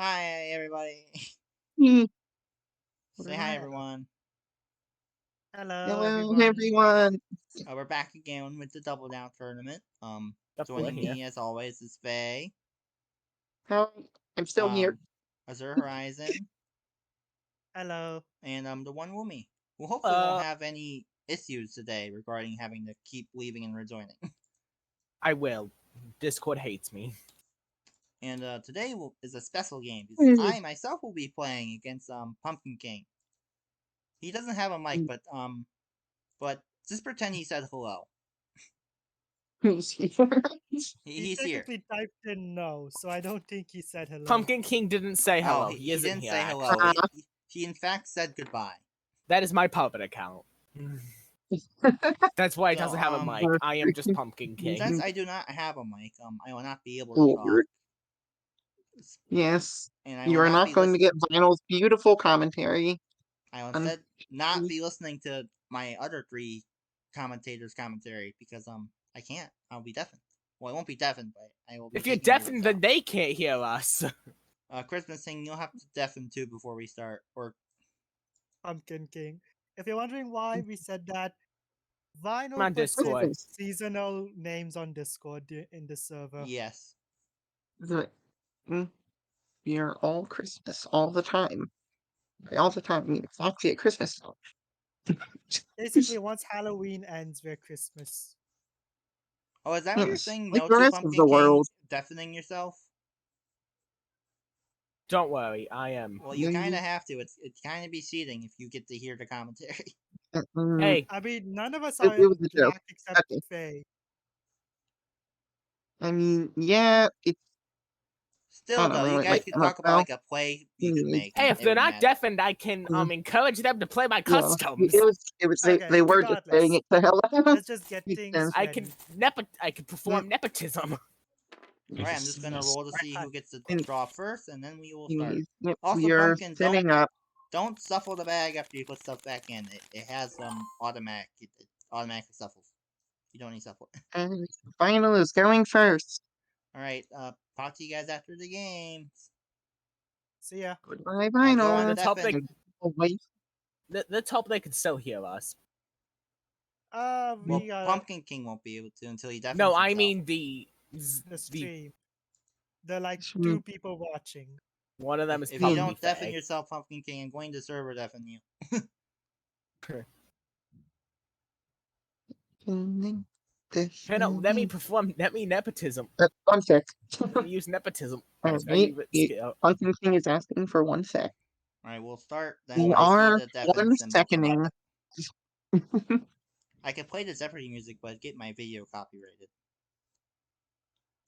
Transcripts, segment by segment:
Hi, everybody. Hmm. Say hi, everyone. Hello, Hello, everyone. everyone. We're back again with the Double Down tournament. Yep, we're Joining here. me as always is Faye, Hi, I'm still here. Azure Horizon, Hello. and the one Woomy, who hopefully won't have any issues today regarding having to keep leaving and rejoining. I will. Discord hates me. And today is a special game because Hmm. I myself will be playing against Pumpkin King. He doesn't have a mic, but just pretend he said hello. Who's here? He He's here. technically typed in no, so I don't think he said hello. Pumpkin King didn't say hello. Oh, he he isn't didn't here. say hello. He in fact said goodbye. That is my puppet account. That's why he doesn't have a mic. I am just Pumpkin King. Since I do not have a mic, I will not be able to talk. Yes, And I you will are not going to get Vinyl's beautiful commentary. I will instead not be listening to my other three commentators' commentary because I can't. I'll be deafened. Well, I won't be deafened, but I will be. If you're deafened, then they can't hear us. Christmas thing, you'll have to deafen too before we start. Or Pumpkin King. If you're wondering why we said that, Vinyl on puts Discord. his seasonal names on Discord in the server. Yes. We are all Christmas all the time. All the time. I mean, exactly at Christmas. Basically, once Halloween ends, we're Christmas. Oh, is that what you're saying? Like No the to rest Pumpkin of the King world. deafening yourself? Don't worry, I am. Well, you kind of have to. It's kind of be cheating if you get to hear the commentary. Hey, I mean, none of us It are was in a joke. black except Okay. Faye. I mean, yeah, it's Still, though, you guys could talk about like a play you could make. hey, if they're not deafened, I can encourage them to play my customs. Okay, they were just saying it to hell. Let's just get things I ready. can perform nepotism. Alright, I'm just gonna roll to see who gets to draw first, and then we will start. Yep, Also, you're Pumpkin, setting up. don't shuffle the bag after you put stuff back in. It has automatic. It automatically shuffles. You don't need shuffle. And Final is going first. Alright, talk to you guys after the games. See ya. Goodbye, Final. Let's hope they can still hear us. Pumpkin King won't be able to until he deafens No, himself. I mean the stream. There are like 2 people watching. One of them is if probably you don't Faye. deafen yourself, Pumpkin King, I'm going to server deafen you. Hey, no, let me perform nepotism. 1 sec. Let me use nepotism. Alright, Pumpkin King is asking for 1 sec. Alright, we'll start then. We are 1 seconding. I can play the Jeopardy music, but get my video copyrighted.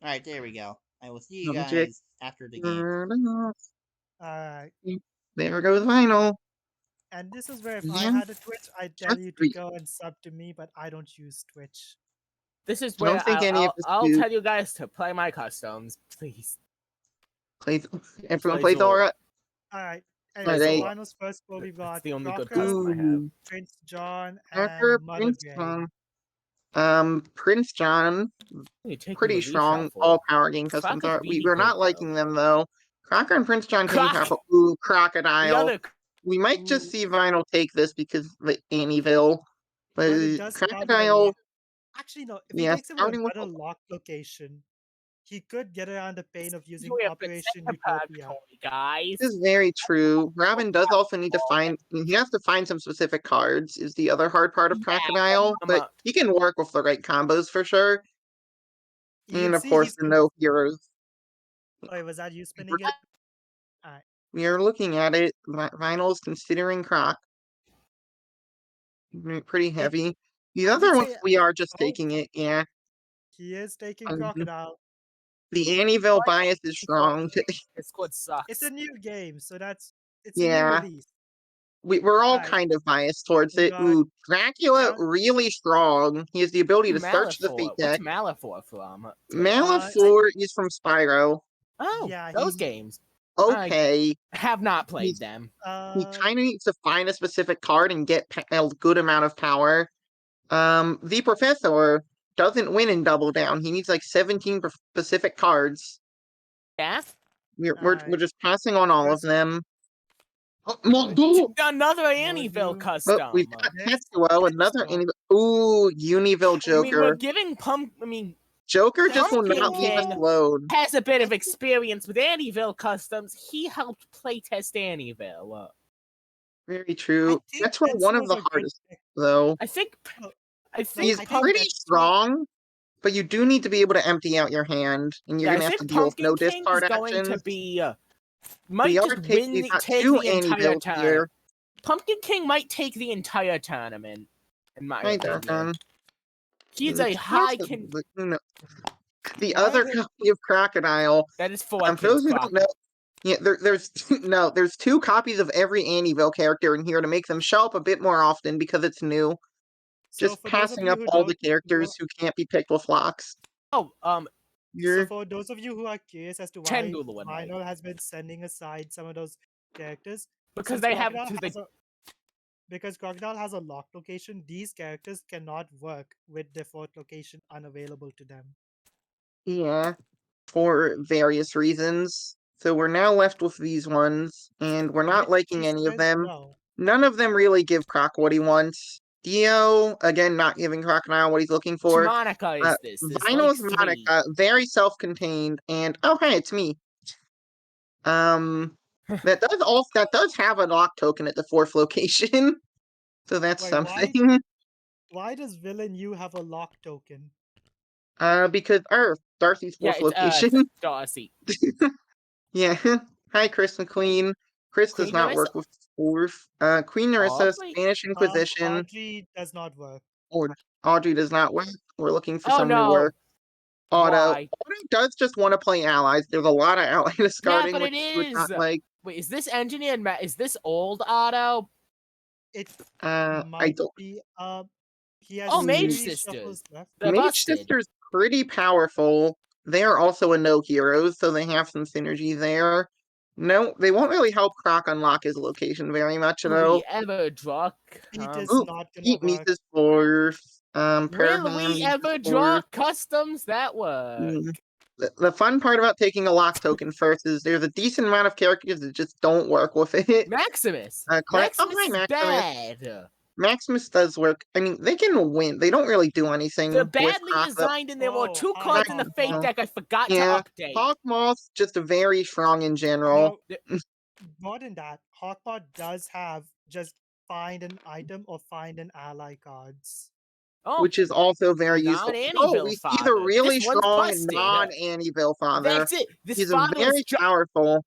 Alright, there we go. I will see you guys after the game. Alright. There goes Vinyl. And this is where if I had a Twitch, I'd tell you to go and sub to me, but I don't use Twitch. This is where I'll tell you guys to play my customs, please. Everyone plays Aura. Alright. Anyway, so Vinyl's first four we've got the only good Crocker, custom I have. Prince John, and Mother Gray. Prince John, pretty strong. All power game customs are. We're not liking them though. Crocker and Prince John can be powerful. Ooh, Crocodile. We might just see Vinyl take this because the Annieville. But Crocodile. Actually, no. If he takes it with a better lock location, he could get around the pain of using Operation Utopia. Guys. This is very true. Robin does also need to find. He has to find some specific cards. Is the other hard part of Crocodile, but he can work with the right combos for sure. And of course, the no heroes. Wait, was that you spinning it? Alright. We are looking at it. Vinyl's considering Croc. Pretty heavy. The other ones, we are just taking it, yeah. He is taking Crocodile. The Annieville bias is strong. This squad sucks. It's a new game, so it's a new release. We're all kind of biased towards it. Ooh, Dracula, really strong. He has the ability to search the fate deck. What's Malifaux from? Malifaux is from Spyro. Oh, yeah, those games. Okay. I have not played them. He kind of needs to find a specific card and get a good amount of power. The Professor doesn't win in Double Down. He needs like 17 specific cards. Yeah? We're just passing on all of them. Another Annieville custom. Oh, we've got Tetsuo, another Ooh, Univille Joker. We're giving Joker just will not leave us alone. Has a bit of experience with Annieville customs. He helped playtest Annieville. Very true. That's one of the hardest, though. I think he's pretty strong, but you do need to be able to empty out your hand, and you're gonna have to deal with no discard actions. To be might just take the entire time. Pumpkin King might take the entire tournament. In my opinion, he's a high. The other copy of Crocodile. That is for those who don't know. Yeah, there's two copies of every Annieville character in here to make them show up a bit more often because it's new. So just passing up all the characters who can't be picked with locks. Oh, so for those of you who are curious as to why Vinyl has been sending aside some of those characters, because they have because Crocodile has a locked location, these characters cannot work with default location unavailable to them. Yeah, for various reasons. So we're now left with these ones, and we're not liking any of them. None of them really give Croc what he wants. Dio, again, not giving Crocodile what he's looking for. Monica is this? Vinyl is Monica, very self-contained, and oh hey, it's me. That does have a lock token at the 4th location. So that's something. Why does Villain U have a lock token? Because Darcy's 4th location. Darcy. Yeah. Hi, Chris McQueen. Chris does not work with 4th. Queen Narissa, Spanish Inquisition. Audrey does not work. Audrey does not work. We're looking for some new work. Otto does just want to play allies. There's a lot of ally discarding. Yeah, but it is. Wait, is this engineered? Is this old Otto? It I don't. Be, he has Mage Sisters. Mage Sisters pretty powerful. They are also a no heroes, so they have some synergy there. No, they won't really help Croc unlock his location very much, though. Will we ever draw? It is not gonna work. Is 4th. Will we ever draw customs that work? The fun part about taking a lock token first is there's a decent amount of characters that just don't work with it. Maximus. Maximus is bad. Maximus does work. I mean, they can win. They don't really do anything. They're badly designed, and there were 2 cards in the Fate deck I forgot to update. Hawkmoth's just very strong in general. No, more than that, Hawkmoth does have just find an item or find an ally cards. Which is also very useful. We see the really strong non-Annieville father. That's it. He's very powerful.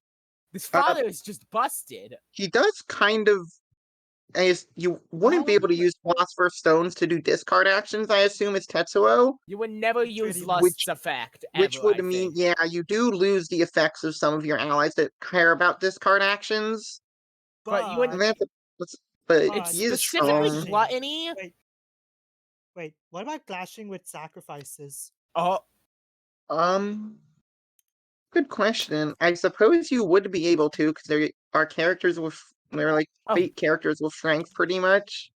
This father is just busted. He does kind of. You wouldn't be able to use Philosopher's Stones to do discard actions, I assume it's Tetsuo. You would never use Lust's effect, which would mean, you do lose the effects of some of your allies that care about discard actions. But you wouldn't. But he is strong. Gluttony. Wait, what about clashing with sacrifices? Good question. I suppose you would be able to, because there are characters with they're like fate characters with strength, pretty much.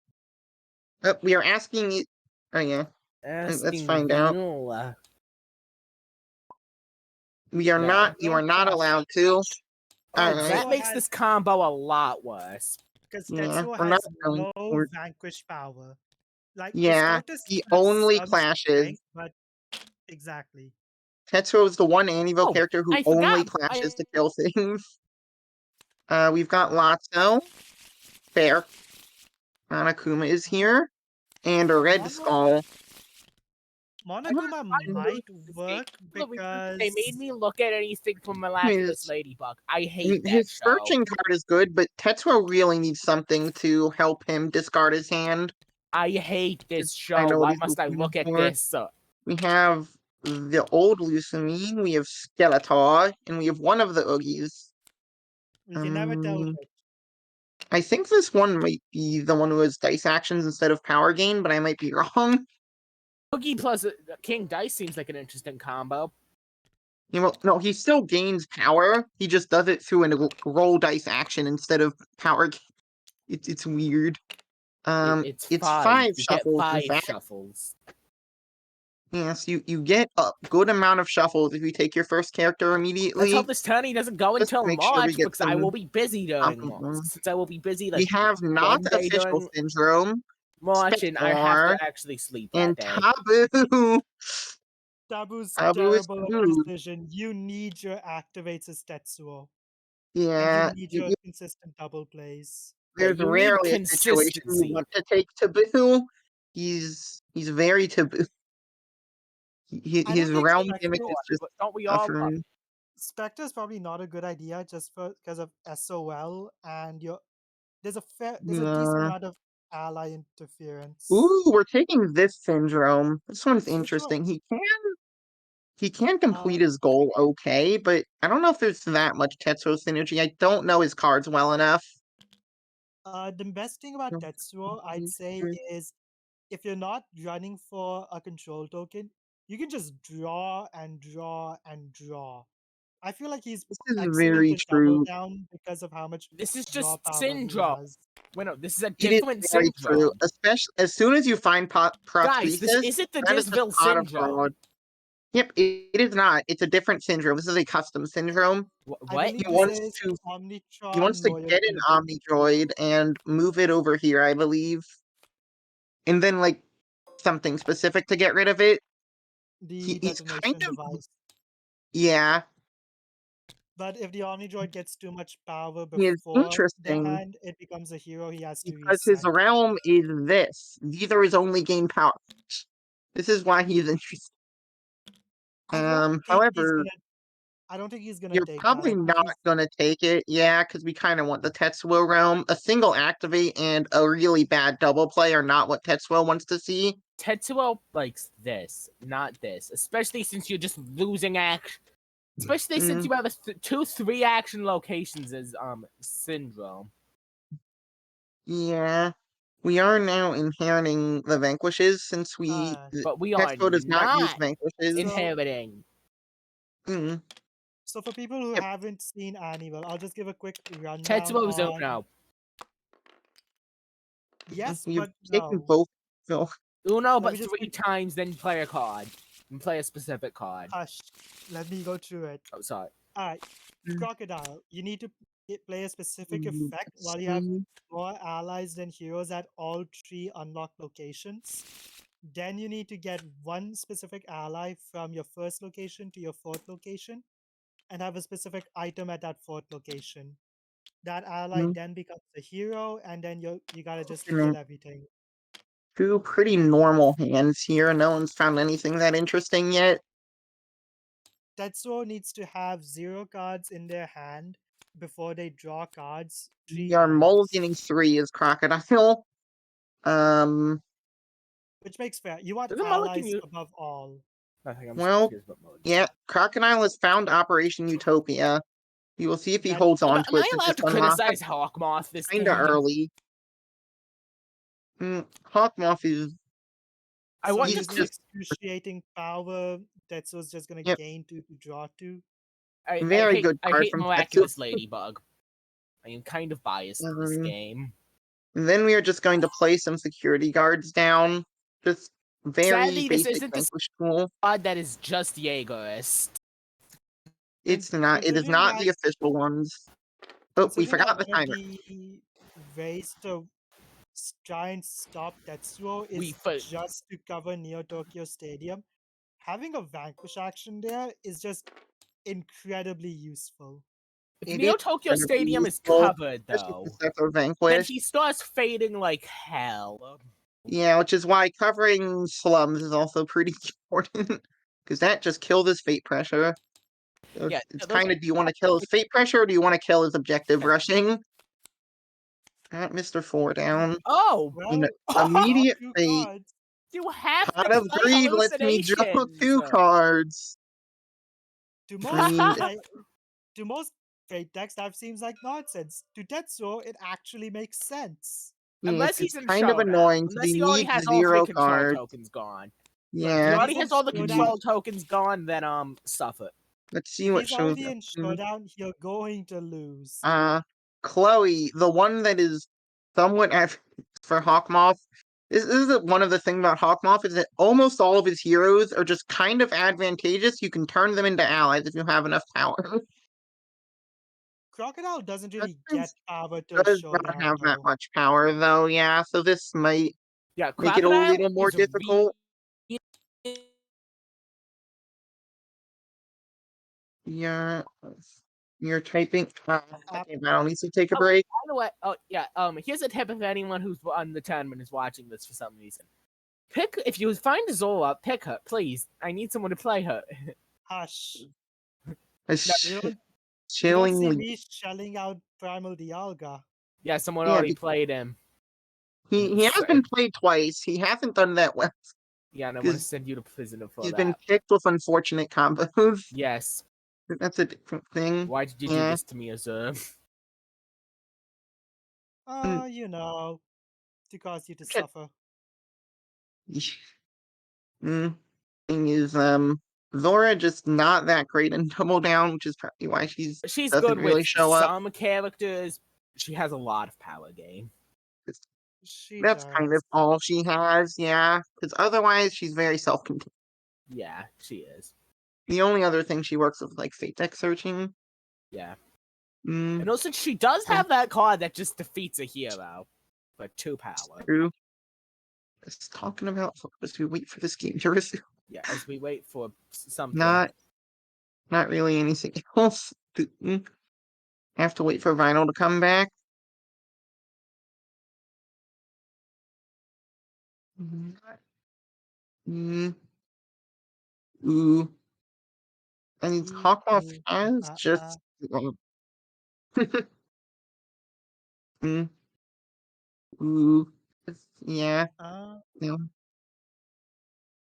We are asking you. Oh yeah. Let's find out. We are not. You are not allowed to. That makes this combo a lot worse. Because Tetsuo has no vanquish power. Like, he only clashes. Strength, but exactly. Tetsuo is the one Annieville character who only clashes to kill things. We've got Lotso. Fair. Monokuma is here. And a Red Skull. Monokuma might work because... They made me look at anything from Miraculous Ladybug. I hate that His searching card is good, but Tetsuo really needs something to help him discard his hand. I hate this show. Why must I look at this? We have the old Lucamine, we have Skeletor, and we have one of the Oogies. We can never tell which. I think this one might be the one who has dice actions instead of power gain, but I might be wrong. Oogie plus King Dice seems like an interesting combo. No, he still gains power. He just does it through a roll dice action instead of power. It's weird. It's 5 shuffles. Get 5 shuffles. Yes, you get a good amount of shuffles if you take your first character immediately. Let's hope this tourney doesn't go Just until make sure we March get because I some will be busy during options. March. Since I will be busy We like have not one day official during syndrome, March, and I have Spectre, to actually sleep that and day. Taboo. Taboo's Taboo is terrible at food. precision. You need your activates as Tetsuo. And you Yeah, need your consistent double plays. Yeah, there's you need rarely a situation you consistency. want to take Taboo. He's very taboo. I don't His think realm gimmick is just But don't we all love suffering. Spectre is probably not a good idea just because of SOL and there's a decent Yeah. amount of ally interference. Ooh, we're taking this syndrome. This one's Which one? interesting. He can Uh, complete his goal okay, but I don't know if there's that much Tetsuo synergy. I don't know his cards well enough. the best thing about Tetsuo, I'd say, is if you're not running for a control token, you can just draw and draw and draw. I feel like he's This is excellent very at double true. down because of how much This is draw just power he syndrome. has. Wait, no, this is a It is different very true. syndrome. Especially as soon as you find Guys, this prosthesis, isn't the that is just Disville pot of fraud. syndrome. Yep, it is not. It's a different syndrome. This is a custom syndrome. I What? believe He this wants is to he wants Omnitron to get an loyalty. Omnidroid and move it over here, I believe. And then like something specific to get rid of it. The He's kind detonation of device. yeah. But if the Omnidroid gets too much power He is before their interesting hand, it becomes a hero he has to because his reset. realm is this. These are his only game power. This is why he's interesting. However, I don't think he's gonna you're take that. probably I think not gonna take it, yeah, because we kind of want the Tetsuo realm. A single activate and a really bad double play are not what Tetsuo wants to see. Tetsuo likes this, not this. Especially since you're just losing action. Especially since you have a 2-3 action locations as syndrome. Yeah. We are now inheriting the vanquishes since But we are Tetsuo does not use not vanquishes. inheriting. Mm. So for people who Yep. haven't seen Annual, I'll just give a quick rundown Tetsuo on. Uno. Yes, You've but taken no. both. So Uno, Let but me just 3 times, then play a card. And play a specific card. hush. Let me go through it. Oh, sorry. Alright. Crocodile. You need to play a specific effect while you have more allies than heroes at all 3 unlocked locations. Then you need to get one specific ally from your first location to your 4th location and have a specific item at that 4th location. That ally then becomes a hero, and then you gotta just kill everything. two pretty normal hands here. No one's found anything that interesting yet. Tetsuo needs to have 0 cards in their hand before they draw cards 3 We are times. mulliganing 3 as Crocodile. Which makes fair. You want Doesn't allies Mulligan above all. Nothing, I'm well, confused about Mulligan. yeah, Crocodile has found Operation Utopia. We will see if he holds on to Am it I since allowed it's to unlocked criticize Hawkmoth this kinda time? early. Hawkmoth is I So want he's using to just excruciating power, Tetsuo's just gonna yep, gain 2 to draw 2. very good I card hate from Tetsu. Miraculous Ladybug. I am kind of biased to this game. And then we are just going to play some security guards down. Just very Sadly, this basic isn't the vanquish tool. squad that is just Jaegerist. It's not. It is Considering not that the official ones. Oh, we forgot the one of timer. the ways to try and stop Tetsuo We is just to cover Neo Tokyo Stadium. Having a vanquish action there is just incredibly useful. If It Neo is Tokyo incredibly Stadium is useful, covered, especially though, for Sector then Vanquish. he starts fading like hell. Yeah, which is why covering slums is also pretty important. Because that just killed his fate pressure. So Yeah, it's kind of, do you want to kill his fate pressure or do you want to kill his objective rushing? Got Mr. 4 down. Oh! Well, Immediate draw 2 fate. cards. You have Pot to of play Greed lets me draw hallucinations! 2 cards. To I mean, to most fate decks, that seems like nonsense. To Tetsuo, it actually makes sense. Unless yes, he's it's in kind of Showdown. annoying because Unless he he already needs has all 3 0 control cards. tokens gone. If he Yeah. already If has he's all in the Showdown, control tokens gone, then suffer. Let's see if what he's shows already up. in Showdown, you're going to lose. Chloe, the one that is somewhat for Hawkmoth, This is one of the things about Hawkmoth is that almost all of his heroes are just kind of advantageous. You can turn them into allies if you have enough power. Crocodile doesn't really get Husbands power till does not Showdown, have that though. much power, though, yeah, so this might Yeah, make it a Crocodile little more is difficult. Yeah, you're typing. Okay, Battle needs to take a break. By the way, here's a tip if anyone who's on the tournament is watching this for some reason. If you find Zola, pick her, please. I need someone to play her. Hush. A You don't see chillingly. me shelling out Primal Dialga. Yeah, someone Yeah, already played him. he has been played twice. He hasn't done that well. Yeah, and I want to send you to prison for He's that. been picked with unfortunate combos. Yes. That's a different thing. Why did you do this to me, Azur? You know, to cause you to Okay. suffer. Thing is, Zora just not that great in Double Down, which is probably why she's doesn't good really with show up. some characters. She has a lot of power game. She That's does. kind of all she has, yeah. Because otherwise, she's very self-contained. Yeah, she is. The only other thing she works with, like, fate deck searching. Yeah. Mm, And also, she does have that card that just defeats a hero for 2 power. true. Just talking about as we wait for this game to resume. Yeah, as we wait for something. Not really anything else. Have to wait for Vinyl to come back. Mm, ooh. And Hawkmoth has just. Mm, ooh. Yeah. No.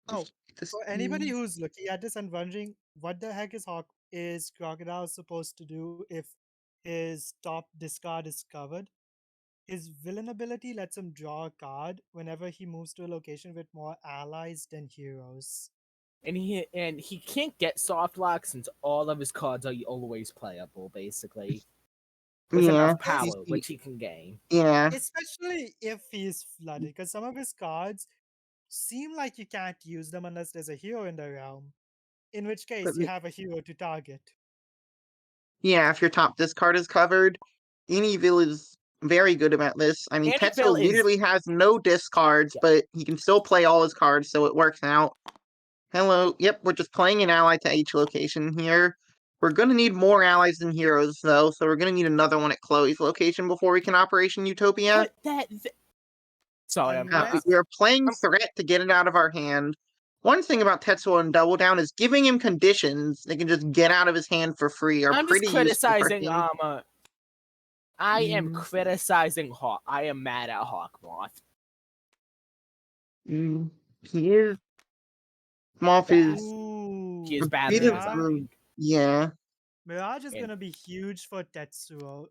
Oh, for anybody who's looking at this and wondering what the heck is Crocodile supposed to do if his top discard is covered, his villain ability lets him draw a card whenever he moves to a location with more allies than heroes. And he can't get soft lock since all of his cards are always playable, basically. With enough power, which he can gain. Yeah. Especially if he's flooded, because some of his cards seem like you can't use them unless there's a hero in the realm. In which case, you have a hero to target. Yeah, if your top discard is covered, Anyville is very good about this. I mean, Tetsuo literally has no discards, but he can still play all his cards, so it works out. Hello. Yep, we're just playing an ally to each location here. We're going to need more allies than heroes, though, so we're going to need another one at Chloe's location before we can Operation Utopia. Sorry, we're playing Threat to get it out of our hand. One thing about Tetsuo and Double Down is giving him conditions they can just get out of his hand for free are pretty useful for him. I am criticizing Hawk. I am mad at Hawkmoth. He is. Moth is. He is badly designed. Yeah. Mirage is gonna be huge for Tetsuo.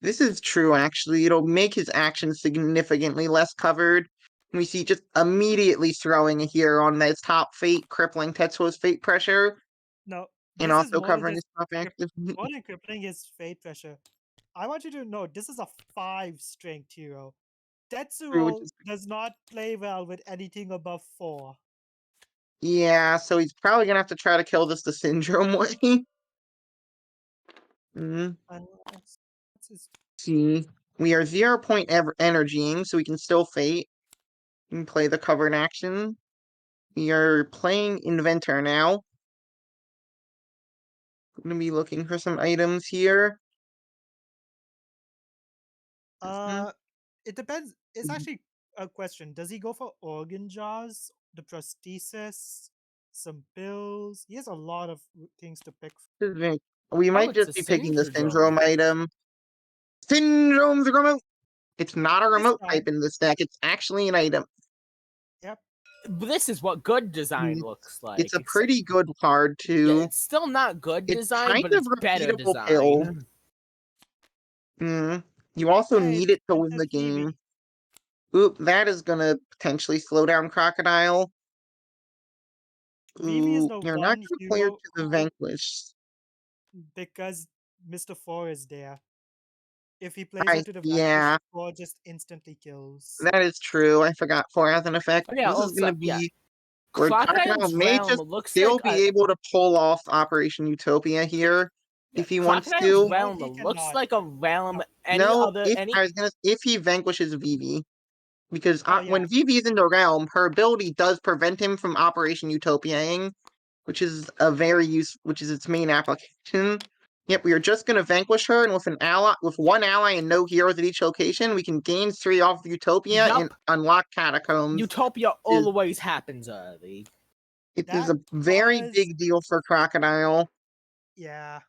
This is true, actually. It'll make his actions significantly less covered. We see just immediately throwing a hero on his top fate, crippling Tetsuo's fate pressure. No, and also covering his top active. More than crippling his fate pressure. I want you to know this is a 5 strength hero. Tetsuo does not play well with anything above 4. Yeah, so he's probably gonna have to try to kill this the syndrome way. See, we are 0 point energying, so we can still fate. We can play the covered action. We are playing Inventor now. I'm gonna be looking for some items here. It depends. It's actually a question. Does he go for organ jars, the prosthesis, some pills? He has a lot of things to pick from. We might just be picking the syndrome item. Syndrome's a remote! It's not a remote type in this deck, it's actually an item. Yep. This is what good design looks like. It's a pretty good card, too. Yeah, it's still not good design, but it's better design. Pill. You also need it to win the game. Oop, that is gonna potentially slow down Crocodile. Ooh, you're not gonna play her to the Vanquish. Because Mr. 4 is there. if he plays her to the Yeah, or just instantly kills. that is true. I forgot 4 has an effect. Oh, yeah, This is also, gonna be where Crocodile's Crocodile may Realm just looks still like be able to pull off Operation Utopia here if he wants Crocodile's to. Realm he looks cannot. like a realm No, if he vanquishes Vivi. Because Oh, when yeah. Vivi is in the realm, her ability does prevent him from Operation Utopiaing, which is which is its main application. Yep, we are just gonna vanquish her, and with one ally and no heroes at each location, we can gain 3 off of Utopia and unlock Catacombs. Utopia always happens early. It is That a very was big deal for Crocodile. yeah.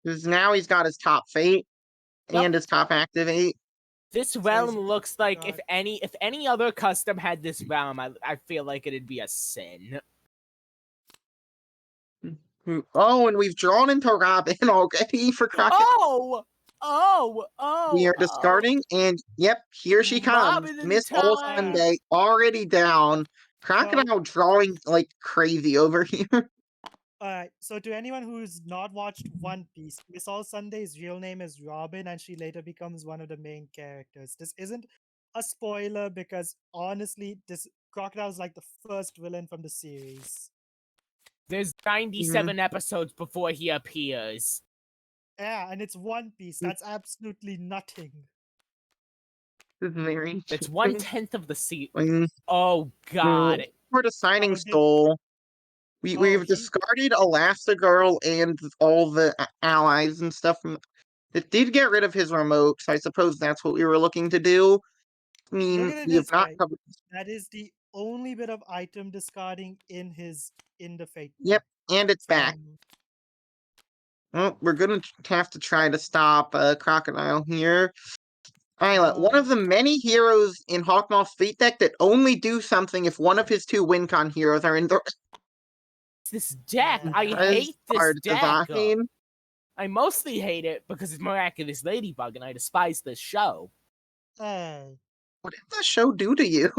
Because now he's got his top fate and his top activate. This realm looks like if any other custom had this realm, I feel like it'd be a sin. Oh, and we've drawn into Robin already for Crocodile. We are discarding, and yep, here she comes. Robin in Miss All time. Sunday already down. Crocodile drawing like crazy over here. Alright, so to anyone who's not watched One Piece, Miss All Sunday's real name is Robin, and she later becomes one of the main characters. This isn't a spoiler because honestly, this Crocodile's like the first villain from the series. There's 97 episodes before he appears. Yeah, and it's One Piece. That's absolutely nothing. It's 1/10 of the season. Oh god. We're deciding Soul. We've discarded Elastigirl and all the allies and stuff. It did get rid of his remote, so I suppose that's what we were looking to do. I mean, Look at it we have this not way. covered. That is the only bit of item discarding in the fate. Yep, and it's back. Well, we're gonna have to try to stop Crocodile here. Isla, one of the many heroes in Hawkmoth's Fate deck that only do something if one of his 2 WinCon heroes are in the. This deck, I hate this deck. Design. I mostly hate it because it's Miraculous Ladybug, and I despise this show. Hey. What did the show do to you?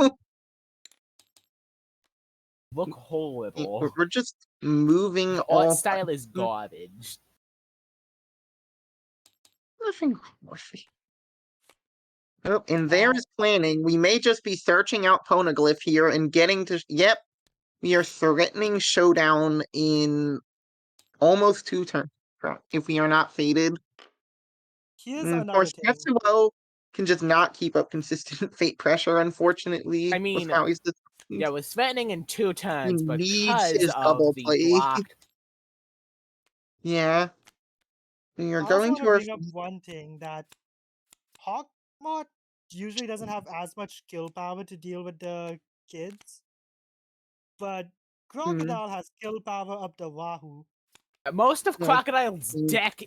Look horrible. We're just moving Art style is garbage. Nothing Oh, and there is planning. We may just be searching out Poneglyph here and getting to. Yep, we are threatening Showdown in almost 2 turns if we are not fated. Here's Of course, Tetsuo can just not keep up consistent fate pressure, unfortunately. I mean, yeah, we're threatening in 2 turns because his of double the play. block. Yeah. We are I going also to our. bring up one thing that Hawkmoth usually doesn't have as much skill power to deal with the kids, but Crocodile has skill power up the wahoo. Most of Crocodile's deck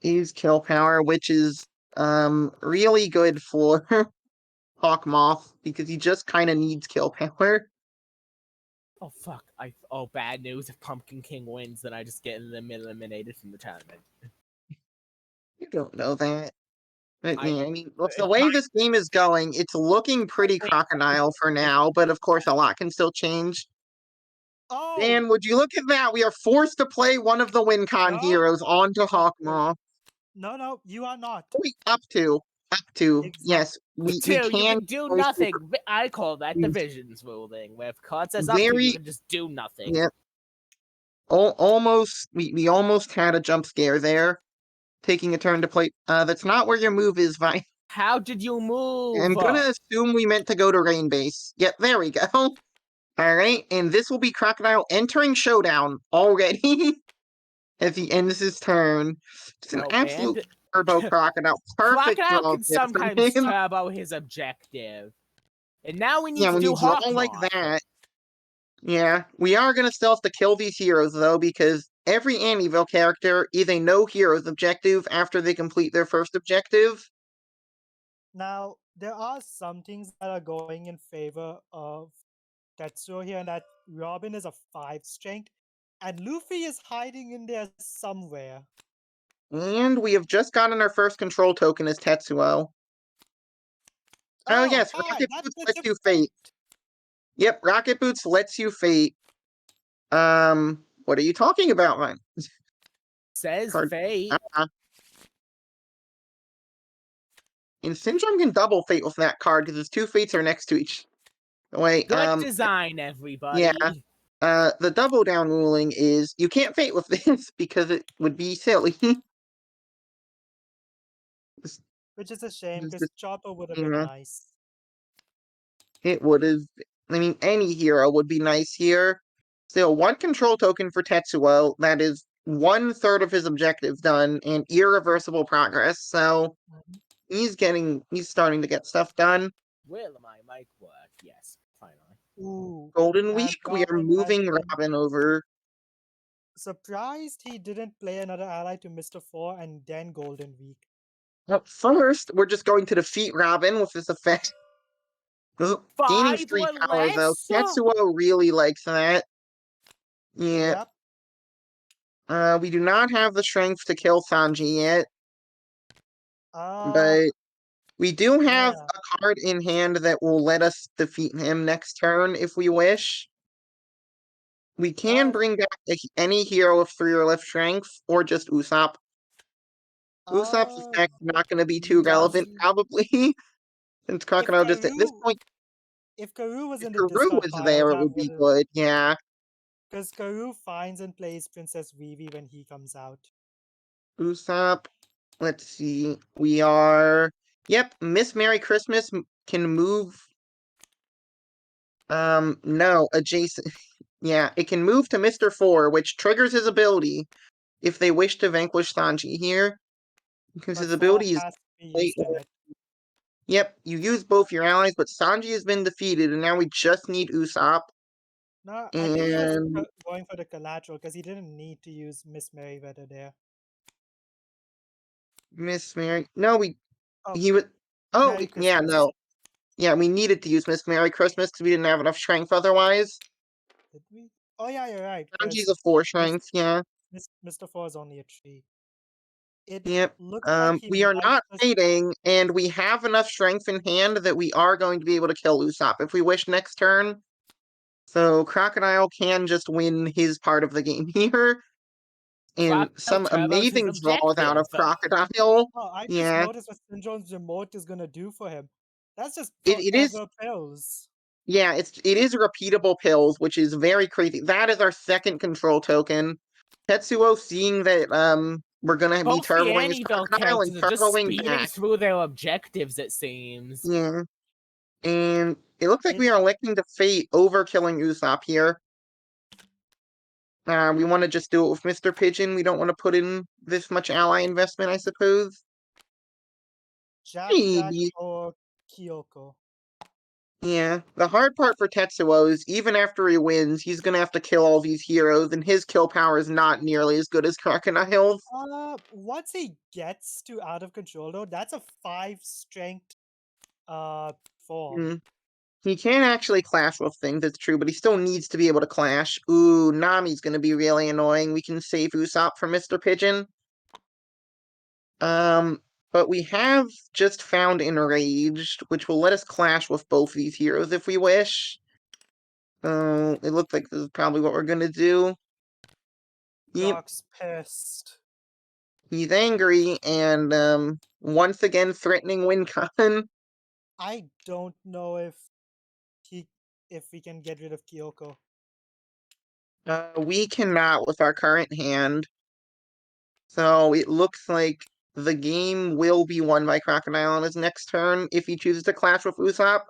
is kill power, which is really good for Hawkmoth because he just kind of needs kill power. Oh fuck! Bad news. If Pumpkin King wins, then I just get them eliminated from the tournament. You don't know that. But, yeah, I mean, with the way this game is going, it's looking pretty Crocodile for now, but of course a lot can still change. Dan, would you look at that? We are forced to play one of the WinCon heroes onto Hawkmoth. No, you are not. Wait, up to. Exactly. Yes, we You can. can do nothing. I call that divisions ruling, where if card says up to, you can just do nothing. Yep. Almost, we almost had a jump scare there. Taking a turn to play. That's not where your move is, Vi. How did you move? I'm gonna assume we meant to go to Rain Base. Yep, there we go. Alright, and this will be Crocodile entering Showdown already as he ends his turn. It's an absolute turbo Crocodile. Perfect Crocodile draw can sometimes turbo his objective. And now we need to do Hawkmoth. Like that. Yeah, we are gonna still have to kill these heroes though, because every Amiibo character is a no heroes objective after they complete their first objective. Now, there are some things that are going in favor of Tetsuo here, and that Robin is a 5 strength, and Luffy is hiding in there somewhere. And we have just gotten our first control token as Tetsuo. Oh yes, Rocket Boots lets you fate. Yep, Rocket Boots lets you fate. What are you talking about, man? Says fate. And Syndrome can double fate with that card because his 2 fates are next to each. Wait, Good design, everybody. Yeah. The double down ruling is you can't fate with this because it would be silly. Which is a shame Just- because Chopper would have been yeah, nice. it would have. I mean, any hero would be nice here. Still, 1 control token for Tetsuo. That is 1/3 of his objective done and irreversible progress. So Mhm. he's starting to get stuff done. Will my mic work? Yes, finally. Ooh. Golden And Week, we are Robin has moving been Robin over. surprised he didn't play another ally to Mr. 4 and then Golden Week. But first, we're just going to defeat Robin with this effect. Gaining 5 street or power, though. less? Tetsuo really likes that. Yeah. Yep. We do not have the strength to kill Sanji yet, Uh, but we do have yeah. a card in hand that will let us defeat him next turn if we wish. We can bring back any hero of 3 or less strength, or just Usopp. Usopp's Uh, effect not going to be too relevant, maybe probably, since if Crocodile just at this point, Karoo was if in the Karoo discard was pile, there, it that would would be have, good, yeah. because Karoo finds and plays Princess Vivi when he comes out. Usopp, let's see, we are, yep, Miss Merry Christmas can move, no, adjacent, yeah, it can move to Mr. 4, which triggers his ability if they wish to vanquish Sanji here, because But his 4 ability is has to be late. used in it. Yep, you use both your allies, but Sanji has been defeated, and now we just need Usopp. No, I think he was And going for the collateral because he didn't need to use Miss Merryweather there. Miss Mary, no, Oh, he was, oh, Merry yeah, Christmas. no. Yeah, we needed to use Miss Merry Christmas because we didn't have enough strength otherwise. Did we? Oh, yeah, you're right. Sanji's Because a 4 strength, yeah. Mr. 4 is only a 3. It Yep. looks like he We are might not just. fading, and we have enough strength in hand that we are going to be able to kill Usopp if we wish next turn. So Crocodile can just win his part of the game here. And Crocodile some turbos his amazing draws out objective. of Crocodile. Oh, I just Yeah. noticed what Syndrome's remote is gonna do for him. That's just It is, forever pills. yeah, it is repeatable pills, which is very crazy. That is our second control token. Tetsuo seeing that we're gonna be Both the turboing his Anivil Crocodile and characters are just turboing speeding back. through their objectives, it seems. Yeah. And it looks like It we are electing to fate over killing Usopp here. We want to just do it with Mr. Pigeon. We don't want to put in this much ally investment, I suppose. Jack Jack Maybe. or Kyoko. Yeah. The hard part for Tetsuo is even after he wins, he's gonna have to kill all these heroes, and his kill power is not nearly as good as Crocodile's. Once he gets to out of control though, that's a 5 strength form. Mm. He can actually clash with things, it's true, but he still needs to be able to clash. Ooh, Nami's gonna be really annoying. We can save Usopp from Mr. Pigeon. But we have just found Enraged, which will let us clash with both these heroes if we wish. So it looks like this is probably what we're gonna do. Yep, Croc's pissed. he's angry and once again threatening WinCon. I don't know he if we can get rid of Kyoko. We cannot with our current hand. So it looks like the game will be won by Crocodile on his next turn if he chooses to clash with Usopp.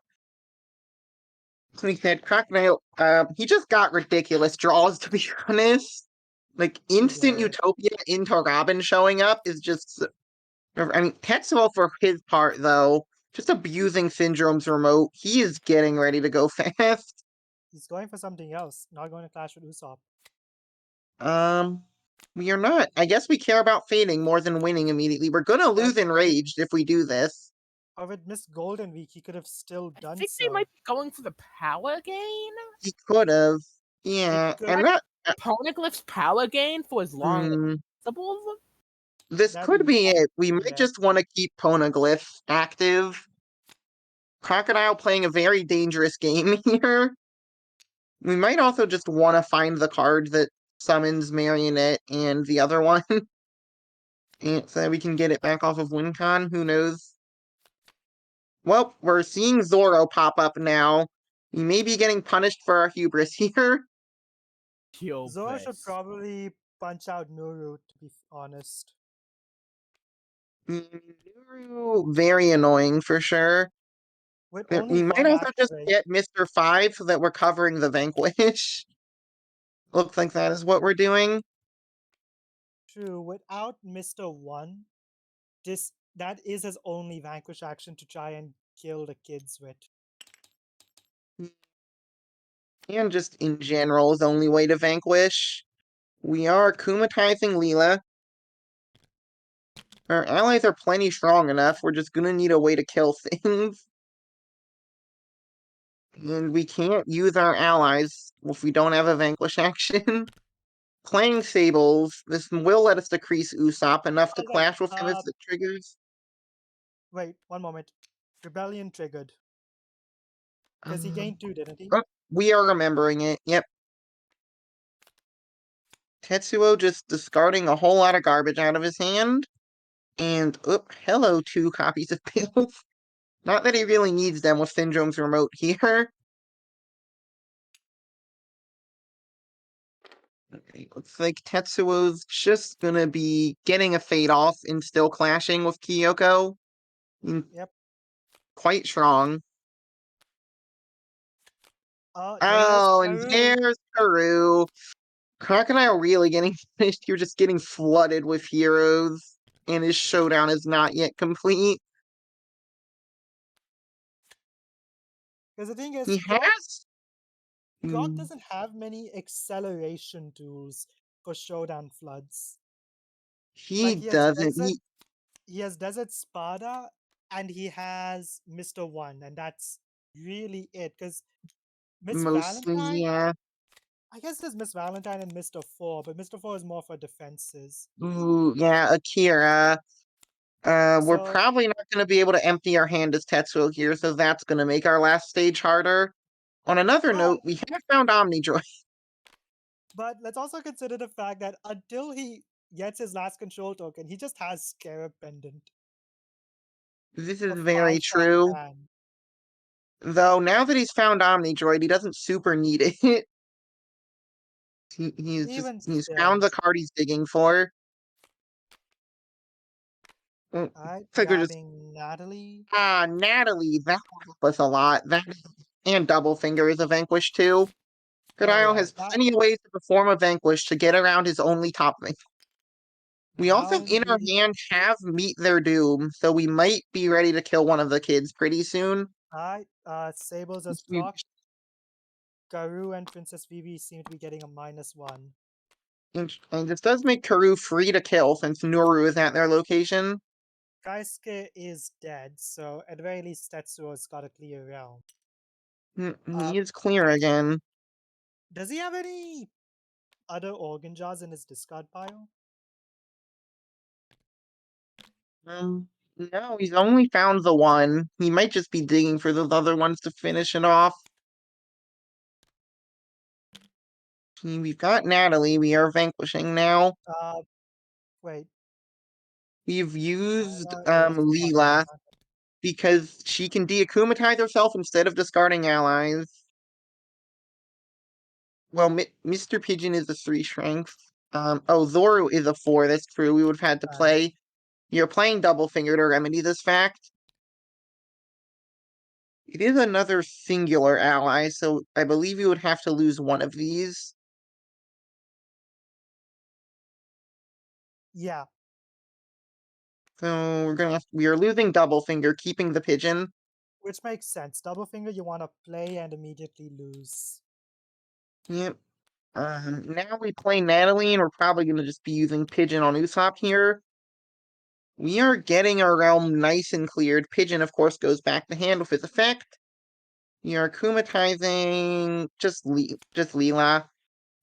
So he said Crocodile, he just got ridiculous draws, to be honest. Like, instant Yeah. Utopia into Robin showing up is just... I mean, Tetsuo, for his part, though, just abusing Syndrome's remote. He is getting ready to go fast. He's going for something else, not going to clash with Usopp. We are not. I guess we care about fading more than winning immediately. We're gonna lose Enraged if we do this. Or with Miss Golden Week, he could have still I done think so. they might be going for the power gain. He could have. Yeah, could- I'm not... Poneglyph's power gain for as long Hmm. as possible. This That'd could be it. We might yeah. just want to keep Poneglyph active. Crocodile playing a very dangerous game here. We might also just want to find the card that summons Marionette and the other one. And so that we can get it back off of WinCon, who knows? Well, we're seeing Zoro pop up now. We may be getting punished for our hubris here. Zoro should probably punch out Nuru, to be honest. Nuru, very annoying for sure. With only We might one also just activate. get Mr. 5 so that we're covering the Vanquish. Looks like that is what we're doing. True, without Mr. 1, that is his only Vanquish action to try and kill the kids with. And just in general, is the only way to Vanquish. We are Kumatizing Leela. Our allies are plenty strong enough, we're just gonna need a way to kill things. And we can't use our allies if we don't have a Vanquish action. Playing Sables, this will let us decrease Usopp enough to Alright, clash with him if it triggers. wait, one moment. Rebellion triggered. Because he gained 2, didn't he? Oh, we are remembering it, yep. Tetsuo just discarding a whole lot of garbage out of his hand. And, hello, 2 copies of pills. Not that he really needs them with Syndrome's remote here. Okay, looks like Tetsuo's just gonna be getting a fade off and still clashing with Kyoko. Yep. Quite strong. There's Oh, and Karu. there's Karu. Crocodile really getting finished. You're just getting flooded with heroes, and his showdown is not yet complete. Because the thing is, He has. Croc doesn't have many acceleration tools for showdown floods. He Like doesn't. he has Desert Spada and he has Mr. 1, and that's really it. Because Miss Mostly, Valentine, yeah. I guess there's Miss Valentine and Mr. 4, but Mr. 4 is more for defenses. Ooh, yeah, Akira. We're So, probably not going to be able to empty our hand as Tetsuo here, so that's going to make our last stage harder. On another note, we have found Omnidroid. but let's also consider the fact that until he gets his last control token, he just has Scarab Pendant. This is A very 5-star true. ban. Though, now that he's found Omnidroid, he doesn't super need it. He's Still. found the card he's digging for. Alright, Figure just grabbing Natalie. Natalie, that will help us a lot. That and Double Finger is a Vanquish too. Crocodile has plenty of ways to perform a Vanquish to get around his only top thing. We also in our hand have Meet Their Doom, so we might be ready to kill one of the kids pretty soon. Alright, Sables as proc. Garu and Princess Vivi seem to be getting a -1. And this does make Karu free to kill since Nuru is at their location. Kaisuke is dead, so at the very least Tetsuo's got a clear realm. He is clear again. Does he have any other organ jars in his discard pile? No, he's only found the one. He might just be digging for those other ones to finish it off. We've got Natalie. We are vanquishing now. Wait. We've used It was Leela because she can deakumatize herself instead of discarding allies. Well, Mr. Pigeon is a 3 strength. Zoru is a 4. That's true. We would have had to play. You're playing Double Finger to remedy this fact. It is another singular ally, so I believe you would have to lose one of these. Yeah. So we are losing Double Finger, keeping the pigeon. Which makes sense. Double Finger you want to play and immediately lose. Yep. Now we play Natalie, and we're probably going to just be using Pigeon on Usopp here. We are getting our realm nice and cleared. Pigeon, of course, goes back to hand with his effect. We are kumatizing just Leela,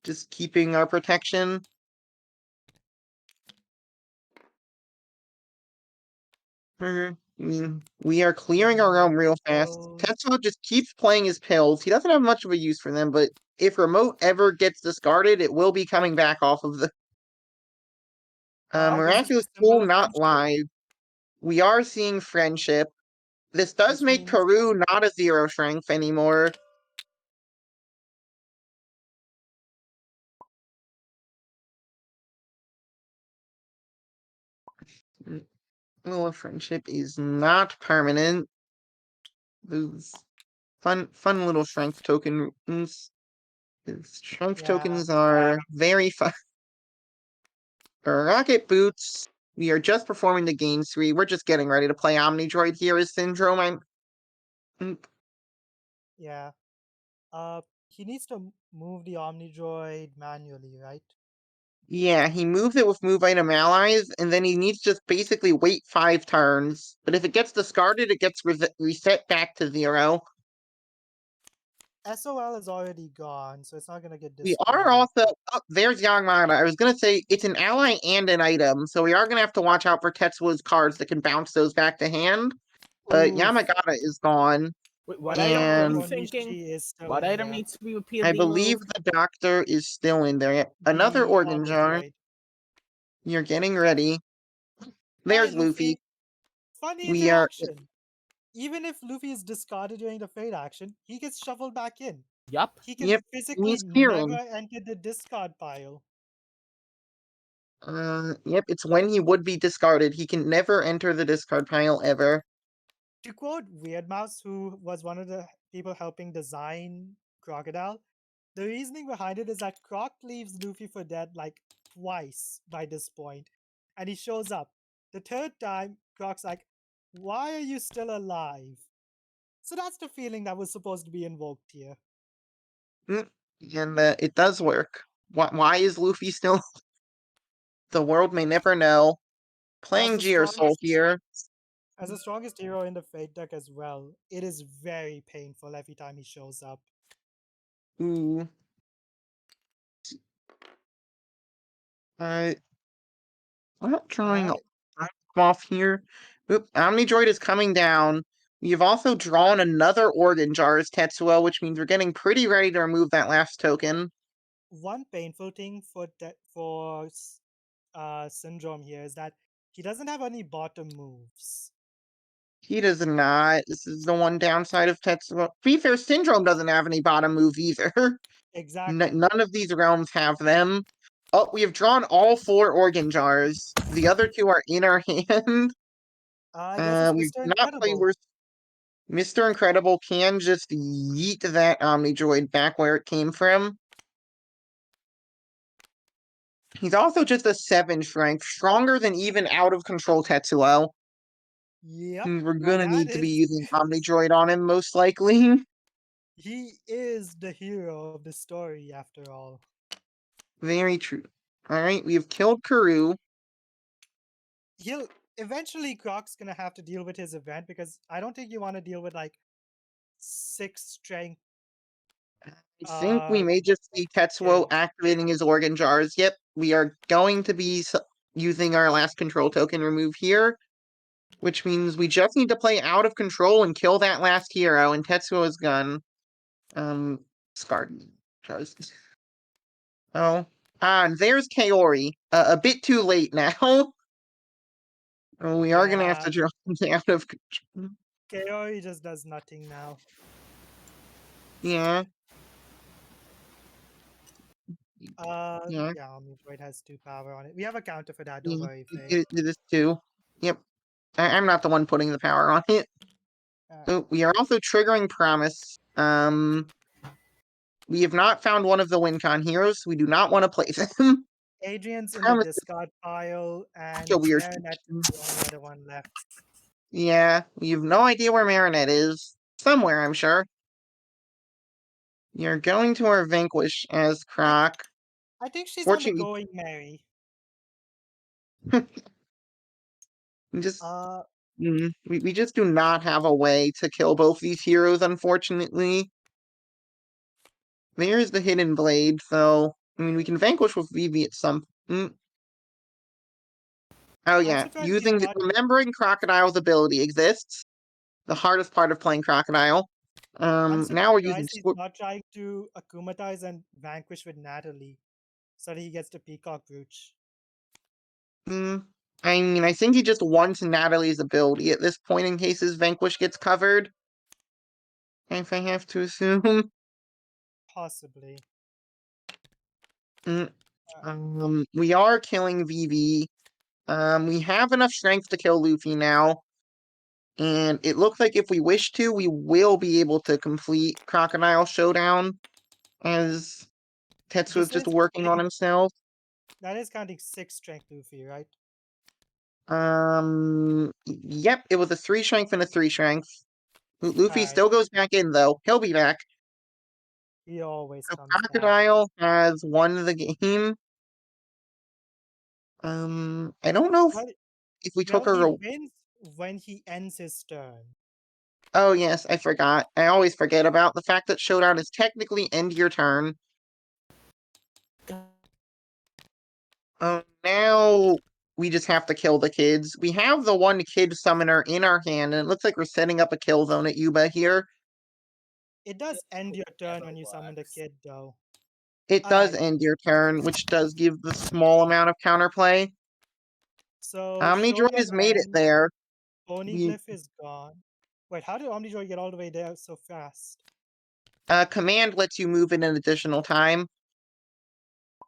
just keeping our protection. We are clearing our realm real fast. Tetsuo just keeps playing his pills. He doesn't have much of a use for them, but if remote ever gets discarded, it will be coming back off of the Miraculous Tool not live. We are seeing friendship. This does which make means Karoo not a 0 strength anymore. Well, friendship is not permanent. Those fun little strength tokens. Strength yeah. tokens are very fun. Rocket Boots. We are just performing the game 3. We're just getting ready to play Omnidroid here as Syndrome. Yeah. He needs to move the Omnidroid manually, right? Yeah, he moves it with move item allies, and then he needs to just basically wait 5 turns. But if it gets discarded, it gets reset back to 0. SOL is already gone, so it's not gonna get We are discarded. also... Oh, there's Yamagata. I was going to say, it's an ally and an item, so we are going to have to watch out for Tetsuo's cards that can bounce those back to hand. But Oof. Yamagata is gone, Wait, what But item were you and thinking? Onishi is still What in item there. needs to be I repeatedly believe moved? the doctor is still in there. Yep. Another The organ jar. Omnidroid. You're getting ready. Bye, There's Luffy. Luffy. Funny We are... interaction. Even if Luffy is discarded during the fade action, he gets shuffled back in. Yup. He can Yep, physically he's never healing. enter the discard pile. Yep, it's when he would be discarded. He can never enter the discard pile ever. To quote Weird Mouse, who was one of the people helping design Crocodile, the reasoning behind it is that Croc leaves Luffy for dead like twice by this point, and he shows up. The third time, Croc's like, "Why are you still alive?" So that's the feeling that was supposed to be invoked here. Mm, And it does work. Why is Luffy still... The world may never know. As Playing the Gearsoul strongest here. as the strongest hero in the Fate deck as well, it is very painful every time he shows up. Ooh. I'm not drawing Alright. off here. Oop, Omnidroid is coming down. We've also drawn another organ jar as Tetsuo, which means we're getting pretty ready to remove that last token. One painful thing for Syndrome here is that he doesn't have any bottom moves. He does not. This is the one downside of Tetsuo. To be fair, Syndrome doesn't have any bottom moves either. Exactly. None of these realms have them. Oh, we have drawn all 4 organ jars. The other 2 are in our hand. I guess it's We Mr. cannot play Incredible. worse. Mr. Incredible can just yeet that Omnidroid back where it came from. He's also just a 7 strength, stronger than even out of control Tetsuo. Yep. We're gonna That need to be is using Omnidroid on him, most likely. he is the hero of the story after all. Very true. Alright, we have killed Karoo. He'll eventually Croc's gonna have to deal with his event because I don't think you want to deal with like 6 strength I think we may just see Tetsuo kid. activating his organ jars. Yep, we are going to be using our last control token remove here, which means we just need to play out of control and kill that last hero, and Tetsuo is gone. Discard jars. Oh. And there's Kaori. A bit too late now. We are gonna have Yeah, to draw something out of control. Kaori just does nothing now. Yeah, yeah, Yeah, Omnidroid has 2 power on it. We have a counter for that, don't yeah. worry, Faye. It is too. Yep. I'm not the one putting the power on it. So we are also triggering Promise. We have not found one of the WinCon heroes. We do not want to play them. Adrian's in the Promise is discard pile, such a and weird Marinette's situation. the only other one left. Yeah, we have no idea where Marinette is. Somewhere, I'm sure. You're going to our Vanquish as I, Croc. I think she's on the Fortunately, Going Merry. we just Uh, we just do not have a way to kill both these heroes, unfortunately. There's the Hidden Blade, so I mean we can vanquish with Vivi at some. Oh I'm yeah, surprised he's not. remembering Crocodile's ability exists. The hardest part of playing Crocodile. I'm Now we're using surprised he's not trying to akumatize and vanquish with Natalie, so that he gets the Peacock Brooch. I I mean, I think he just wants Natalie's ability at this point in case his Vanquish gets covered. If I have to assume. Possibly. We are killing Vivi. We have enough strength to kill Luffy now. And it looks like if we wish to, we will be able to complete Crocodile Showdown as Tetsuo's just working on himself. That is counting 6 strength Luffy, right? Yep, it was a 3 strength and a 3 strength. Luffy Alright. still goes back in though. He'll be back. He always So comes back. Crocodile has won the game. I don't know if we took he a. wins when he ends his turn. Oh yes, I forgot. I always forget about the fact that Showdown is technically end your turn. Now we just have to kill the kids. We have the one kid summoner in our hand, and it looks like we're setting up a kill zone at Yuba here. It does end your turn when you summon the kid, though. It does end your turn, which does give the small amount of counterplay. So Omnidroid has made it there. Ponyglyph is gone. Wait, how did Omnidroid get all the way there so fast? Command lets you move in an additional time.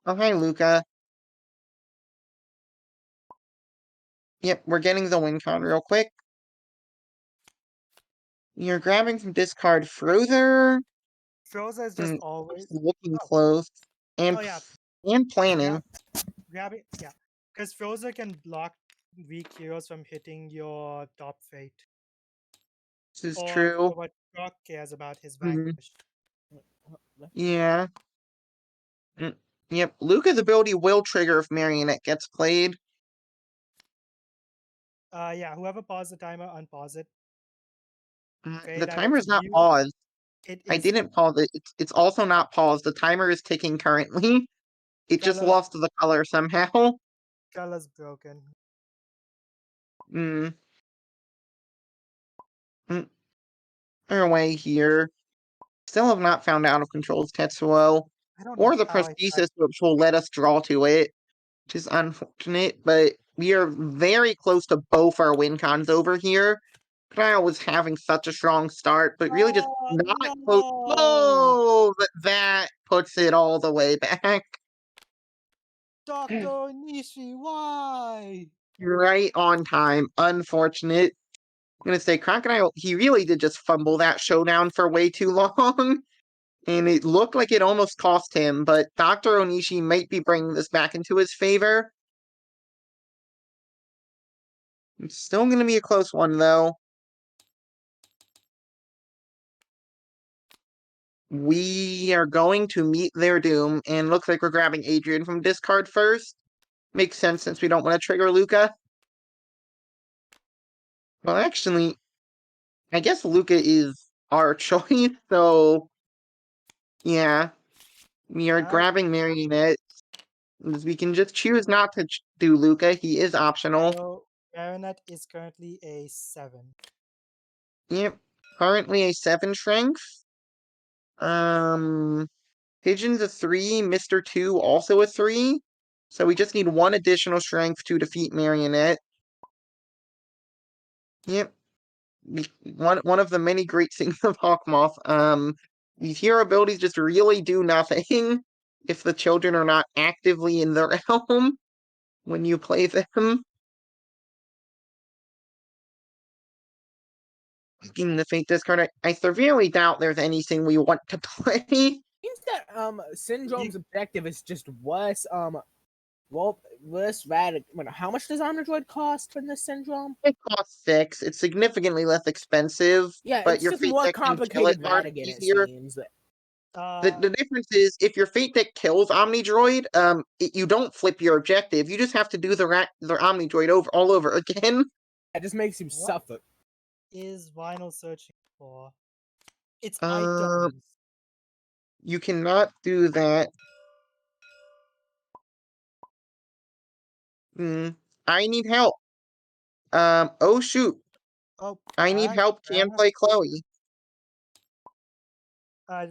Oh, hi, Luca. Yep, we're getting the win con real quick. You're grabbing from discard further. Froza is just always looking close and planning. Grab it, yeah. Because Froza can block weak heroes from hitting your top fate. This is or true. what Brock cares about his Vanquish. Yeah. Yep, Luca's ability will trigger if Marionette gets played. Yeah, whoever paused the timer, unpause it. The timer's not paused. I didn't pause it. It's also not paused. The timer is ticking currently. It just lost the color somehow. Color's broken. Our way here. Still have not found out of Control's Tetsuo. Or the prosthesis, which will let us draw to it. Which is unfortunate, but we are very close to both our win cons over here. Kyle was having such a strong start, but really just not close. Oh, but that puts it all the way back. Dr. Nishi, why? Right on time. Unfortunate. I'm gonna say Crocodile, he really did just fumble that showdown for way too long. And it looked like it almost cost him, but Dr. Onishi might be bringing this back into his favor. It's still gonna be a close one, though. We are going to meet their doom, and looks like we're grabbing Adrian from discard first. Makes sense since we don't want to trigger Luca. Well, actually, I guess Luca is our choice, so yeah. We are grabbing Marionette. We can just choose not to do Luca. He is optional. So, Marionette is currently a 7. Yep. Currently a 7 strength. Pigeon's a 3, Mr. 2 also a 3. So we just need 1 additional strength to defeat Marionette. Yep. One of the many great things of Hawkmoth. These hero abilities just really do nothing if the children are not actively in the realm when you play them. In the Fate discard, I severely doubt there's anything we want to play. Seems that Syndrome's objective is just worse. Worse radic. How much does Omnidroid cost from this Syndrome? It costs 6. It's significantly less expensive. Yeah, but it's your just Fate more deck can kill it complicated Radigan, it easier. seems. The difference is if your Fate deck kills Omnidroid, you don't flip your objective. You just have to do the Omnidroid all over again. That just makes him suffer. Is Vinyl searching for? It's items. You cannot do that. I need help. Oh shoot. Oh, I need help. Can play Chloe.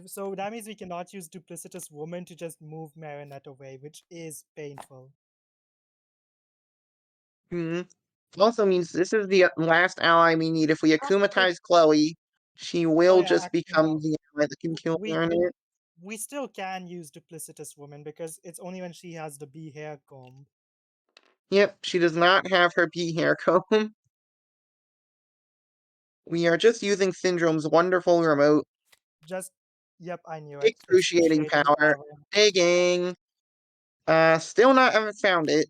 So that means we cannot use Duplicitous Woman to just move Marionette away, which is painful. Also means this is the last ally we need. If we akumatize Chloe, she will yeah, just actually, become no. the ally that can kill We Marinette. still can use duplicitous woman because it's only when she has the bee hair comb. Yep, she does not have her bee hair comb. We are just using Syndrome's wonderful remote. Yep, I knew it. Excruciating power. Digging. Still not haven't found it.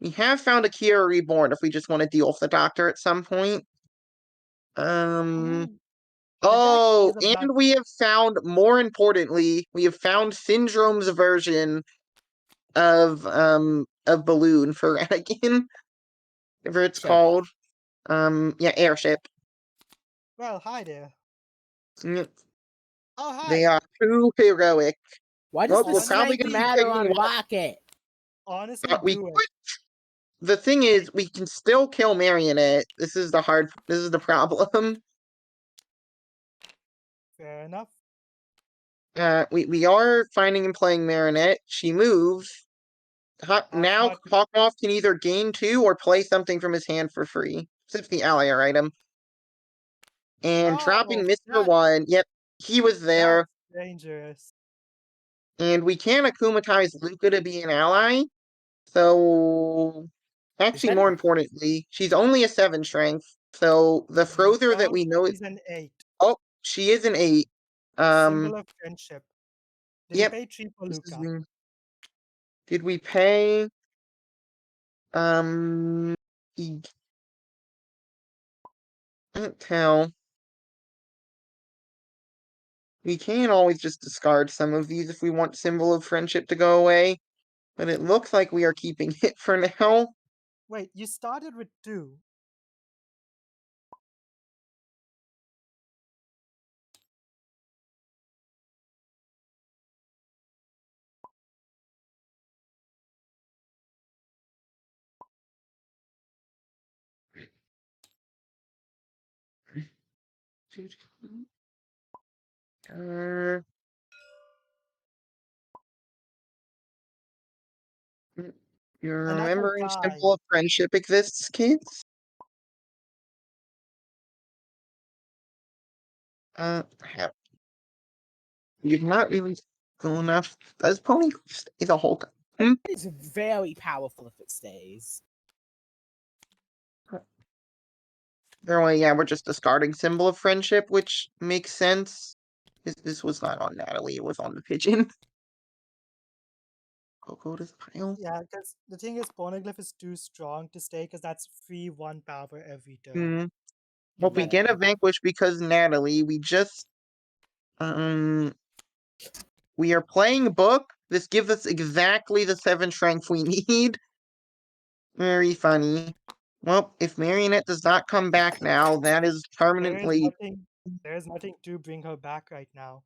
We have found a Kira Reborn if we just want to deal with the doctor at some point. The deck Oh, is a and bad. we have found, more importantly, we have found Syndrome's version of Balloon for Anakin. Whatever it's Ship. called. Yeah, airship. Well, hi there. Mm, Oh, hi. They are too heroic. Why does Well, the we're probably strength gonna be matter taking on one. Rocket? Honestly, We do it. could. The thing is, we can still kill Marionette. This is the problem. Fair enough. We are finding and playing Marinette. She moves. Now But Hawkoff can either gain 2 or play something from his hand for free. Except the ally item. And dropping oh, Mr. One, yep, he was there. that's dangerous. And we can akumatize Luca to be an ally. So actually that- more importantly, she's only a 7 strength. So the further that No, we know it. she's an 8. Oh, she is an 8. Symbol of friendship. Did you Yep. pay 3 for This is Luca? Did we pay? Um, I can't tell. We can always just discard some of these if we want Symbol of Friendship to go away, but it looks like we are keeping it for now. Wait, you started with 2. Uh, you're Another remembering guy. Symbol of Friendship exists, kids? Have you've not really cool enough. Does Pony stay the whole time? It's very powerful if it stays. Yeah, we're just discarding Symbol of Friendship, which makes sense. This was not on Natalie, it was on the pigeon. Go to the pile. Yeah, because the thing is, Poneglyph is too strong to stay because that's free 1 power every turn. Well, we get a vanquish because Natalie. We are playing book. This gives us exactly the 7 strength we need. Very funny. Well, if Marionette does not come back now, that is permanently. There is nothing to bring her back right now.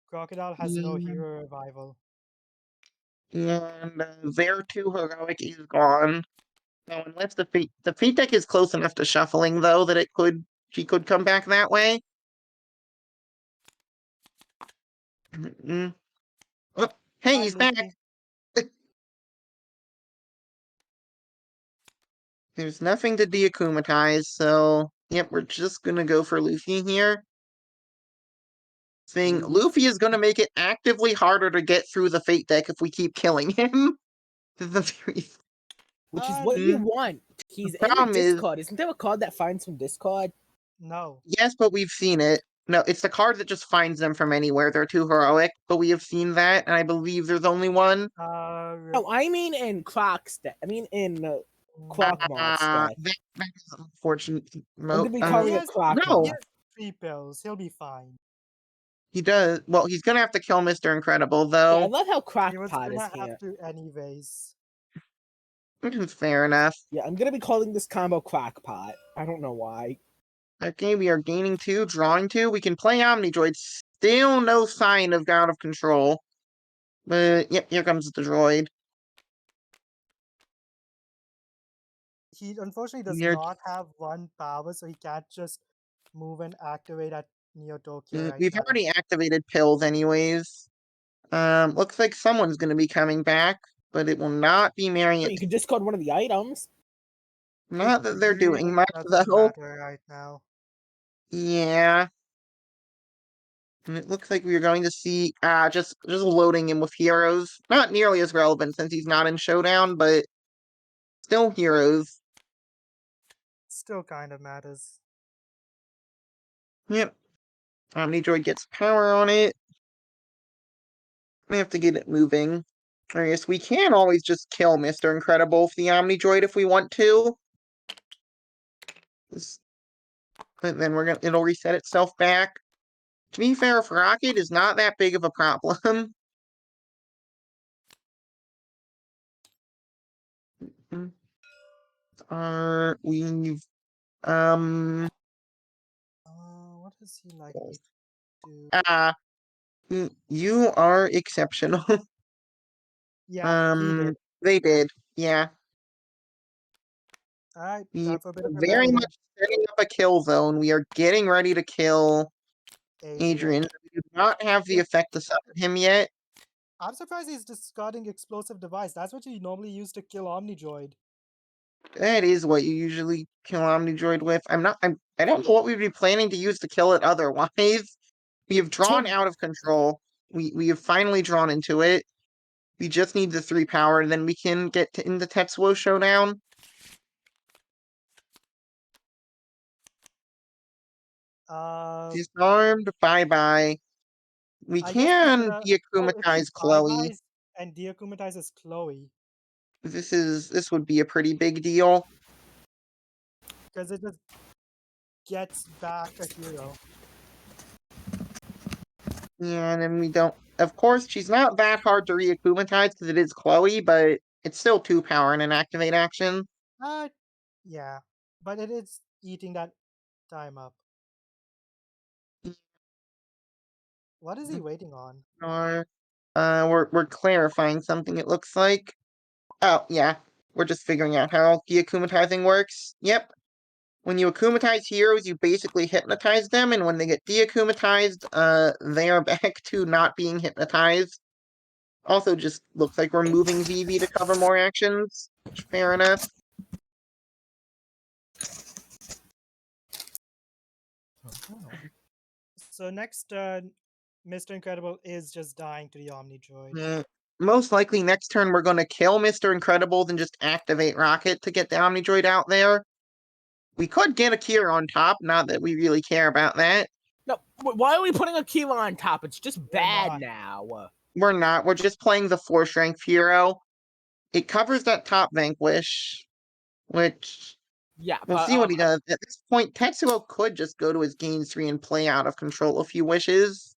Crocodile has no Yeah. hero revival. And their 2 heroic is gone. Now, unless the fate deck is close enough to shuffling, though, that she could come back that way. Oh, hey, Hi, he's back. Lucy. There's nothing to deakumatize, so yep, we're just gonna go for Luffy here. Luffy is gonna make it actively harder to get through the fate deck if we keep killing him. Which is what you want. He's in the problem is- Discord. Isn't there a card that finds from Discord? No. Yes, but we've seen it. No, it's the card that just finds them from anywhere. They're too heroic, but we have seen that, and I believe there's only one. No, I mean in Croc's deck. I mean in Crocmont's deck. That is unfortunate. I'm gonna be calling it Crocmont. No. He has 3 pills. He'll be fine. He does. Well, he's gonna have to kill Mr. Incredible, Yeah, I though. love how He was Crockpot is gonna here. have to anyways. Which is fair enough. Yeah, I'm gonna be calling this combo Crockpot. I don't know why. Okay, we are gaining 2, drawing 2. We can play Omnidroid. Still no sign of out of control. But, yep, here comes the droid. He unfortunately does We're- not have 1 power, so he can't just move and activate at Neo Tokyo right We've now. already activated pills anyways. Looks like someone's gonna be coming back, but it will not be Marionette. You can discard one of the items. Not that they're really doing much, doesn't though. matter right now. Yeah. And it looks like we are going to see just loading him with heroes. Not nearly as relevant since he's not in Showdown, but still heroes. Still kind of matters. Yep. Omnidroid gets power on it. We have to get it moving. I guess we can always just kill Mr. Incredible with the Omnidroid if we want to. But then it'll reset itself back. To be fair, if Rocket is not that big of a problem. We've What is he likely to do? You are exceptional. Yeah, he did. They did, yeah. Alright, We time for a bit of very rebellion. much setting up a kill zone. We are getting ready to kill Adrian. Adrian. We do not have the effect to summon him yet. I'm surprised he's discarding explosive device. That's what you normally use to kill Omnidroid. That is what you usually kill Omnidroid with. I don't know what we'd be planning to use to kill it otherwise. We have drawn out of control. We have finally drawn into it. We just need the 3 power, and then we can get into Tetsuo Showdown. Disarmed, bye-bye. We I guess can if he deakumatize Chloe. bye-byes and deakumatizes Chloe, This would be a pretty big deal. because it just gets back a hero. Yeah, and then we don't. Of course, she's not that hard to reakumatize because it is Chloe, but it's still 2 power and an activate action. Yeah, but it is eating that time up. What is he waiting on? We're clarifying something. It looks like. Oh yeah, we're just figuring out how deakumatizing works. Yep. When you akumatize heroes, you basically hypnotize them, and when they get deakumatized, they are back to not being hypnotized. Also, just looks like we're moving Vivi to cover more actions. Fair enough. So next turn, Mr. Incredible is just dying to the Omnidroid. Most likely next turn we're going to kill Mr. Incredible, then just activate Rocket to get the Omnidroid out there. We could get a Kira on top, not that we really care about that. No, why are we putting a Kira on top? It's just bad now. We're not. We're just playing the 4-strength hero. It covers that top Vanquish, which... Yeah, we'll see what he does. At this point, Tetsuo could just go to his gain 3 and play out of control if he wishes.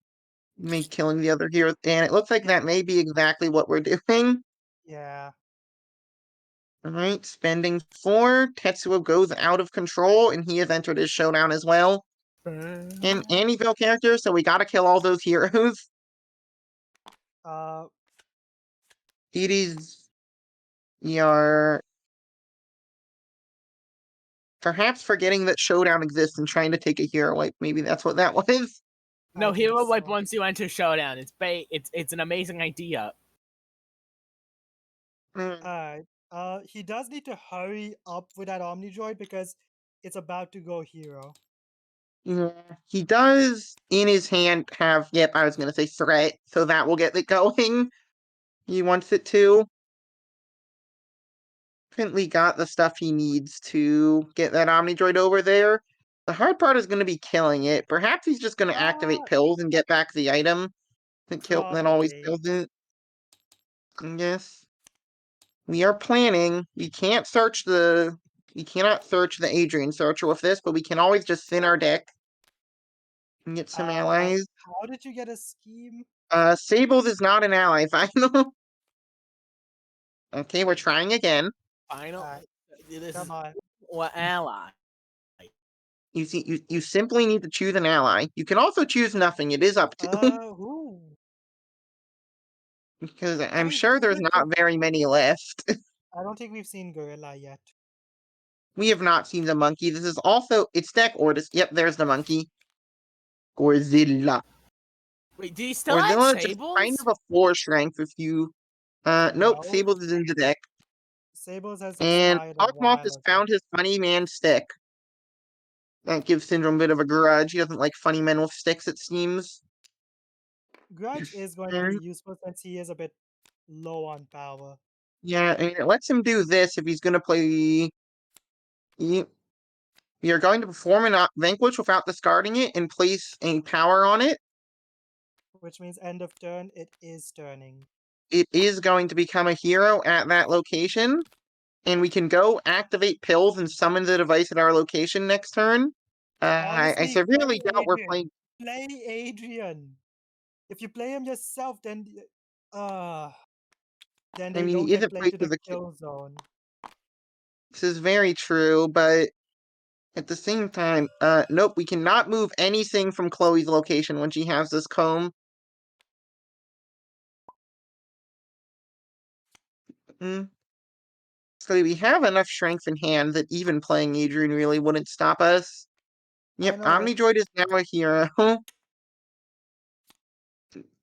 Maybe killing the other hero. And it looks like that may be exactly what we're doing. Yeah. Alright, spending 4. Tetsuo goes out of control, and he has entered his showdown as well. An Anivil character, so we gotta kill all those heroes. It is... You're... perhaps forgetting that Showdown exists and trying to take a hero wipe. Maybe that's what that was. No, hero wipe once you enter Showdown. It's an amazing idea. Alright. He does need to hurry up with that Omnidroid because it's about to go hero. Yeah, he does in his hand have, yep, I was gonna say threat, so that will get it going. He wants it to. Definitely got the stuff he needs to get that Omnidroid over there. The hard part is gonna be killing it. Perhaps he's just gonna activate pills and get back the item. That always kills it. I guess. We are planning. We cannot search the Adrian searcher with this, but we can always just thin our deck and get some allies. How did you get a scheme? Sables is not an ally, final. Okay, we're trying again. Final. Come on. What ally? You see, you simply need to choose an ally. You can also choose nothing. It is up to Who? because I'm sure there's not very many left. I don't think we've seen Gorilla yet. We have not seen the monkey. This is also it's deck Ordis. Yep, there's the monkey. Gorzilla. Wait, do you still have Gorzilla just Sables? kind of a 4 strength if you nope, Sables is in the deck. Sables has And expired a Hawkmoth while has ago. found his funny man stick. That gives Syndrome a bit of a grudge. He doesn't like funny men with sticks, it seems. Grudge is going to be And, useful since he is a bit low on power. yeah, and it lets him do this if he's going to play. You're going to perform an Vanquish without discarding it and place a power on it. Which means end of turn, it is turning. It is going to become a hero at that location. And we can go activate pills and summon the device at our location next turn. I Honestly, severely doubt we're playing. Play Adrian. If you play him yourself, then I they mean, don't he get isn't played played to for the the. kill zone. This is very true, but at the same time, nope, we cannot move anything from Chloe's location when she has this comb. Mm. So we have enough strength in hand that even playing Adrian really wouldn't stop us. I Yep, know, right? Omnidroid is now a hero. Uh,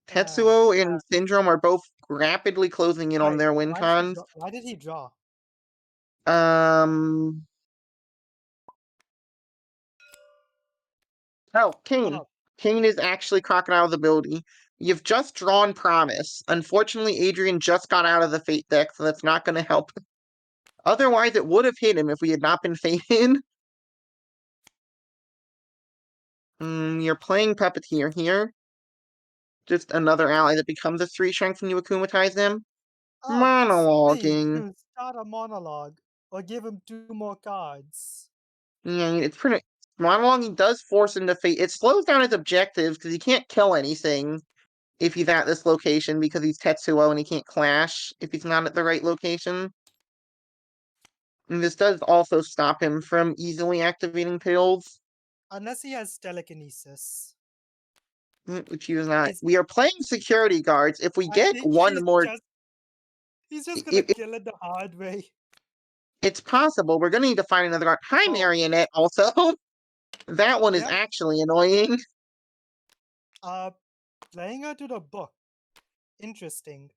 Tetsuo and Syndrome are both rapidly closing in on their win cons. why did he draw? Um. Oh, Kane. Oh, Kane is actually Crocodile's ability. You've just drawn Promise. Unfortunately, Adrian just got out of the Fate deck, so that's not going to help. Otherwise, it would have hit him if we had not been fated. You're playing Puppeteer here. Just another ally that becomes a 3 strength when you akumatize them. please Monologuing. start a monologue or give him 2 more cards. Yeah, it's pretty. Monologuing does force him to fate. It slows down his objectives because he can't kill anything if he's at this location because he's Tetsuo and he can't clash if he's not at the right location. And this does also stop him from easily activating pills, Unless he has telekinesis. which he does not. Is We are playing security guards. If we I get think one more, he's just gonna it, kill it the hard way. it's possible. We're going to need to find another guard. Hi, Oh. Marionette, also. That one is Yep. actually annoying. Playing her to the book. Interesting.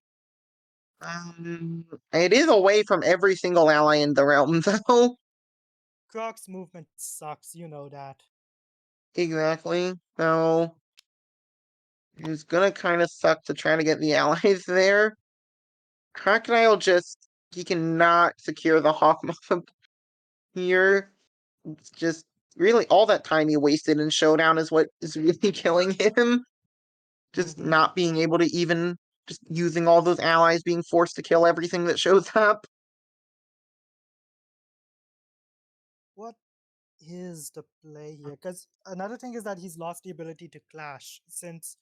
It is away from every single ally in the realm, though. Croc's movement sucks, you know that. Exactly. So, it's gonna kind of suck to try to get the allies there. Crocodile he cannot secure the Hawkmoth here. It's just really all that time he wasted in Showdown is what is really killing him. Just not being able to even, just using all those allies, being forced to kill everything that shows up. What is the play here? Because another thing is that he's lost the ability to clash, since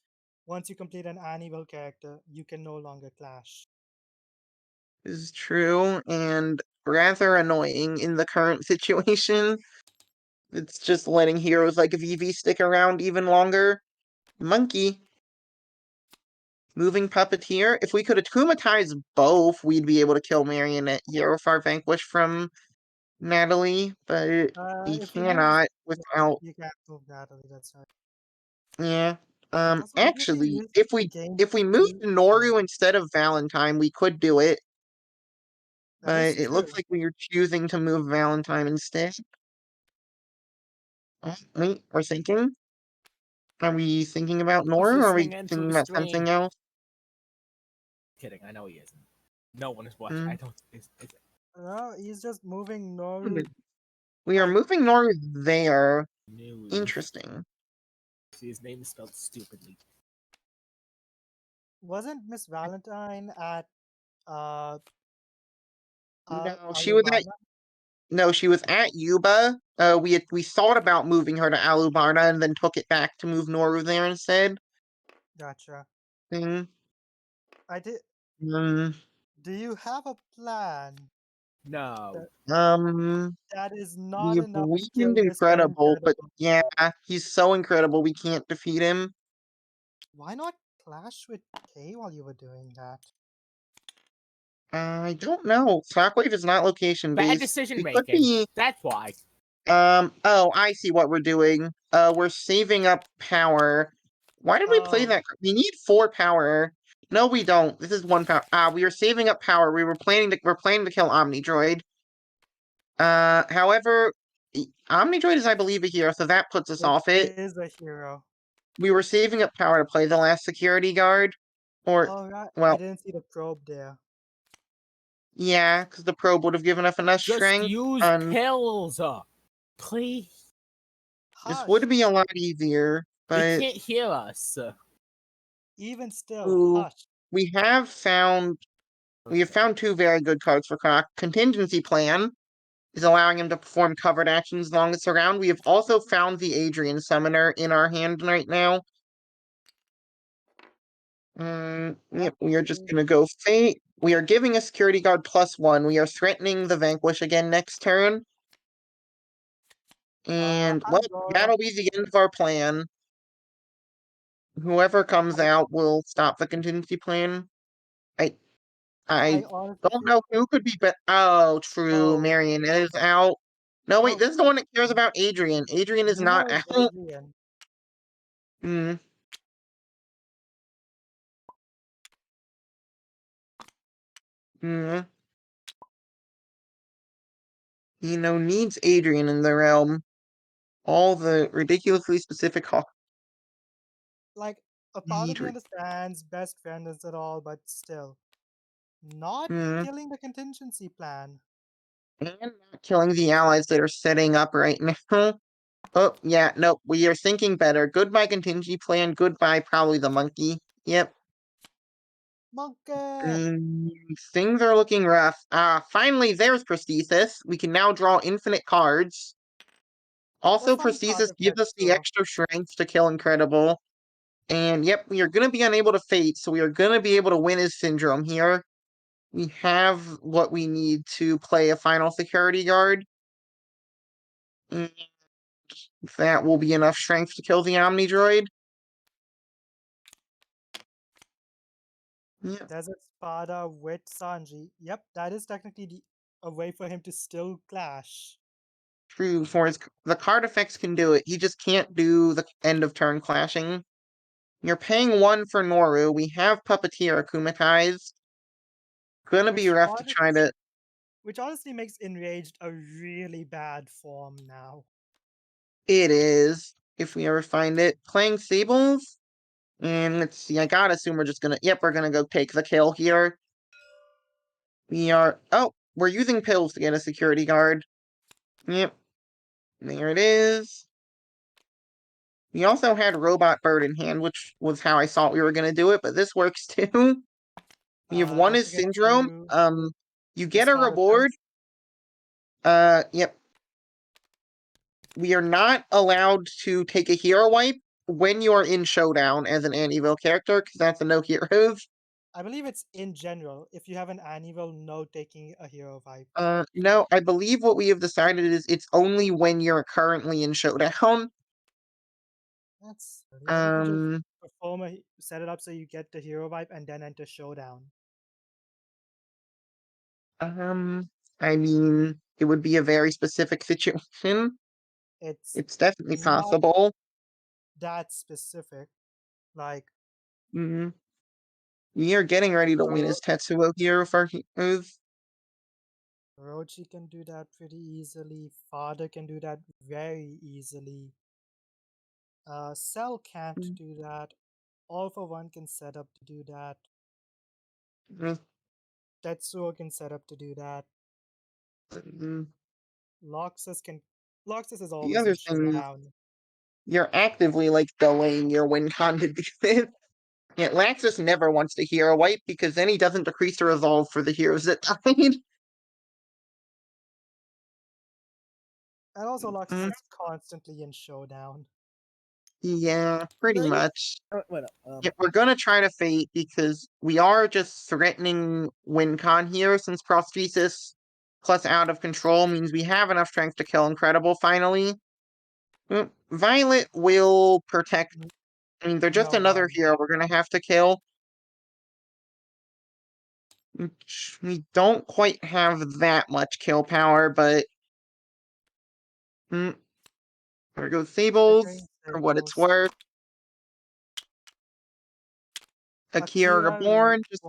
once you complete an Annual character, you can no longer clash. This is true and rather annoying in the current situation. It's just letting heroes like Vivi stick around even longer. Monkey. Moving Puppeteer. If we could akumatize both, we'd be able to kill Marionette here with our Vanquish from Natalie, but we If you move, cannot without. you can't move Natalie. That's right. Yeah. Also, even if you Actually, use if the we game if we moved Noru instead of Valentine, we could do it. that is But it true. looks like we are choosing to move Valentine instead. Oh, wait, we're thinking? Are we thinking about He's Noru, or are we listening into thinking the about stream. something else? Kidding, I know he isn't. No one is watching. Hmm. I don't. No, he's just moving Noru. We are Like, moving Noru there. News. Interesting. See, his name is spelled stupidly. wasn't Miss Valentine at No, she was at Alubarna? no, she was at Yuba. We thought about moving her to Alubarna and then took it back to move Noru there instead. Gotcha. Thing. I did. Um, Do you have a plan No. that is not we've enough to kill weakened Mr. Incredible, but Incredible? yeah, he's so incredible we can't defeat him. Why not clash with Kay while you were doing that? I don't know. Shockwave is not location Bad based. decision It could making. be. That's why. Oh, I see what we're doing. We're saving up power. Why did we play Oh, that? We need 4 power. No, we don't. This is 1 power. We are saving up power. We're planning to kill Omnidroid. However, Omnidroid is, I believe, a hero, so that puts us off it. It is a hero. We were saving up power to play the last security guard. Or, All right. I well, didn't see the probe there. yeah, because the probe would have given us enough Just strength. use pills, please. This would Hush. be a lot easier, They but can't hear us. Even still, ooh, hush. we have found 2 very good cards for Croc. Contingency Plan is allowing him to perform covered actions as long as around. We have also found the Adrian Summoner in our hand right now. Yep, we are just gonna go Fate. We are giving a security guard +1. We are threatening the Vanquish again next turn. And, Hi, well, Dora. that'll be the end of our plan. Whoever comes out will stop the contingency plan. I I I don't honestly. know who could be oh, true, Oh, Marion is out. No, wait, oh, this is the one that cares about Adrian. Adrian is not Bruno is out. Adrian. Hmm. Hmm. Needs Adrian in the realm. All the ridiculously specific Like, a part of me Adrian. understands best friend is it all, but still. Not Hmm. killing the contingency plan. And not killing the allies that are setting up right now. Oh, yeah, no, we are thinking better. Goodbye contingency plan, goodbye probably the monkey. Yep. Monkey! Things are looking rough. Finally, there's Prosthesis. We can now draw infinite cards. The Also, fun part Prosthesis of gives it, us the though. extra strength to kill Incredible. And yep, we are going to be unable to Fate, so we are going to be able to win his Syndrome here. We have what we need to play a final security guard. And that will be enough strength to kill the Omnidroid. Yeah, Desert Spada with Sanji. Yep, that is technically a way for him to still clash. true. The card effects can do it. He just can't do the end of turn clashing. You're paying 1 for Noru. We have Puppeteer akumatized. Gonna be Which, rough to honest, try to. which honestly makes Enraged a really bad form now. It is, if we ever find it. Playing Sables? And let's see, I gotta assume we're just gonna. Yep, we're gonna go take the kill here. We are. Oh, we're using pills to get a security guard. Yep, there it is. We also had Robot Bird in hand, which was how I thought we were gonna do it, but this works too. We have one Don't is forget Syndrome. to You get a discard a reward. prince. Yep. We are not allowed to take a hero wipe when you are in Showdown as an Anivil character, because that's a no heroes. I believe it's in general. If you have an Anivil, no taking a hero vibe. No, I believe what we have decided is it's only when you're currently in Showdown. That's silly. Then you could just Um, set it up so you get the hero vibe and then enter showdown. I mean, it would be a very specific situation. It's It's definitely not possible. that specific. Like Mhm. We are getting ready to win Ro- his Tetsuo here with our heroes. Rochi can do that pretty easily. Father can do that very easily. Cell can't do that. All for One can set up to do that. Mhm. Tetsuo can set up to do that. Mhm. Loxus can. Loxus is The always in other thing is showdown. you're actively like delaying your win con to do this. Yeah, Laxus never wants to hero wipe because then he doesn't decrease the resolve for the heroes that died. And also Loxus Mm, is constantly in showdown. yeah, pretty much. Wait, Yeah, we're gonna try to Fate because we are just threatening win con here since Prosthesis plus out of control means we have enough strength to kill Incredible finally. Violet will protect. I mean, they're just No another one. hero we're gonna have to kill. We don't quite have that much kill power, but mm, there goes Flickering Sables for what it's Sables. worth. Akira Reborn, just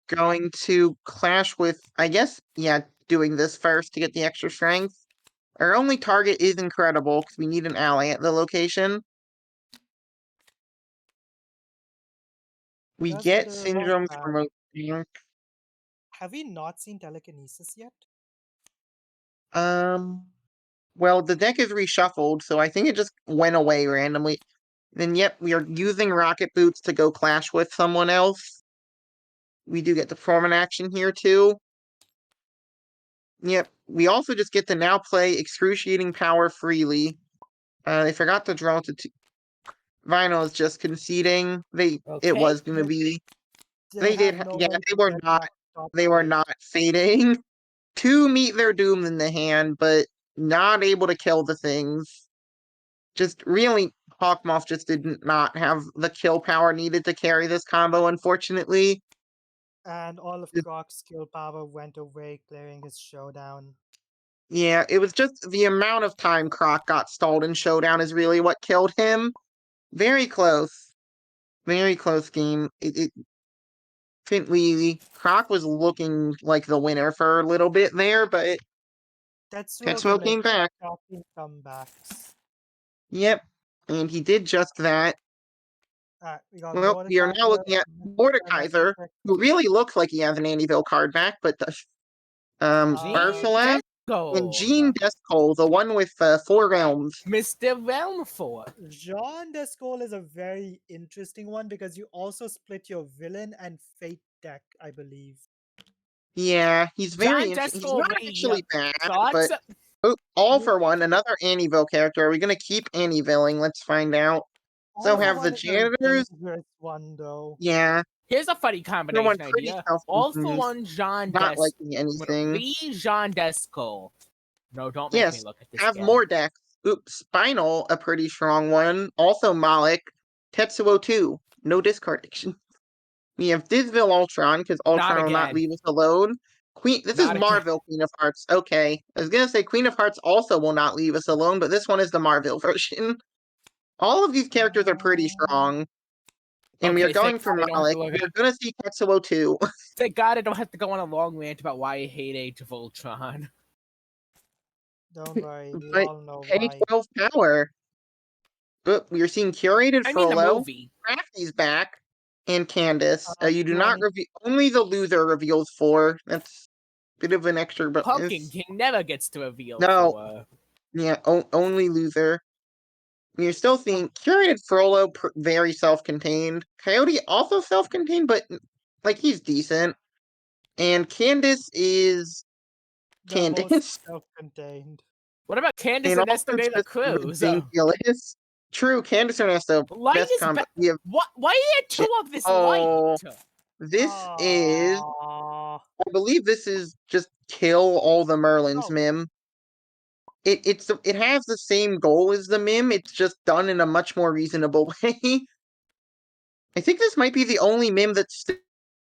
going to clash with, I guess, yeah, doing this first to get the extra strength. Our only target is Incredible, because we need an ally at the location. We Does get still Syndrome have. from Oak. Have we not seen telekinesis yet? Well, the deck is reshuffled, so I think it just went away randomly. Then, yep, we are using Rocket Boots to go clash with someone else. We do get to perform an action here, too. Yep, we also just get to now play Excruciating Power freely. They forgot to draw to two. Vinyl is just conceding. It Okay. was gonna be. They They did, had no yeah, way they to were get not. back top They were three. not fading to meet their doom in the hand, but not able to kill the things. Just really, Hawkmoth just did not have the kill power needed to carry this combo, unfortunately. And all of Just- Croc's skill power went away, clearing his showdown. Yeah, it was just the amount of time Croc got stalled in Showdown is really what killed him. Very close. Very close game. Croc was looking like the winner for a little bit there, but Tetsuo can Tetsuo make came back. shocking comebacks. Yep, and he did just that. We got Well, we are now Mordekaiser, looking at Mr. Mordekaiser, Electric, who really looks like he has an Anivil card back, but Gene Bertholak and Jean Descole. Descole, the one with 4 realms. Mr. Realm Fort. Jean Descole is a very interesting one because you also split your villain and fate deck, I believe. Yeah, he's very John interesting. He's Descole, not actually bad, thoughts? but all You- for one, another Anivil character. Are we going to keep Anivilling? Let's find out. So All for have the one is a janitors. dangerous one, though. Yeah, Here's a funny for one, combination pretty idea. All for self-contained. one John Not Des liking anything. Jean Descole. No, don't make me Yes, look at this have again. more decks. Oops, Spinal, a pretty strong one. Also Malik. Tetsuo 2, no discardation. We have Disville Ultron, because Not Ultron will not again. leave us alone. This is Not again. Marvel Queen of Hearts. Okay. I was gonna say Queen of Hearts also will not leave us alone, but this one is the Marvel version. All of these characters are pretty strong. And we are Okay, thank going for God I don't have Malik. to look We're at. gonna see Tetsuo 2. Thank God I don't have to go on a long rant about why I hate Age of Ultron. Don't worry, we But all know why. K12 power. But we are seeing curated I mean the Frollo. movie. Crafty's back. And Candace. You do Do not any- reveal, only the loser reveals 4. That's a bit of an extra, but Pumpkin King never gets to reveal No. for. Yeah, only loser. You're still seeing curated Frollo, very self-contained. Coyote also self-contained, but like he's decent. And Candace is the most Candace. self-contained. What about Candace And and also Esther just Cruz? ridiculous. True, Candace and Ernesto, Light best is combo. back. We have What? Why are there two of this Oh, light? this is, Aww. I believe this is just kill all the Merlins, Oh. Mim. It has the same goal as the Mim, it's just done in a much more reasonable way. I think this might be the only Mim that's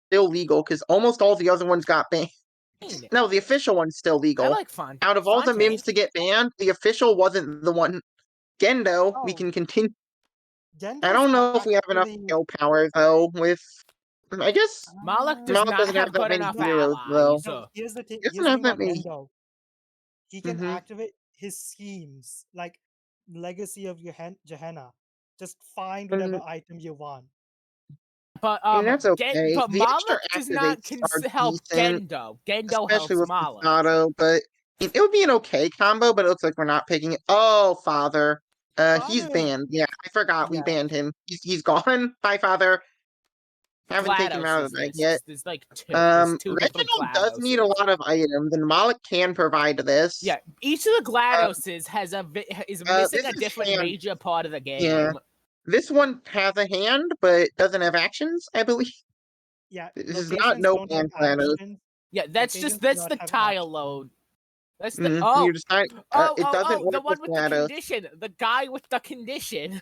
still legal, because almost all the other ones got banned. No, the official one's still I legal. like fun. Out of all the Fontaine. Mims to get banned, the official wasn't the one. Gendo, we Oh. can continue. I Gendo's don't know if we have enough actually- skill power, though, with... I guess Malik does Malik not doesn't have have that good many enough heroes, though. allies. No, here's the He thing doesn't have that about many. Gendo. He can Mhm. activate his schemes, like Legacy of Gehenna. Just find Mm, whatever item you want. But and that's okay. but The extra Malik does not activates are help decent, Gendo. Gendo especially helps with Malik. Masato, but it would be an okay combo, but it looks like we're not picking it. Oh, Father. He's Father is- banned. Yeah, I forgot we Yeah. banned him. He's gone. Bye, Father. Haven't taken him out of GLaDOS the bag is yet. this. There's like two. There's two different Reginald does need a GLaDOSes. lot of items, and Malik can provide this. Yeah, each of the GLaDOSes has is missing this a is different hand. major part of the game. Yeah. This one has a hand, but doesn't have actions, I believe. Yeah, This is not locations no don't have hand GLaDOS. actions. Yeah, that's Locations that's do the not have tile actions. load. That's the You decide. It doesn't the work one with with the GLaDOS. condition. The guy with the condition.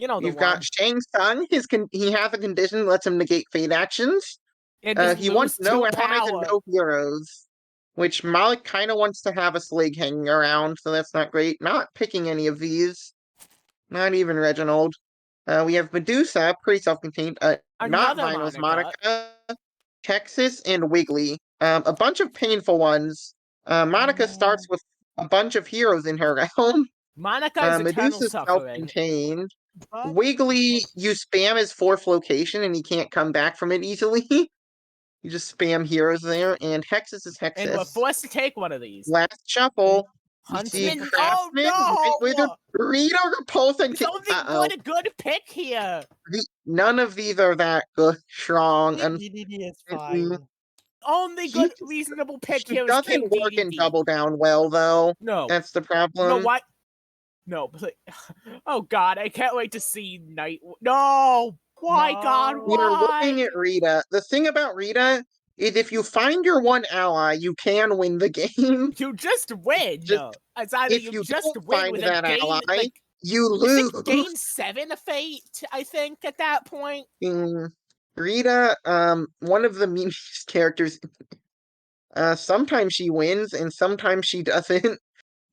You know the You've one. got Shang Tsung. He has a condition that lets him negate fate actions. And just He lose wants no 2 allies and power. no heroes, which Malik kind of wants to have a Slig hanging around, so that's not great. Not picking any of these. Not even Reginald. We have Medusa, pretty self-contained. Not Another Vinyl's Monica. Monica, Texas, and Wiggly. A bunch of painful ones. Monica starts with a bunch of heroes in her realm. Monica is eternal Medusa's suffering. self-contained. But Wiggly, you spam his 4th location and he can't come back from it easily. You just spam heroes there, and Hexus is Hexus. And we're forced to take one of these. Last shuffle. We see Huntsman. Craftsman, Oh with no! Rita, Repulse, and Something but a good pick here. None of these are that good, strong, and DDD is fine. Only good reasonable pick here is King doesn't work in DDD. Double Down well, though. No. That's the problem. No, what? No, but oh god, I can't wait to see Night. No! Why, No. God, We are why? looking at Rita. The thing about Rita is if you find your one ally, you can win the game. You just win. It's either if you just don't win find with that a gain, ally, like you is lose. it gain 7 of fate, I think, at that point. Rita, one of the meanest characters. Sometimes she wins and sometimes she doesn't.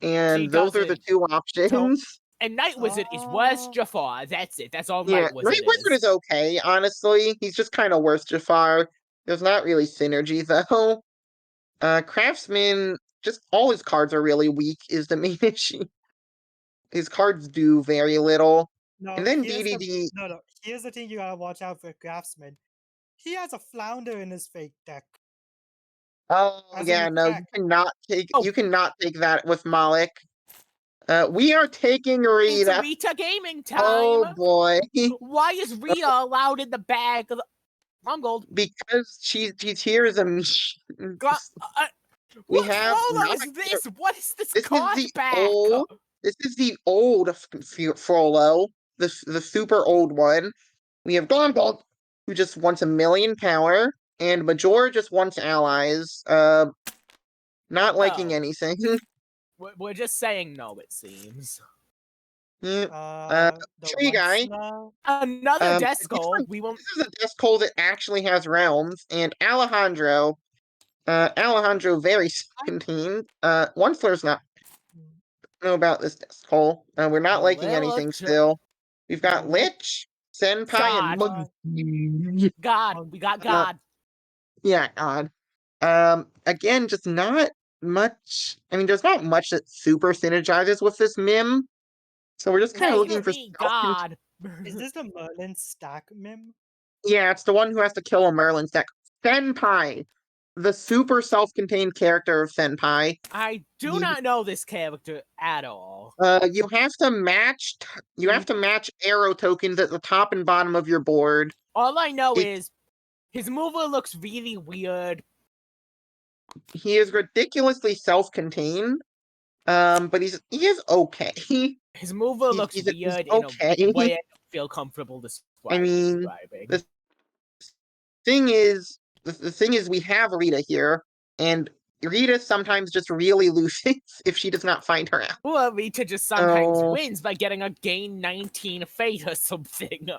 And those are the 2 options. And Night Wizard is worse Jafar. That's it. That's all Yeah, Night Wizard Night Wizard is okay, honestly. He's just kind of worse Jafar. There's not really synergy, though. Craftsman, just all his cards are really weak, is the main issue. His cards do very little. No, And then here's DDD. no. Here's the thing you gotta watch out for Craftsman. He has a flounder in his fake deck. Oh, yeah, no, you cannot take that with Malik. We are taking Rita. It's Rita gaming time. Oh boy. Why is Rita allowed in the bag of the Mongold? Because she's here as a we have is this? What is this card back? This is the old Frollo, the super old one. We have Glomgold, who just wants 1,000,000 power, and Majora just wants allies. Not liking anything. We're just saying no, it seems. Tree Guy. Another Descol. This is a Descol that actually has realms, and Alejandro. Alejandro very contained. Onceler's not know about this Descol. We're not liking anything still. We've got Lich, Senpai, and God. We got God. Yeah, God. Again, just not much. I mean, there's not much that super synergizes with this Mim. So we're just kind of looking for God. Is this the Merlin stack Mim? Yeah, it's the one who has to kill a Merlin stack. Senpai, the super self-contained character of Senpai. I do not know this character at all. You have to match. You have to match arrow tokens at the top and bottom of your board. All I know is his mover looks really weird. He is ridiculously self-contained. But he is okay. His mover looks weird okay. in a way I don't feel comfortable describing. The thing is, we have Rita here, and Rita sometimes just really loses if she does not find her out. Well, Rita just sometimes wins by getting a gain 19 fate or something.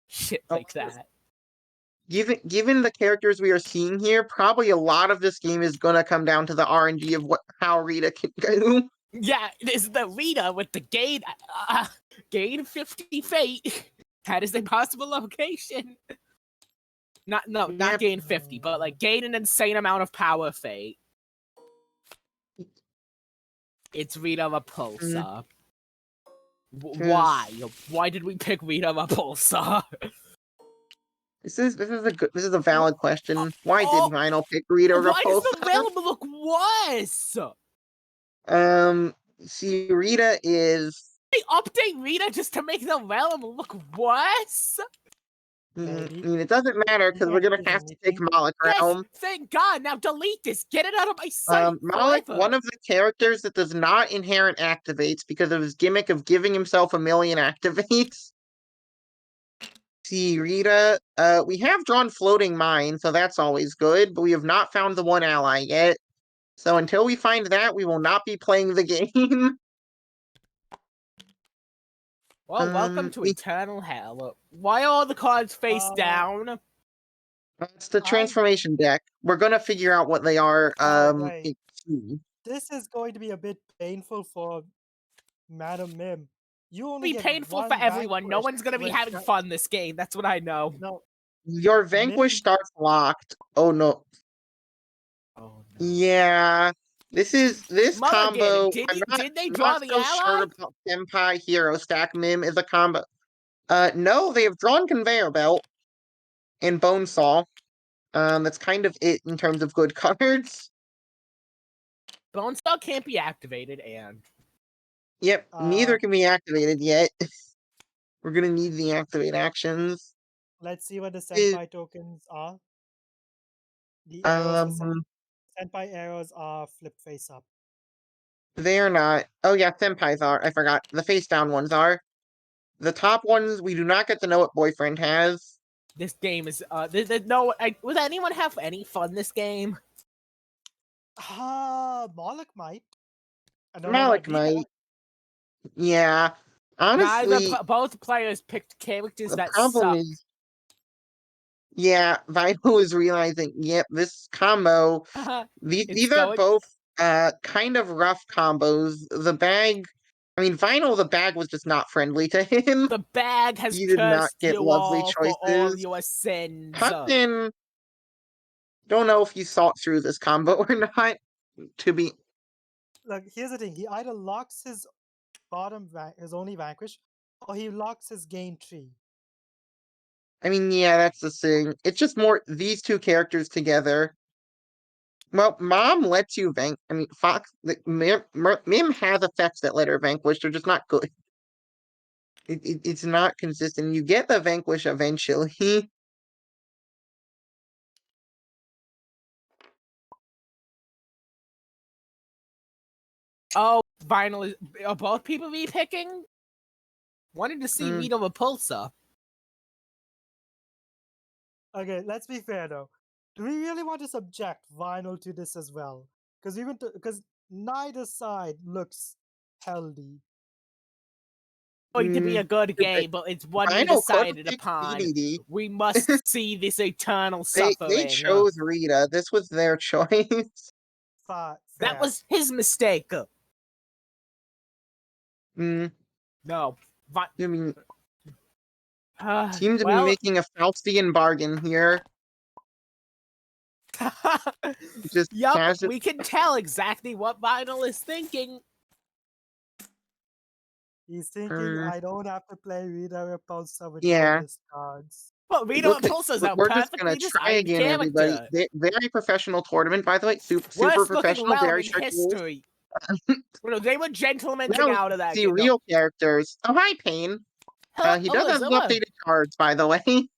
Shit like that. Given the characters we are seeing here, probably a lot of this game is gonna come down to the RNG of how Rita can go. Yeah, this is the Rita with the gain 50 fate. That is a possible location. Not gain 50, but like gain an insane amount of power fate. It's Rita Repulsa. Why? Why did we pick Rita Repulsa? This is a valid question. Why did Vinyl pick Rita Repulsa? Why does the realm look worse? See, Rita is. They update Rita just to make the realm look worse. I mean, it doesn't matter because we're gonna have to take Malik realm. Yes, thank God. Now delete this. Get it out of my sight. Malik, one of the characters that does not inherit activates because of his gimmick of giving himself 1,000,000 activates. See, Rita, we have drawn Floating Mine, so that's always good, but we have not found the one ally yet. So until we find that, we will not be playing the game. Well, welcome to Eternal Hell. Why are all the cards face down? It's the transformation deck. We're gonna figure out what they are. This is going to be a bit painful for Madam Mim. You only Be get painful for one everyone. No vanquish one's gonna be with having fun this game. That's what I know. no. Your vanquish starts locked. Oh no. Oh no. Yeah. This Mulligan, combo. did they I'm draw not the so sure ally? about Senpai Hero Stack Mim is a combo. No, they have drawn Conveyor Belt and Bonesaw. That's kind of it in terms of good cards. Bonesaw can't be activated, and Yep, neither Uh, can be activated yet. We're gonna need the activate actions. let's see what the Is senpai tokens are. The arrows for um senpai arrows are flip face up. they're not. Oh yeah, senpais are. I forgot. The face down ones are. The top ones we do not get to know what boyfriend has. this game is there's no. Was anyone have any fun this game? Moloch might. I don't know about Malik Vita. might. Yeah. Honestly, Both players picked characters the that problem suck. is yeah, Vital is realizing, yep, this combo It's these are going. both kind of rough combos. The bag Vinyl, the bag was just not friendly to him. The bag has He did not cursed get you lovely all for all choices. your sins. Puckton, don't know if you thought through this combo or not. To be, Look, here's the thing. He either locks his his only vanquish, or he locks his gain tree. yeah, that's the thing. It's just more these two characters together. Well, Mom lets you Fox. Mim has effects that let her vanquish. They're just not good. It's not consistent. You get the vanquish eventually. Oh, Vinyl is. Are both people be picking? Wanted to see Mm, Vito Repulsa. Okay, let's be fair though. Do we really want to subject Vinyl to this as well? Because neither side looks healthy. Going to be a mm, good you're right. game, but it's one we Vinyl could decided pick upon. BDD. We must see this eternal They suffering. chose Rita. This was their choice. That Fair. was his mistake. Mm, No. I mean, seem to be Well, making a Faustian bargain here. Just yup, casual. we can tell exactly what Vinyl is thinking. He's thinking, Mm, I don't have to play Rita Repulsa with four yeah. discards. Well, Vito Look, Repulsa is a we're just gonna perfectly try designed again, everybody. character. Very professional tournament, by the way. Super Worst looking professional, realm very in strict rules. history. Well, they were gentlemening Now we out can of that see game. No. real characters. Oh, hi, Pain. Hello, He does have some Zilla. updated cards, by the way.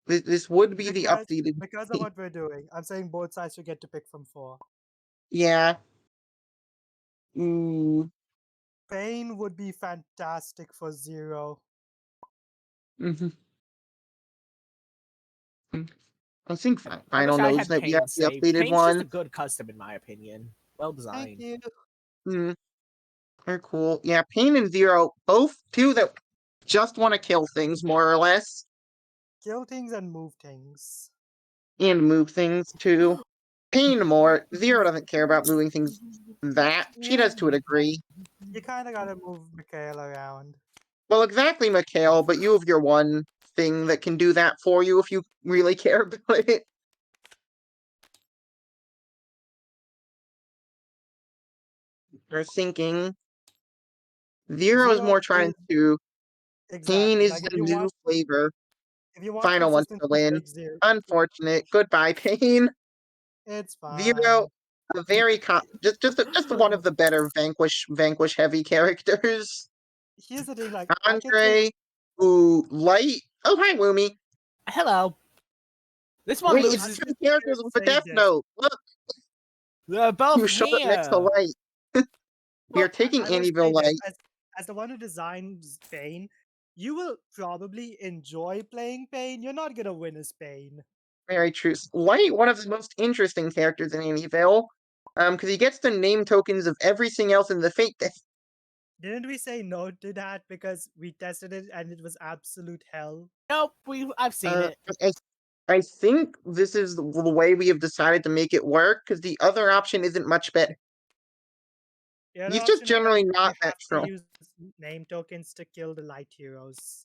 This would be the updated. Because of what we're doing, I'm saying both sides should get to pick from four. Yeah. Ooh. Pain would be fantastic for Zero. Mm-hmm. I think I wish Final I knows had that we have Pain the saved. updated Pain's just one. a good custom, in my opinion. Well Thank designed. you. Hmm. They're cool. Yeah, Pain and Zero, both two that just want to kill things, more or less, Kill things and move things. and move things too. Pain more. Zero doesn't care about moving things that. She does to a degree. You kind of gotta move Mikhail around. Well, exactly, Mikhail, but you have your one thing that can do that for you if you really care about it. You're thinking. Zero is Zero more trying is to. Pain exactly is like the new flavor. if you want Final wants to consistency, win. pick Zero. Unfortunate. Goodbye, Pain. It's Zero, fine. a very just one of the better vanquish heavy characters. Here's the thing, like I can say Andre, who light. Oh hi, Woomy. Hello. This one Wait, it's loses. two characters with a say death this. note. Look, They're who both showed up next to here. Light. We are taking I will say Annieville this Light. as the one who designs Pain, you will probably enjoy playing Pain. You're not gonna win as Pain. Very true. Light, one of the most interesting characters in Annieville. Because he gets the name tokens of everything else in the Fate deck. Didn't we say no to that because we tested it and it was absolute hell? Nope, I've seen it. I, I think this is the way we have decided to make it work, because the other option isn't much better. The other He's just option is that generally you not that have to strong. use name tokens to kill the light heroes.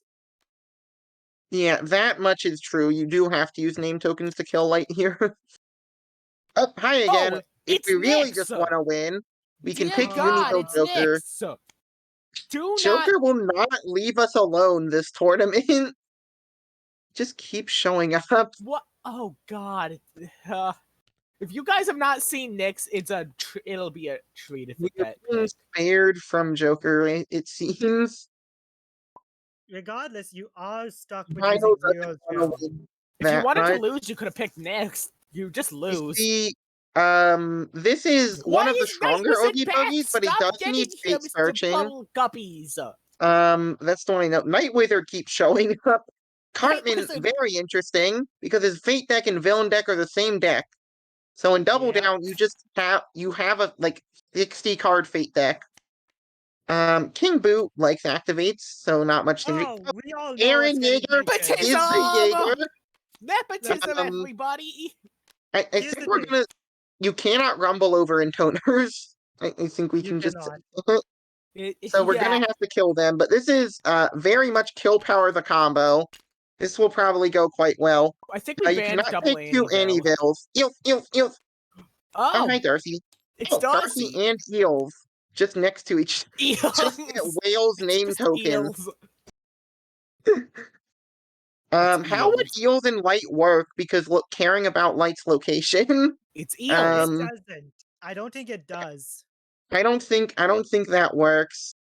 Yeah, that much is true. You do have to use name tokens to kill light here. Oh, hi again. Oh, If it's we really Nyx! just want to win, we can Dear pick God, Unico it's Joker. Nyx! Do not. Joker will not leave us alone this tournament. Just keep showing up. What? Oh God. If you guys have not seen Nyx, it'll be a treat if We're it get being picked. spared from Joker, it seems. Regardless, you are stuck with Rhino using doesn't zeros want here. to win If you that wanted to much. lose, you could have picked Nyx. You just You lose. see, this is Why one of the is Night stronger Wizard Oogie back? Boogies, but he Stop does need getting fate him, Mr. searching. Bubble Guppies. That's the one I know. Night Wizard keeps showing up. Night Cartman, Wizard. very interesting, because his Fate deck and Villain deck are the same deck. So in Double Yeah. Down, you have a like 60 card Fate deck. King Boot likes activates, so not much to do. Oh, we all know what's Aaron getting Yeager taken. is the Yeager. Nepotism, Um, everybody. I Here's think the we're thing. gonna. You cannot rumble over intoners. I think we You can just. cannot. So we're Yeah, gonna have to kill them, but this is very much kill power the combo. This will probably go quite well. I think we You banned cannot double take two Aniville. Annyvilles. Eels, eels, eels. Oh, Oh, hi, Darcy. it's Oh, Darcy Darcy. and Eels. Just next to each. Just get Eels. Whale's It's name just token. eels. It's How would eels. Eels and Light work? Because look, caring about Light's location. It's It eels. doesn't. I don't think it does. I don't think that works.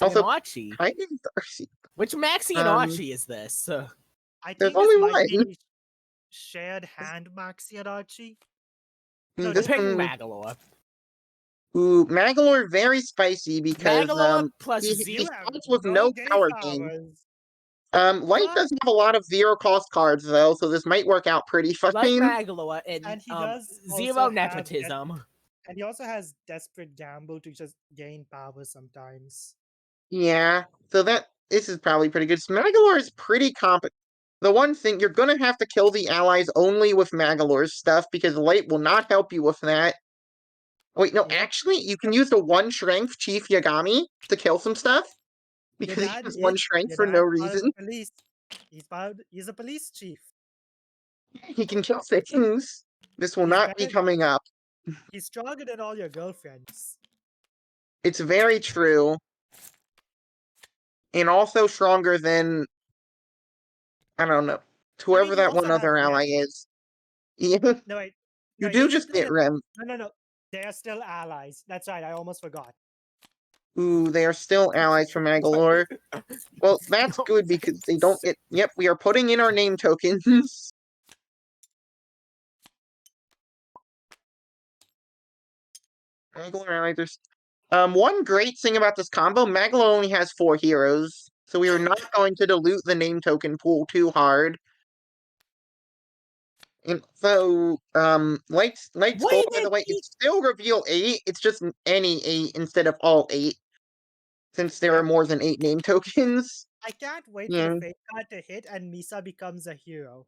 Also, Xianachi. hi, Darcy. Which Um, Maxianachi is this? I there's think this only might one. be shared hand Maxiarachi. No, I'm This different. picking one. Magalore. Ooh, Magalore very spicy because Magalore plus he You zero. have starts with no no game power gain. powers. Light What? doesn't have a lot of zero cost cards though, so this might work out pretty Like fine. Magalore and And he does zero also have nepotism. and he also has desperate gamble to just gain power sometimes. Yeah, so this is probably pretty good. So Magalore is pretty competent. The one thing you're gonna have to kill the allies only with Magalore's stuff because Light will not help you with that. Wait, no, Yep. actually, you can use the one strength Chief Yagami to kill some stuff Your because he dad has is one strength your for no dad's part of the reason. police. He's a police chief. He can kill things. This will He's not be better coming up. he's stronger than all your girlfriends. It's very true. And also stronger than, I don't know, I whoever mean, he that also one has other ally Rem. is. Yeah, No, wait. you No, do here's the just thing get that Rem. no. They are still allies. That's right, I almost forgot. Ooh, they are still allies from Magalore. Well, that's No good because they don't offense. get. Yep, we are putting in our name tokens. Magalore allies are. One great thing about this combo, Magalore only has 4 heroes, so we are not going to dilute the name token pool too hard. And so, Light's Why goal, did by the they way, keep? is still reveal 8. It's just any 8 instead of all 8, since there are Yep. more than 8 name tokens. I can't wait for the Yeah. fate card to hit and Misa becomes a hero.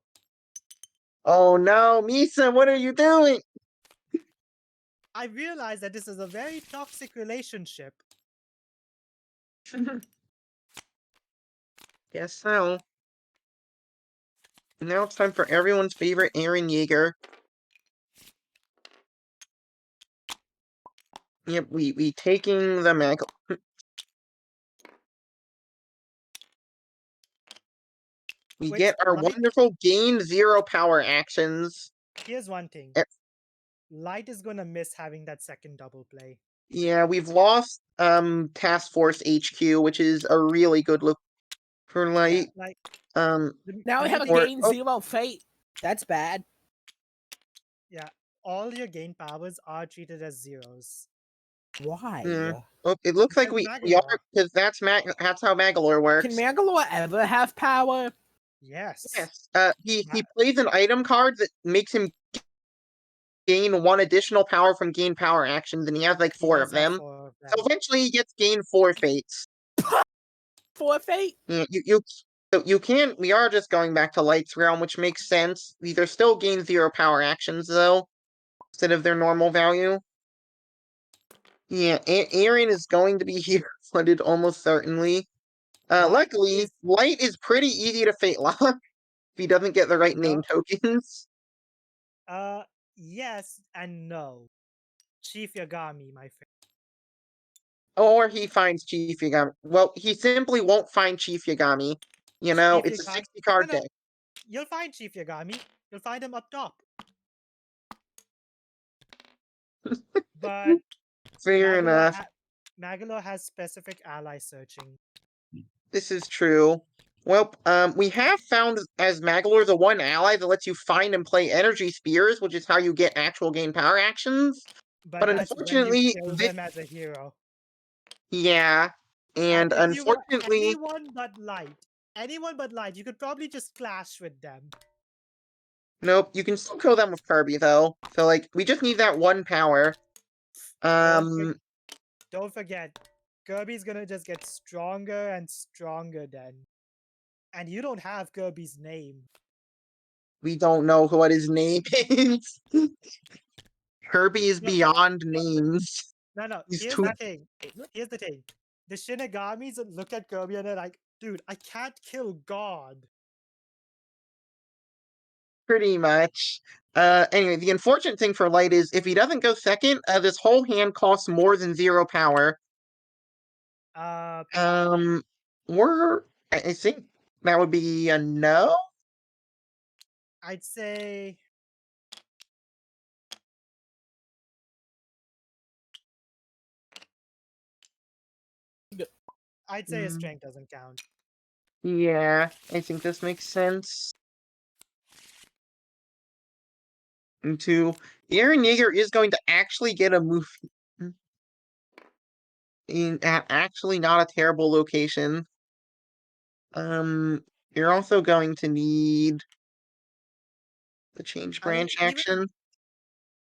Oh no, Misa, what are you doing? I realize that this is a very toxic relationship. Guess so. Now it's time for everyone's favorite Aaron Yeager. Yep, we taking the Mag. We Which, get our Light, wonderful gain 0 power actions. here's one thing. Eh, Light is gonna miss having that second double play. Yeah, we've lost Task Force HQ, which is a really good look for Yeah, Light. like Um, the Now we main have a thing is, gain zero fate. That's bad. yeah, all your gain powers are treated as zeros. Why? oh, it looks like Because we are Magalore. because that's how Magalore Can works. Mangalore ever have power? Yes. Yes. He Ma- plays an item card that makes him gain 1 additional power from gain power actions, and he has like he 4 does of have them. 4 of So them. eventually he gets gain 4 fates. For fate? Yeah, you can. We are just going back to Light's realm, which makes sense. These are still gain 0 power actions though, instead of their normal value. Yeah, Aaron is going to be here funded almost certainly. Light Luckily, is Light is pretty easy to fate lock if he doesn't get the right name no. tokens. Yes and no. Chief Yagami, my friend. Or he finds Chief Yagami. Well, he simply won't find Chief Yagami. You know, Chief it's a Yagami. 60 No, card no. deck. You'll find Chief Yagami. You'll find him up top. But Fair enough. Magalore has specific ally searching. This is true. Well, we have found as Magalore the one ally that lets you find and play energy spears, which is how you get actual game power actions. But But that's when you unfortunately, kill this, him as a hero. yeah, And and if you were unfortunately, anyone but Light, you could probably just clash with them. nope, you can still kill them with Kirby though. So like, we just need that one power. Don't Um, don't forget, Kirby's gonna just get stronger and stronger then. And you don't have Kirby's name. we don't know what his name is. Kirby is No, no, beyond names. no. He's Here's too the thing. Here's the thing. The Shinigami's look at Kirby and they're like, dude, I can't kill God. pretty much. Anyway, the unfortunate thing for Light is if he doesn't go second, this whole hand costs more than 0 power. Uh, Um, we're I think that would be a no. I'd say his Mm, strength doesn't count. yeah, I think this makes sense. And two, Aaron Yeager is going to actually get a move in at actually not a terrible location. You're also going to need the change I mean, branch action.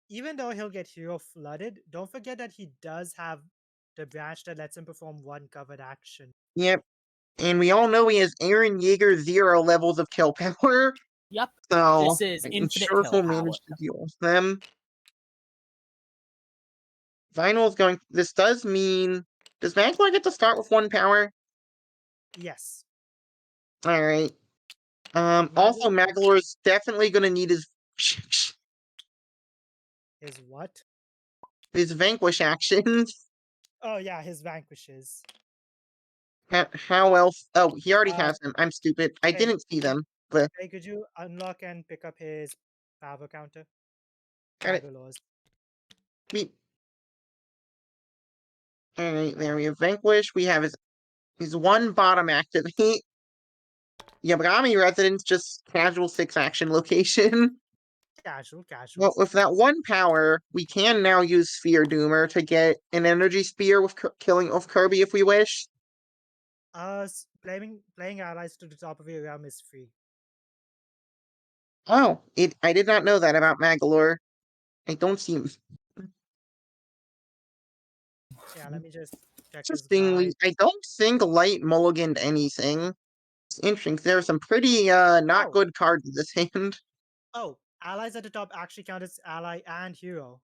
even though he'll get hero flooded, don't forget that he does have the branch that lets him perform one covered action. Yep. And we all know he has Aaron Yeager 0 levels of kill power. Yep. So This is I'm infinite sure kill he'll power. manage to deal with them. Vinyl is going. This does mean. Does Magmar get to start with 1 power? Yes. Alright. Also, Magel Magalore is definitely going to need his is what? his vanquish actions. Oh yeah, his vanquishes. How else? Oh, he already Uh, has them. I'm stupid. I hey, didn't see them. But hey, could you unlock and pick up his power counter? got it. Magalore's. Alright, there we have vanquish. We have his one bottom activate. Yagami Residence, just casual 6 action location. Casual, casual. Well, with that 1 power, we can now use Sphere Doomer to get an energy spear with killing off Kirby if we wish. Playing allies to the top of your realm is free. Oh, I did not know that about Magalore. I don't seem Yeah, let me just check his interestingly. guide. I don't think Light mulliganed anything. It's interesting. 'Cause there are some pretty not Oh, good cards in this hand. oh, allies at the top actually count as ally and hero.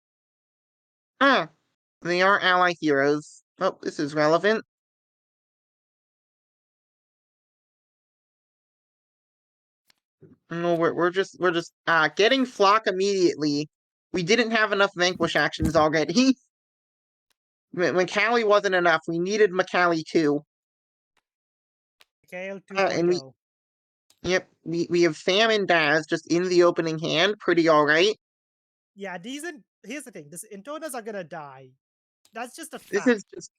Ah, they are ally heroes. Oh, this is relevant. No, we're just getting Flock immediately. We didn't have enough Vanquish actions already. Macallie wasn't enough. We needed Macallie too. KL And 2.0. we have Sam and Daz just in the opening hand, pretty alright. Yeah, here's the thing, this intoners are gonna die. That's just a This fact. is just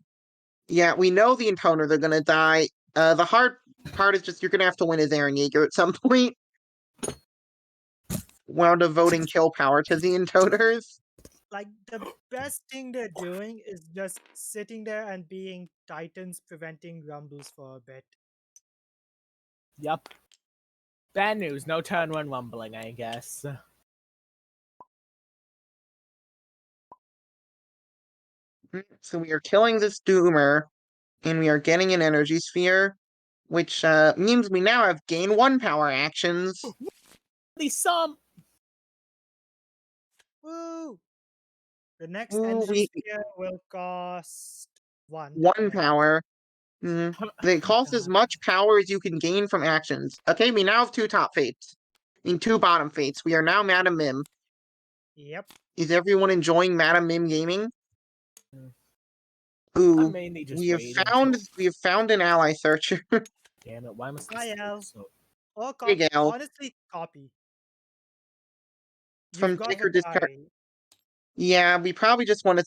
we know the intoner they're gonna die. The hard part is just you're gonna have to win as Aaron Yeager at some point while devoting kill power to the intoners. Like the best thing they're doing is just sitting there and being titans preventing rumbles for a bit. Yep. Bad news, no turn 1 rumbling, I guess. So we are killing this Doomer, and we are getting an energy sphere, which means we now have gain 1 power actions. At least some. Woo! The next Ooh, energy sphere will cost 1. 1 power. They cost as much power as you can gain from actions. Okay, we now have 2 top fates. 2 bottom fates. We are now Madam Mim. Yep. Is everyone enjoying Madam Mim gaming? I'm Ooh, mainly just we have waiting. found an ally searcher. Damn it! Why must IL. so? Or Big L honestly, copy. You've from got take or discard. Vakari. Yeah, we probably just want to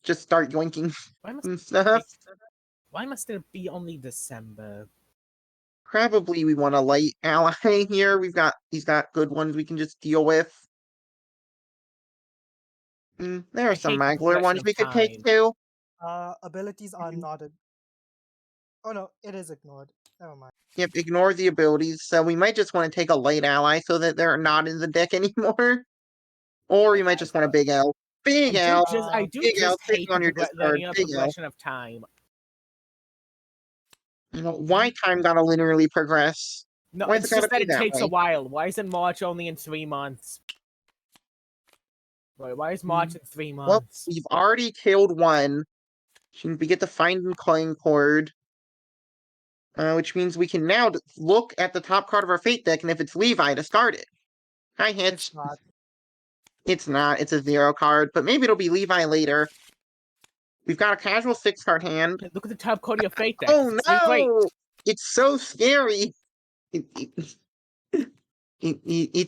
just start yoinking Why must and stuff. Why must it be only December? Probably we want a light ally here. He's got good ones we can just deal with. There are I some hate the Magler progression ones of we could take time. too. Abilities are not. Oh no, it is ignored. Never mind. Yep, ignore the abilities. So we might just want to take a light ally so that they're not in the deck anymore. Or we might just want a big L. Big L. I do Big L just sitting hate on your the discard. linear Big L. progression of time. Why time gotta linearly progress? No, Why is it it's gotta just that be it that takes a way? while. Why isn't March only in 3 months? Why is March in 3 Well, months? we've already killed one. We get the Find and Claim cord. Which means we can now look at the top card of our Fate deck, and if it's Levi, discard it. Hi, Hitch. It's not. It's not. It's a 0 card, but maybe it'll be Levi later. We've got a casual 6-card hand. Look at the top card of your Fate deck. Oh It's great. no! It's so scary. It's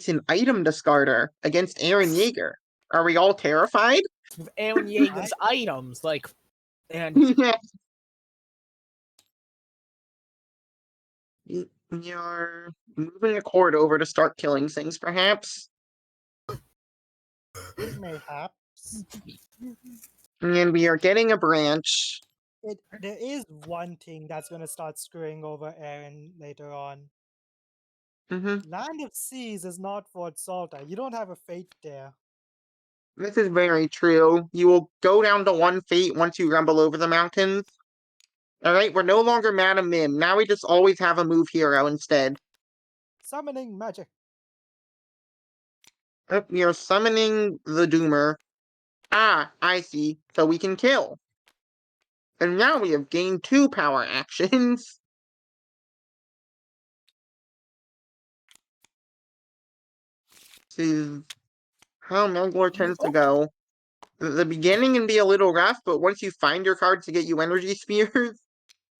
an item discarder against Aaron Yeager. Are we all terrified? With Aaron Yeager's items, and You're moving a cord over to start killing things, perhaps? Mayhaps. And we are getting a branch. There is one thing that's gonna start screwing over Aaron later on. Land of Seas is not Fort Salta. You don't have a fate there. This is very true. You will go down to 1 fate once you rumble over the mountains. Alright, we're no longer Madam Mim. Now we just always have a move hero instead. Summoning magic. Oh, we are summoning the Doomer. Ah, I see. So we can kill. And now we have gained 2 power actions. This is how Manglor tends to go. The beginning can be a little rough, but once you find your cards to get you energy spheres,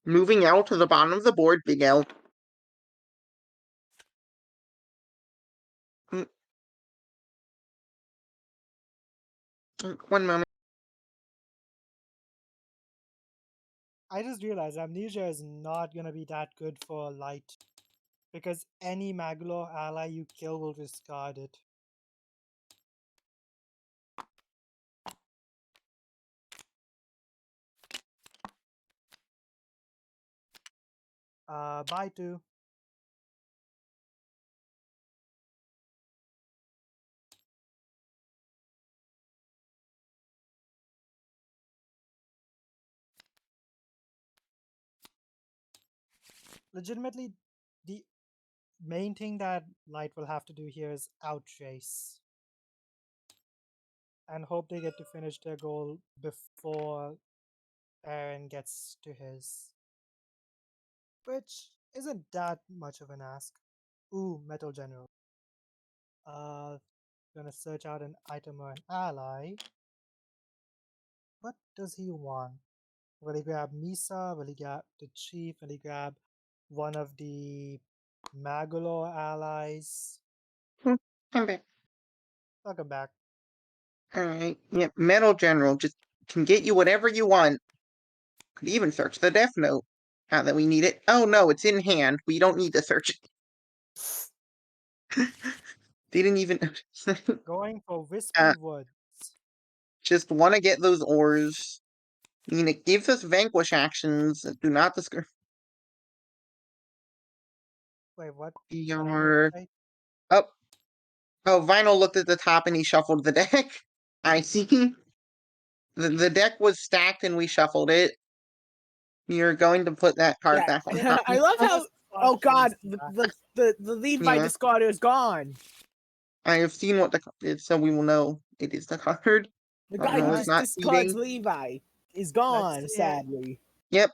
moving L to the bottom of the board, big L. One moment. I just realized Amnesia is not gonna be that good for light. Because any Maglor ally you kill will discard it. Bye too. Legitimately, the main thing that Light will have to do here is outrace. And hope they get to finish their goal before Aaron gets to his. Which isn't that much of an ask. Ooh, Metal General. Gonna search out an item or an ally. What does he want? Will he grab Misa? Will he grab the Chief? Will he grab one of the Magalore allies? I'm back. Welcome back. Alright, yep, Metal General just can get you whatever you want. Could even search the Death Note. Now that we need it. Oh no, it's in hand. We don't need to search it. Didn't even Going for Wispy Woods. just want to get those ores. I mean, it gives us vanquish actions that do not discourage. Wait, what? Your oh, Vinyl looked at the top and he shuffled the deck. I see. The deck was stacked and we shuffled it. You're going to put that card back on top. I love how. Oh God, the Levi discarder is gone. I have seen what the card is, so we will know it is the card. The guy who just not discards feeding. Levi is gone, sadly. Yep.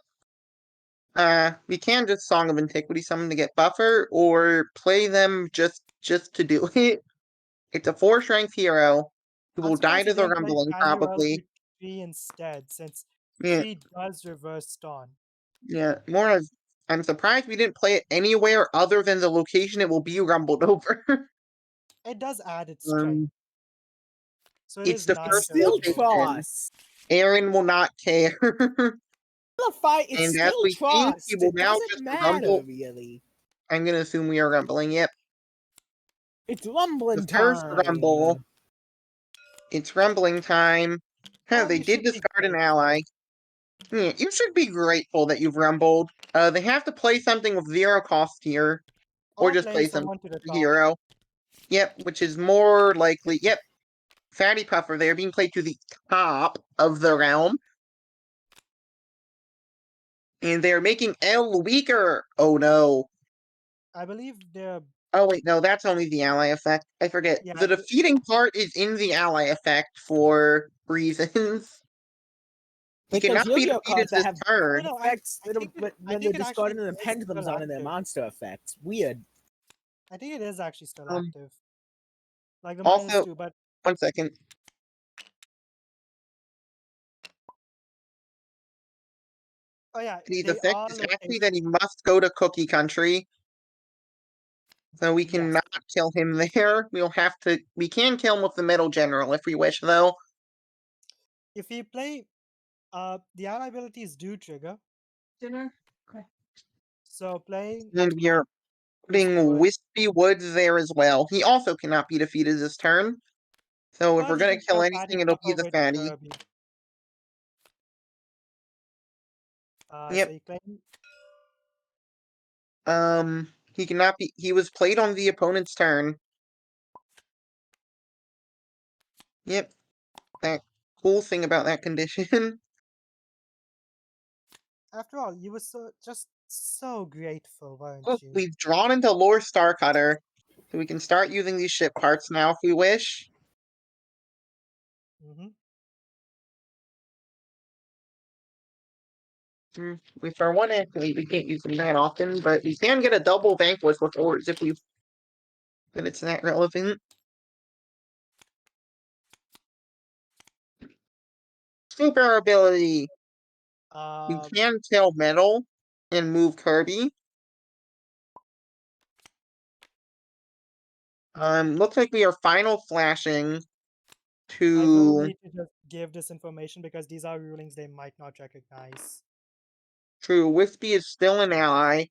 We can just Song of Antiquity summon to get buffer, or play them just to do it. It's a 4 strength hero who I'm will die surprised to he the didn't play rumbling, Manuel probably. to tree instead, since Yeah, tree does reverse Dawn. yeah. More of, I'm surprised we didn't play it anywhere other than the location it will be rumbled over. It does add its strength. So it It's is the It's first still non-triggable. location. Tross. Aaron will not care. The fight, it's And as still we think, he Trost. will It now doesn't just matter, rumble. really. I'm gonna assume we are rumbling. Yep. It's The rumbling first time. rumble. It's rumbling time. Huh, Well, they you did should be discard an grateful. ally. Yeah, you should be grateful that you've rumbled. They have to play something with 0 cost here. Or Or just playing play some someone to the top. hero. Yep, which is more likely. Yep. Fatty Puffer, they are being played to the top of the realm. And they're making L weaker. Oh no. I believe they're Oh wait, no, that's only the ally effect. I forget. yeah. The defeating part is in the ally effect for reasons. He Like those cannot be Yu-Gi-Oh defeated cards that this have turn. No, effects I think it, I when they're think it actually discarding the is pendulum still zone and their active. monster effects. Weird. I think it is actually still Um, active. Like the Also, -2, but 1 second. oh yeah, The they effect are is actually located. that he must go to Cookie Country. So we Yes. cannot kill him there. We'll have to. We can kill him with the Metal General if we wish, though. If you play, the ally abilities do trigger. Dinner. So playing And we are Wispy putting Wood, Wispy Woods there as well. He also cannot be defeated this turn. So if but we're he gonna can kill kill Fatty anything, it'll be Puffer the with fatty. Kirby. So Yep. you claim He cannot be. He was played on the opponent's turn. Yep. That cool thing about that condition. after all, you were just so grateful, weren't Look, you? we've drawn into Lore Starcutter, so we can start using these ship parts now if we wish. Mm-hmm. We for one athlete, we can't use them that often, but we can get a double vanquish with ores if we. But it's that relevant. Super ability. We can kill metal and move Kirby. Looks like we are final flashing I will to need to just give this information because these are rulings they might not recognize. True. Wispy is still an ally.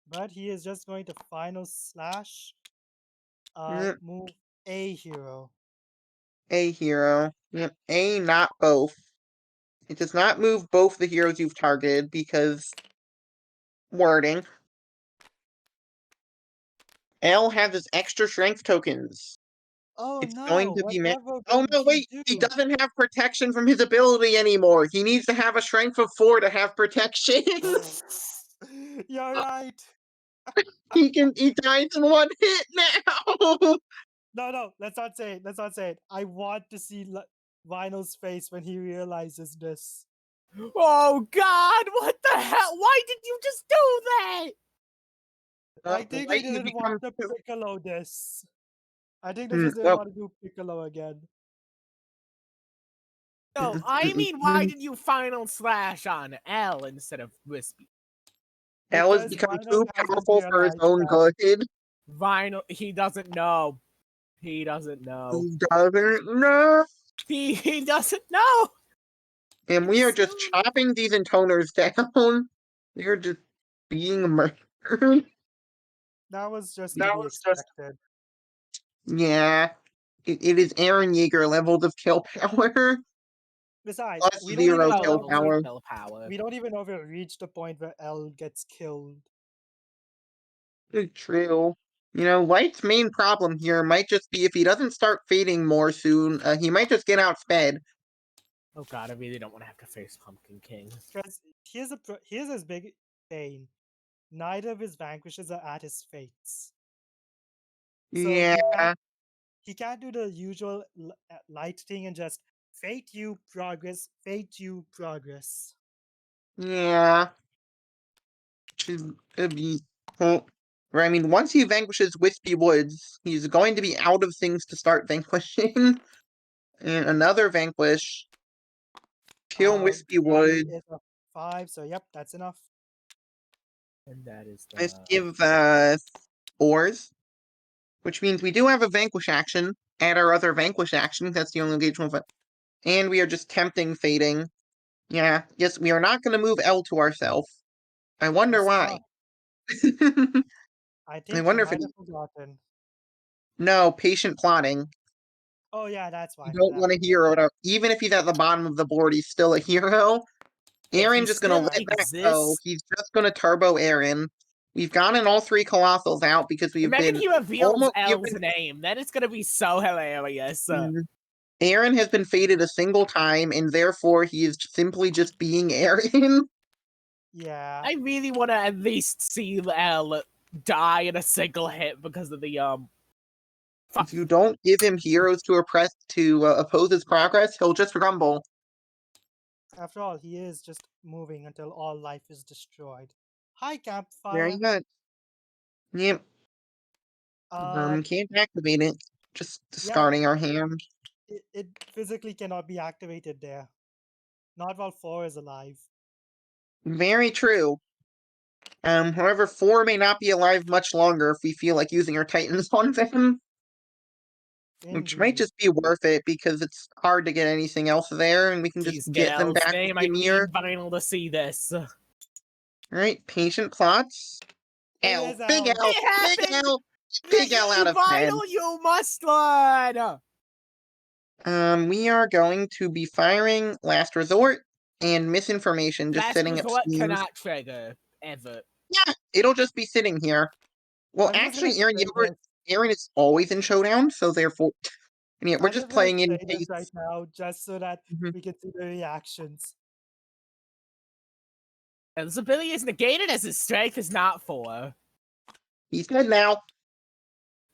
But he is just going to final slash Yep, move a hero. a hero. Yep, a, not both. It does not move both the heroes you've targeted because wording. L has his extra strength tokens. Oh It's going no, to be whatever Oh did no, he wait! He do? doesn't have protection from his ability anymore. He needs to have a strength of 4 to have protection. You're right. He dies in 1 hit now. No, let's not say it. Let's not say it. I want to see Vinyl's face when he realizes this. Oh God! What the hell? Why did you just do that? I think they Right, you didn't become want to Piccolo this. I think they Hmm, just didn't well, want to do Piccolo again. No, I mean, why did you final slash on L instead of Wispy? L has Because become Vinyl too hasn't powerful for his realized own that. good. Vinyl, he doesn't know. He doesn't know. He doesn't know. He doesn't know. And we are It's just so- chopping these intoners down. We are just being murdered. That was just to That be was just expected. Yeah. It is Aaron Yeager levels of kill power. Besides, Plus we don't even 0 Hell kill know levels if of power. willpower. we don't even know if it reached the point where L gets killed. True. You know, Light's main problem here might just be if he doesn't start fading more soon, he might just get outsped. Oh God, I really don't want to have to face Pumpkin King. Because here's his big pain. neither of his vanquishes are at his fates. So Yeah. he can't do the usual light thing and just fate you progress, fate you progress. Yeah. It'd be cool. I mean, once he vanquishes Wispy Woods, he's going to be out of things to start vanquishing. And another vanquish. Kill Wispy Kirby Woods. is a 5, so yep, that's enough. And that is Let's the give ores. Which means we do have a vanquish action. Add our other vanquish action. That's the only engagement. And we are just tempting fating. Yeah, yes, we are not going to move L to ourselves. I wonder why. I I think he wonder if might it's have forgotten. no patient plotting. Oh yeah, that's You why. don't want a hero. Even if he's at the bottom of the board, he's still a hero. if Aaron's he just gonna still let that go. exists. He's just gonna turbo Aaron. We've gotten all three colossals out because we've Imagine been he reveals almost L's given. name. Then it's gonna be so hilarious. Aaron has been fated a single time, and therefore he is simply just being Aaron. Yeah. I really want to at least see L die in a single hit because of the If you don't give him heroes to oppose his progress, he'll just grumble. After all, he is just moving until all life is destroyed. Hi, Very campfire. good. Yep. Uh, Can't activate it. Just yeah, discarding our hand. it physically cannot be activated there. Not while 4 is alive. Very true. However, 4 may not be alive much longer if we feel like using our Titans on them. Which might Indeed. just be worth it because it's hard to get anything else there, and we can Please just get get them L's back name. I in here. need Vinyl to see this. Alright, patient plots. It L. is Big L. L! It Big happened! L! Big L out of 10. Vinyl, you must learn! We are going to be firing Last Resort and Misinformation, just Last setting up resort schemes. cannot trigger, ever. Yeah, it'll just be sitting here. Well, I'm just actually, gonna say this. Aaron is always in Showdown, so therefore, yeah, we're I'm just just gonna playing in say this case. right now, just so that Mhm. we can see the reactions. And his ability is negated as his strength is not 4. He's dead now.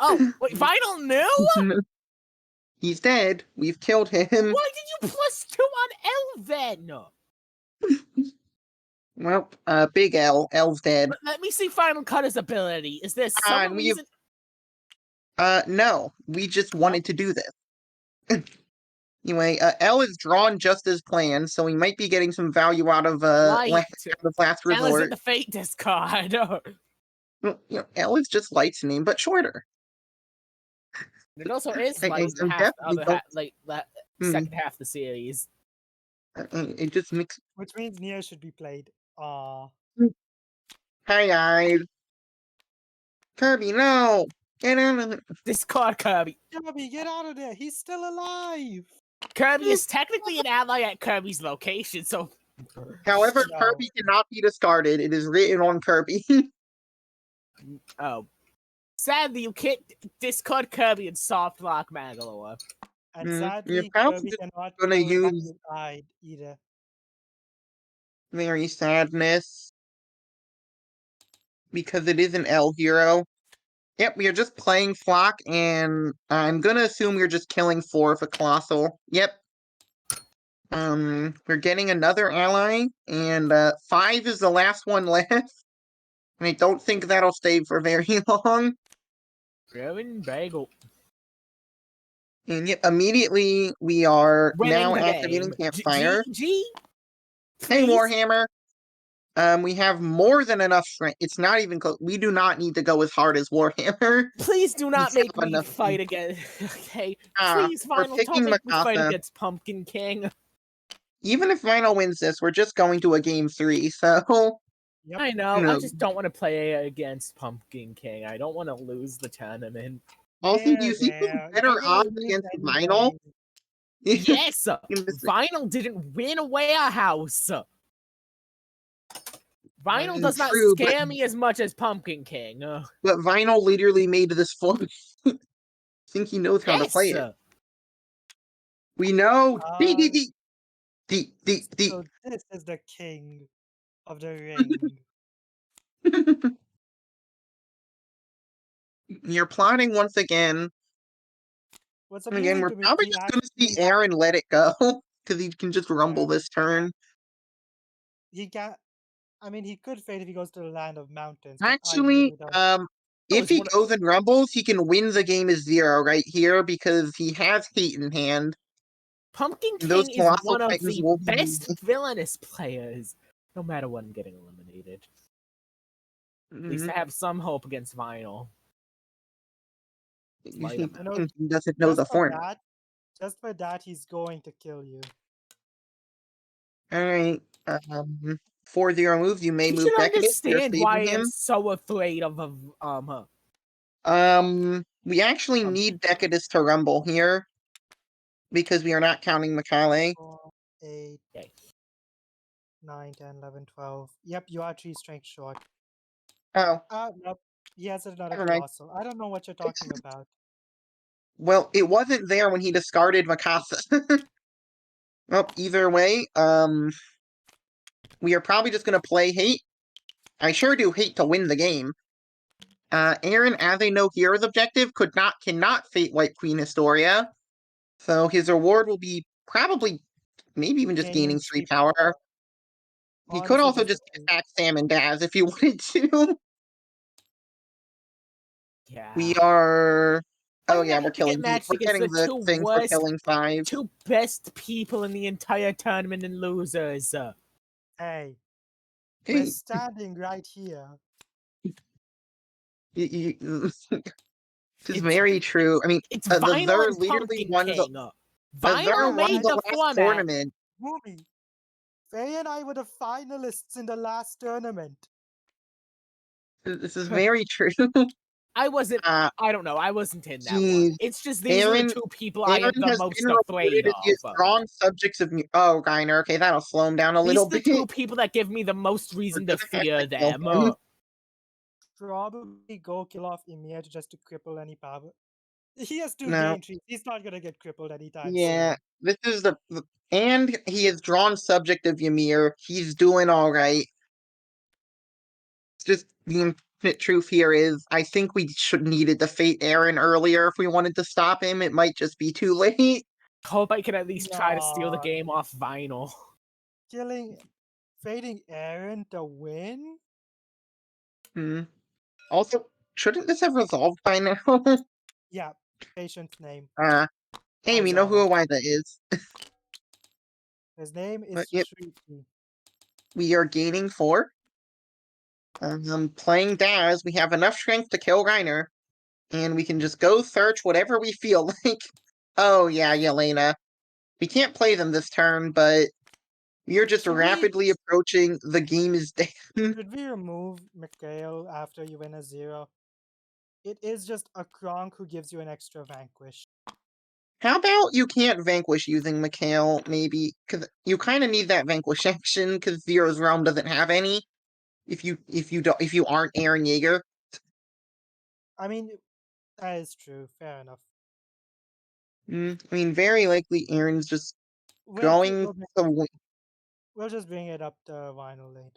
Oh, wait, Vinyl knew? He's dead. We've killed him. Why did you +2 on L then? Well, Big L. L's dead. But let me see Final Cutter's ability. Is there some And reason? no. We just wanted to do this. Anyway, L is drawn just as planned, so we might be getting some value out of Light. Last L is in Resort. the Fate discard. Well, L is just Light's name, but shorter. It also is I light in the definitely don't. second half of the series. It just makes. Which means Nier should be played. Hi guys. Kirby, no! Get out of it. Discard Kirby. Kirby, get out of there! He's still alive! Kirby is technically an ally at Kirby's location, so However, No. Kirby cannot be discarded. It is written on Kirby. oh. Sadly, you can't discard Kirby and soft lock Magolor. And You're sadly, probably Kirby just cannot gonna go in use his eye either. very sadness. Because it is an L hero. Yep, we are just playing Flock, and I'm gonna assume we're just killing 4 of a Colossal. Yep. We're getting another ally, and 5 is the last one left. And I don't think that'll stay for very long. Kevin Bagel. And yep, immediately we are Winning now the activating game. Campfire. G? Hey, Please? Warhammer. We have more than enough strength. It's not even close. We do not need to go as hard as Warhammer. Please do We not make have me enough fight again. Okay. Ah, Please, we're Vinyl, don't picking make me fight Mikasa. against Pumpkin King. Even if Vinyl wins this, we're just going to a game 3, so Yep. I know. No. I just don't want to play against Pumpkin King. I don't want to lose the tournament. also do you see There. better You're gonna odds lose against Vinyl? anyway. Yes, In this- Vinyl didn't win a warehouse. Vinyl does not true, scare me as much as Pumpkin King. but Vinyl literally made this for I think he knows how to play Yes. it. We know D. So this is the king of the ring. You're plotting once again. What's Again, amusing we're to me is probably he just gonna see actually Aaron let it go because he can just rumble this turn. he can. I mean, he could fade if he goes to the land of mountains, but I Actually, really don't. if he goes and rumbles, he can win the game as 0 right here because he has hate in hand. Pumpkin And those King is Colossal one of Titans the will be best villainous players, no matter what I'm getting eliminated. At least I have some hope against Vinyl. Light him out. He doesn't know the format. Just for that, he's going to kill you. Alright, 4-0 moves, you may You move should Decadus, you're understand why saving I'm him. so afraid of We actually need Decadus to rumble here, because we are not counting Macaulay. 4, 8, Okay. 9, 10, 11, 12. Yep, you are 3 strength short. Oh, Nope. He has another never mind. colossal. I don't know what you're talking about. Well, it wasn't there when he discarded Mikasa. Well, either way, we are probably just gonna play hate. I sure do hate to win the game. Aaron, as a no heroes objective, cannot fate White Queen Historia. So his reward will be probably, maybe even just gaining 3 power. He could Honestly, also just attack Sam and Daz if he wanted to. Yeah. We are. Oh I'm yeah, gonna we're have to get killing. matched We're against getting the the two thing for killing 5. two best people in the entire tournament and losers. Hey, we're Hey, standing right here. it's It's very true. I mean, it's they're Vinyl and literally Pumpkin won the. King. They're Vinyl won made the the last format. tournament. Boomy, Faye and I were the finalists in the last tournament. This is very true. I wasn't. Uh, I don't know. I wasn't in that one. geez. It's just these are the Aaron, two people I am Aaron the has most been afraid reported as the of. strong subjects of. Oh, Reiner. Okay, that'll slow him down a These little are the bit. two people that give me the most We're reason to gonna have fear to kill them. him. Probably go kill off Emir just to cripple any power. He has 2 No. gain trees. He's not gonna get crippled anytime Yeah, soon. this is and he has drawn subject of Ymir. He's doing all right. It's just the infinite truth here is I think we should needed to fate Aaron earlier if we wanted to stop him. It might just be too late. Hope I can at least try to steal the No. game off Vinyl. Fading Aaron to win? Hmm. Also, shouldn't this have resolved by now? Yeah, patient's name. Hey, we know who Eliza is. His name But is yep, Treaty. we are gaining 4. Playing Daz, we have enough strength to kill Reiner. And we can just go search whatever we feel like. Oh yeah, Yelena. We can't play them this turn, but we are just rapidly approaching the game is dead. Should we remove Mikhail after you win a 0? It is just a Kronk who gives you an extra vanquish. How about you can't vanquish using Mikhail, maybe? Because you kind of need that vanquish action, because Zero's Realm doesn't have any. If you aren't Aaron Yeager. I mean, that is true. Fair enough. I mean, very likely Aaron's just We'll just bring it up to vinyl later.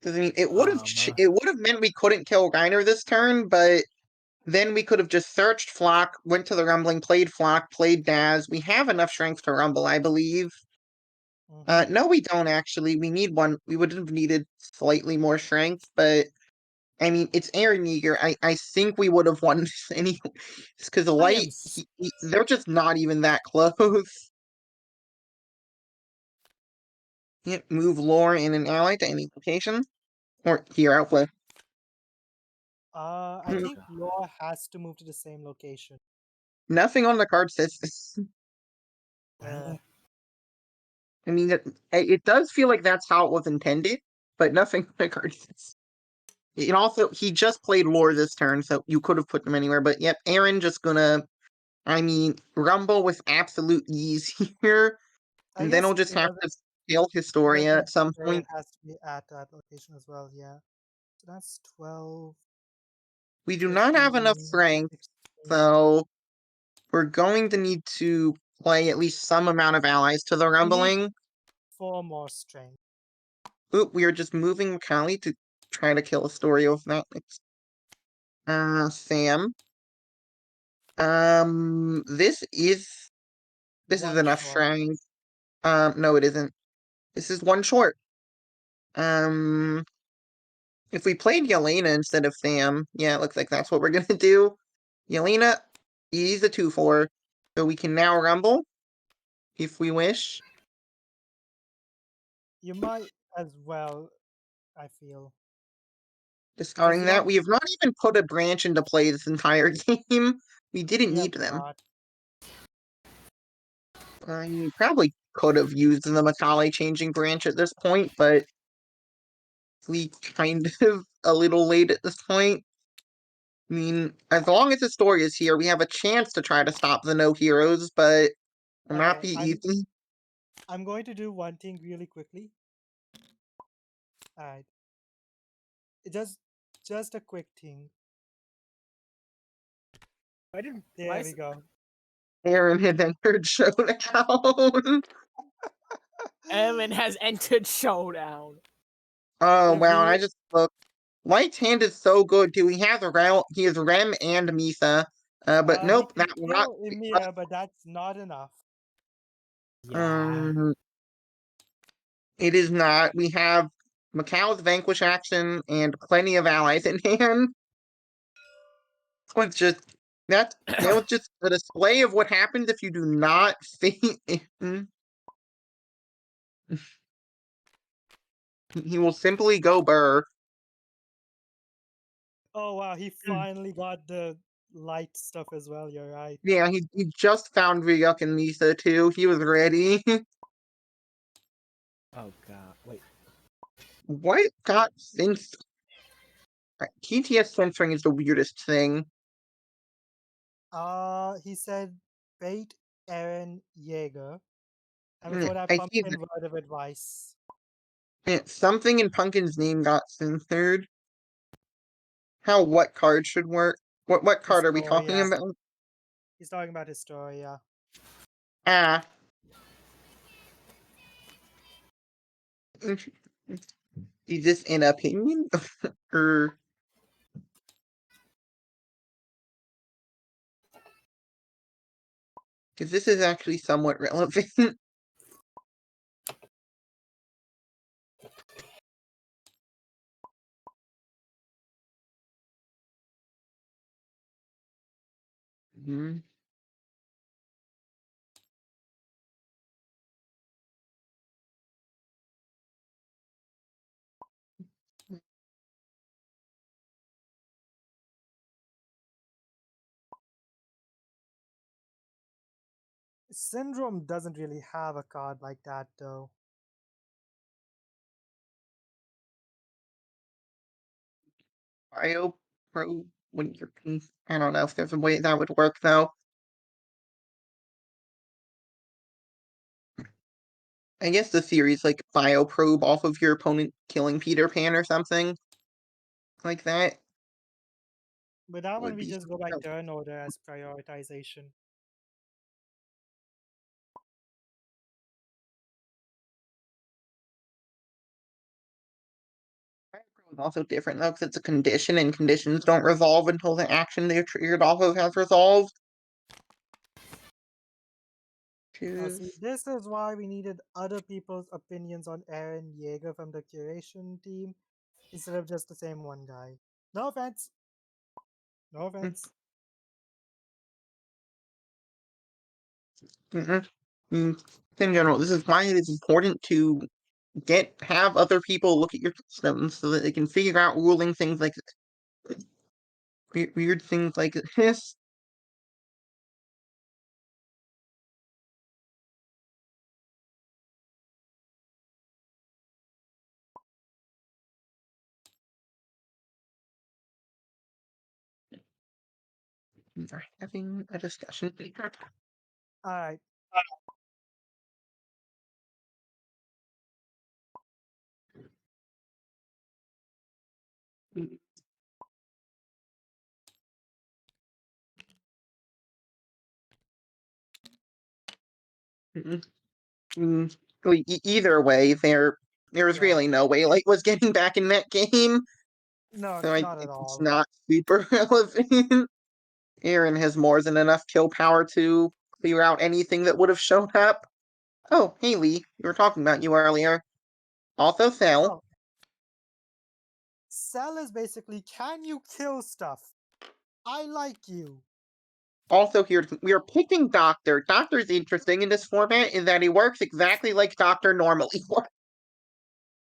Because I mean, it would have meant we couldn't kill Reiner this turn, but then we could have just searched Flock, went to the Rumbling, played Flock, played Daz. We have enough strength to Rumble, I believe. No, we don't actually. We need one. We would have needed slightly more strength, but I mean, it's Aaron Yeager. I think we would have won this anyway. Because the Light, they're just not even that close. Can't move lore in an ally to any location. Or here, outplay. I think Law has to move to the same location. Nothing on the card says this. I mean, it does feel like that's how it was intended, but nothing on the card says. And also, he just played lore this turn, so you could have put them anywhere. But yep, Aaron just gonna, I mean, rumble with absolute ease here, and then he'll just have to kill Historia at some point. It has to be at that location as well, yeah. So that's 12. We do not have enough strength, so we're going to need to play at least some amount of allies to the rumbling. 4 more strength. Oop, we are just moving Kali to try to kill a story of that. Sam. This is One enough short. shrines. No, it isn't. This is one short. Um, if we played Yelena instead of Sam, yeah, it looks like that's what we're gonna do. Yelena is a 2/4, so we can now rumble if we wish. You might as well, I feel. Because Discarding you that, want. we have not even put a branch into play this entire game. We didn't We have need them. not. I probably could have used the Macaulay changing branch at this point, but we kind of a little late at this point. I mean, as long as the story is here, we have a chance to try to stop the no heroes, but it might not Okay, be easy. I'm going to do one thing really quickly. Alright. Just a quick thing. I didn't. There we go. Aaron had entered Showdown. Evan has entered Showdown. Oh If wow, I we just looked. White's hand is so good too. He has Rem and Misa. But he nope, can that will not kill be us. Emir, but that's not enough. Yeah. It is not. We have Macau's Vanquish action and plenty of allies in hand. Was just that was just a display of what happens if you do not think. He will simply go burr. Oh wow, he finally got the light stuff as well, you're right. Yeah, he just found Ryuk and Misa too. He was ready. Oh god. Wait. What got since TTS censoring is the weirdest thing. He said bait Aaron Yeager. And Yeah, before that, I see pumpkin word of advice. that something in Pumpkin's name got censored. How what card should work? What card are we talking Historia. about? He's talking about Historia. Ah. Is this an opinion? Or because this is actually somewhat relevant. Mhm. Syndrome doesn't really have a card like that though. Bio Pro when you're I don't know if there's a way that would work though. I guess the theory's like bioprobe off of your opponent killing Peter Pan or something like that. With that one, Would we be just go by turn order as prioritization. Bioprobe is also different though because it's a condition and conditions don't resolve until the action they're triggered off of has resolved. See, Choose. this is why we needed other people's opinions on Aaron Yeager from the curation team instead of just the same one guy. No offense. No offense. In general, this is why it is important to have other people look at your systems so that they can figure out ruling things like weird things like this. We are having a discussion. All right. Either way, there was Yeah. really no way Light was getting back in that game. No, So not at it's all. not super relevant. Aaron has more than enough kill power to clear out anything that would have shown up. Oh, hey Lee, we were talking about you earlier. Also Cell. Oh, Cell is basically, can you kill stuff? I like you. Also here, we are picking Doctor. Doctor's interesting in this format in that he works exactly like Doctor normally works.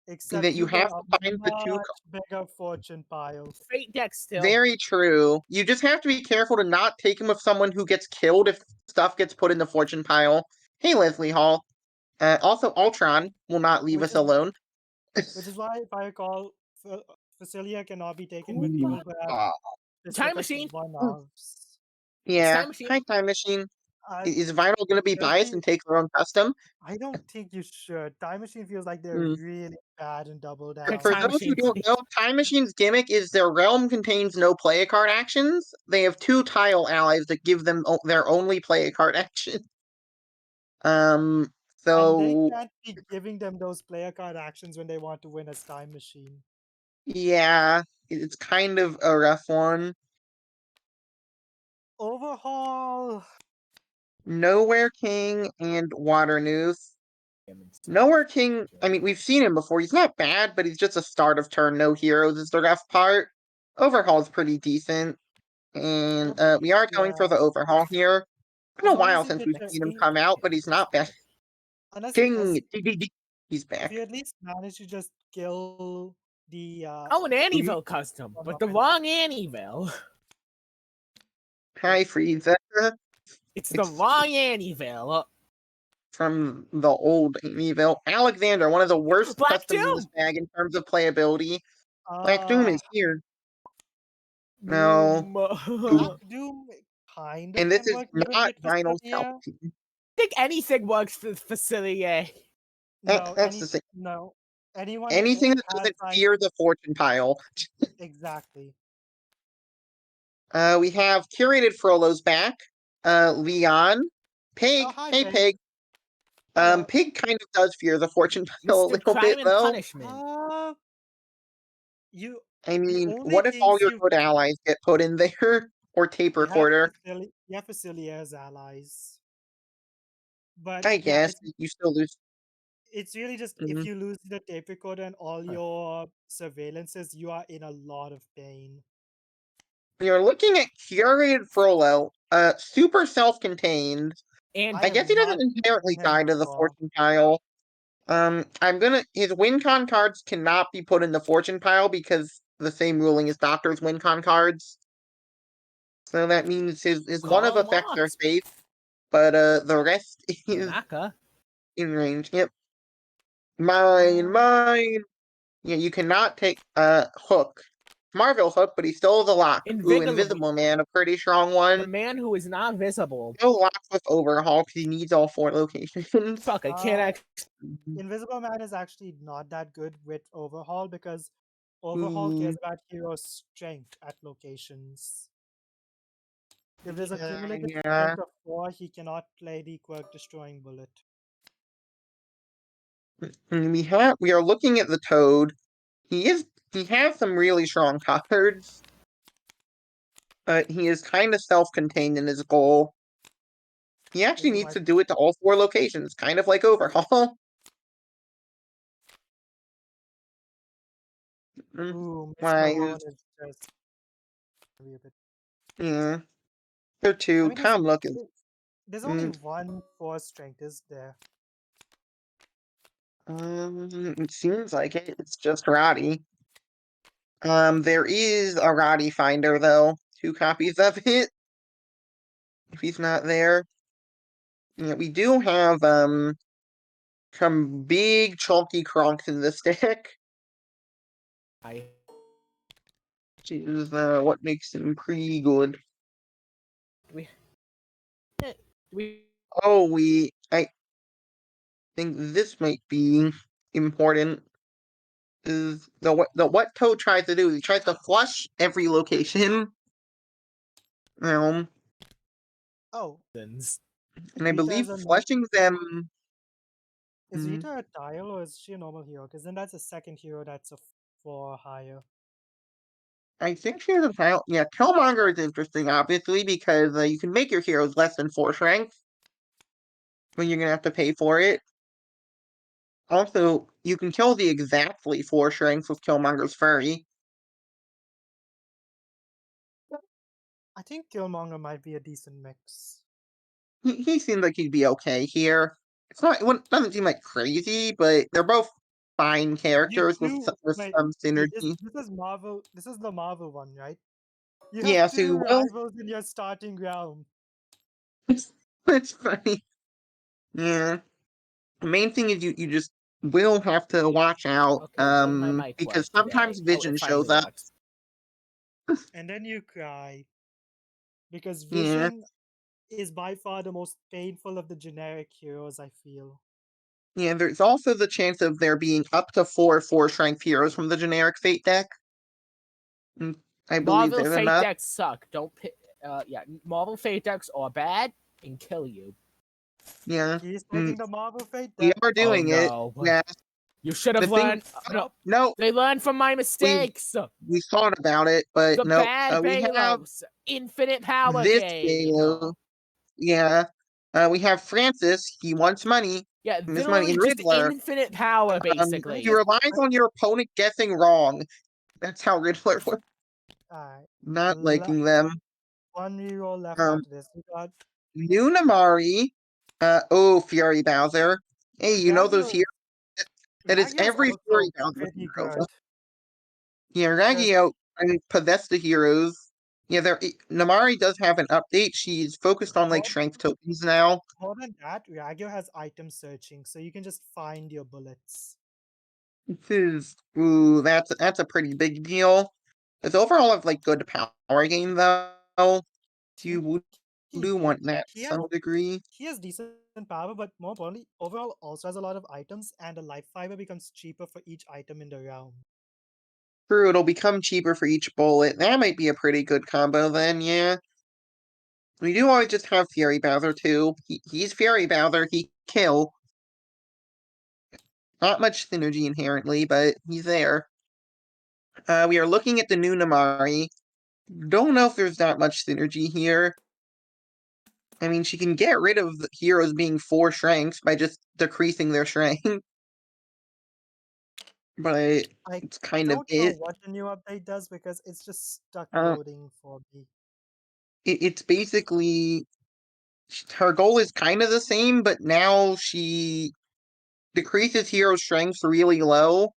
Except That you you get have a to find the two. much bigger fortune pile. Fate deck still. Very true. You just have to be careful to not take him with someone who gets killed if stuff gets put in the fortune pile. Hey, Leslie Hall. Also, Ultron will not leave Which us is alone. which is why, if I recall, Facilia cannot be taken with people who have Aw. Time specific machine. one-offs. Yeah. Time machine. Hi, Time Machine. I Is Vinyl going to be biased Personally, and take their own custom? I don't think you should. Time Machine feels like they're Hmm. really bad in Double Quick For Down. time those who machine, don't please. know, Time Machine's gimmick is their realm contains no play a card actions. They have two tile allies that give them their only play a card action. Um, And they so can't be giving them those player card actions when they want to win as Time Machine. yeah, it's kind of a rough one. Overhaul. Nowhere King and Water News. Nowhere King, I mean, we've seen him before. He's not bad, but he's just a start of turn. No heroes is the rough part. Overhaul's pretty decent. And we are going for Yeah. the overhaul here. It's been As a long as while you since get we've your seen him come out, but he's not bad. unless King, he's if you back. at least manage to just kill the Oh, an Mhm. Annieville custom, but the wrong Annieville. Hi, Frieza. It's the wrong Annieville. From the old Evil. Alexander, one of the worst Black customs in this Doom. bag in terms of playability. Black Doom uh is here. No. Doom. Ooh. Black I Doom kind And of this can is work even not with Vinyl's Facilia. Palpatine. think anything works for Facilier. That's the thing. No. Anyone that Anything that has doesn't like fear the fortune pile. exactly. We have curated Frollo's back. Leon. Pig. Oh, hi, Hey, Pig. Pig. Hello. Pig kind of does fear the fortune pile a Mr. little bit, Crime and though. Punishment. You I the mean, only what if all things your good allies get put in there? Or tape recorder? you have Facilia's allies. But I yeah, guess you still lose. it's really just if Mhm. you lose the tape recorder and all your surveillances, you are in a lot of pain. We are looking at curated Frollo, super self-contained. And I I have guess he not doesn't inherently seen him die to the before. fortune pile. His win con cards cannot be put in the fortune pile because the same ruling as Doctor's win con cards. So that means his one of Call him effects are Mox. safe, but the rest is Tanaka. in range. Yep. Uh, Mine. Yeah, you cannot take Hook. Marvel Hook, but he's still the lock. Ooh, Invigilable. Invisible Man, a pretty strong The one. man who is not visible. No lock with Overhaul because he needs all 4 locations. Fuck, I can't uh, actually. Invisible Man is actually not that good with Overhaul because Overhaul Ooh, cares about hero strength at locations. If there's a yeah, cumulative yeah. strength of 4, he cannot play the Quirk Destroying Bullet. And we are looking at the Toad. He has some really strong cards, but he is kind of self-contained in his goal. He actually Which is needs why, to do it to all 4 locations, kind of like Overhaul. Mm, ooh, Miss Why? Malone is just maybe a bit. Yeah, they're I 2. mean, Come look. there's only Mm, one 4 strength, is there? it seems like it. It's just Roddy. There is a Roddy Finder though. 2 copies of it. If he's not there. Yeah, we do have some big chunky Kronks in this deck. I. Which is what makes him pretty good. We. We. Oh, I think this might be important. Is what Toad tries to do? He tries to flush every location. Um, Oh, and I Rita believe is a flushing them. is Rita a tile or is she a normal hero? Because then that's a second hero that's a 4 higher. I think she has a title. Yeah, Killmonger is interesting, obviously, because you can make your heroes less than 4 strength when you're gonna have to pay for it. Also, you can kill the exactly 4 strength with Killmonger's Furry. I think Killmonger might be a decent mix. He seems like he'd be okay here. It doesn't seem like crazy, but they're both fine You characters with, do with wait. some Wait, this synergy. this is Marvel. This is the Marvel one, right? You have Yeah, so two you will. rivals in your starting round. It's funny. Yeah. The main thing is you just will have to watch out, Okay, will my mic because work today? sometimes Oh, it Vision finally shows up. works. And then you cry because Yeah. Vision is by far the most painful of the generic heroes, I feel. Yeah, there's also the chance of there being up to 4 strength heroes from the generic Fate deck. Mm, I believe Marvel there's Fate enough. decks suck. Don't pick. Yeah, Marvel Fate decks are bad and kill you. Yeah. He's Mm, taking the Marvel Fate we deck. are Oh doing it. no. Yeah. You should The have thing learned. No, no, they learned from my we mistakes. we thought about it, but The no. bad We have Balos. Infinite power this gain. Halo. No. Yeah. We have Francis. He wants money. Yeah, And this money literally in just Riddler. infinite power, He basically. relies on your opponent guessing wrong. That's how Riddler works. Alright. Not liking them. One reroll left Um, after this. We got Nunamari. Fury Bowser. Hey, you know those Ragio. heroes? That is Ragio's every Fury also Bowser pretty hero. good. Yeah, Because Ragio, I mean, possess the heroes. Yeah, Namari does have an update. She's focused on like more, strength tokens now. more than that, Ragio has item searching, so you can just find your bullets. That's a pretty big deal. It's overall of like good power game though. You He do want that he to has some degree. he has decent power, but more importantly, overall also has a lot of items, and the life fiber becomes cheaper for each item in the round. True, it'll become cheaper for each bullet. That might be a pretty good combo then, yeah. We do always just have Fury Bowser too. He's Fury Bowser, he kill. Not much synergy inherently, but he's there. We are looking at the new Namari. Don't know if there's that much synergy here. I mean, she can get rid of the heroes being 4 strengths by just decreasing their strength, but I it's kind of don't know it. what the new update does because it's just stuck Uh, loading for me. it's basically her goal is kind of the same, but now she decreases hero strengths really low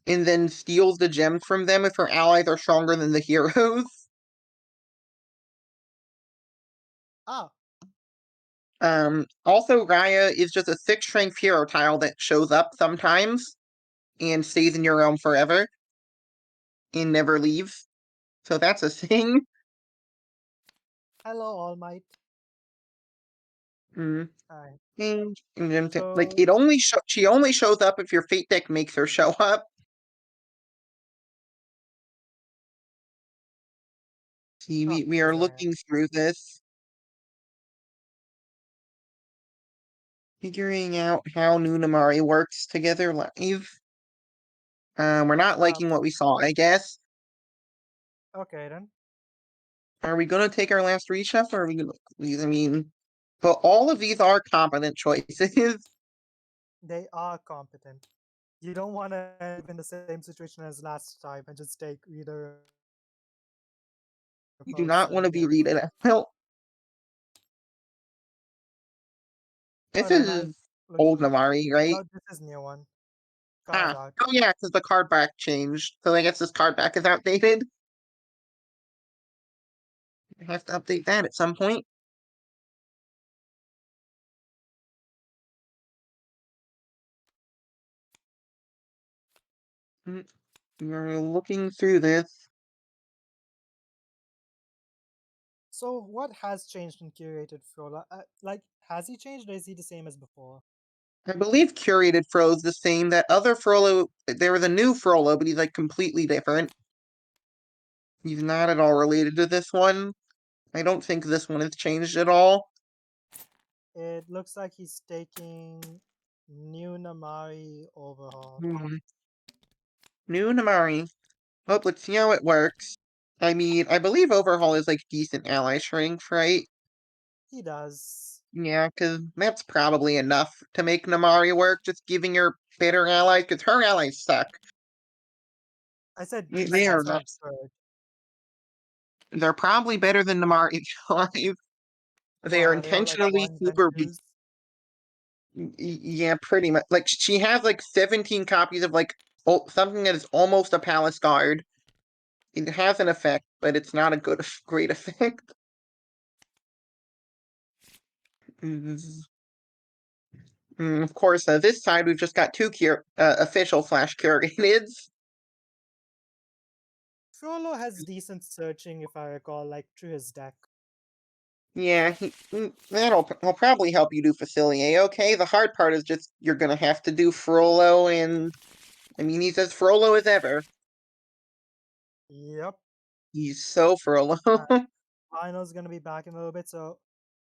and then steals the gems from them if her allies are stronger than the heroes. Ah, Also, Raya is just a 6 strength hero tile that shows up sometimes and stays in your realm forever and never leaves. So that's a thing. hello, All Might. Mm. Alright. And then like So she only shows up if your fate deck makes her show up. See, we are okay. looking through this, figuring out how Nunamari works together live. We're not Uh, liking what we saw, I guess. okay then. Are we gonna take our last reshuffle or are we gonna leave? I mean, but all of these are competent choices. They are competent. You don't want to end up in the same situation as last time and just take either You do not want to be read it. Well, this Oh, then I've is looked old through. Namari, right? No, this is new one. Card Ah, art. oh yeah, because the card back changed. So I guess this card back is outdated. I have to update that at some point. Mm, we're looking through this. So what has changed in curated Frola? Like, has he changed or is he the same as before? I believe curated Fro's the same. That other Frollo, there was a new Frollo, but he's like completely different. He's not at all related to this one. I don't think this one has changed at all. It looks like he's taking new Namari overhaul. Hmm. New Namari. Oh, let's see how it works. I mean, I believe Overhaul is like decent ally strength, right? He does. Yeah, because that's probably enough to make Namari work, just giving her better allies, because her allies suck. I said They decent, are so not. absurd. They're probably better than Namari's allies. They Why are are they all like intentionally ones and super weak. twos? Yeah, pretty much. Like, she has like 17 copies of like something that is almost a Palace Guard. It has an effect, but it's not a great effect. Of course, this side we've just got two official Flash Kurganids. Frollo has decent searching, if I recall, like through his deck. Yeah, he'll probably help you do Facilier. Okay, the hard part is just you're gonna have to do Frollo, and I mean he's as Frollo as ever. Yep. He's so Frollo. Rhino's gonna be back in a little bit, so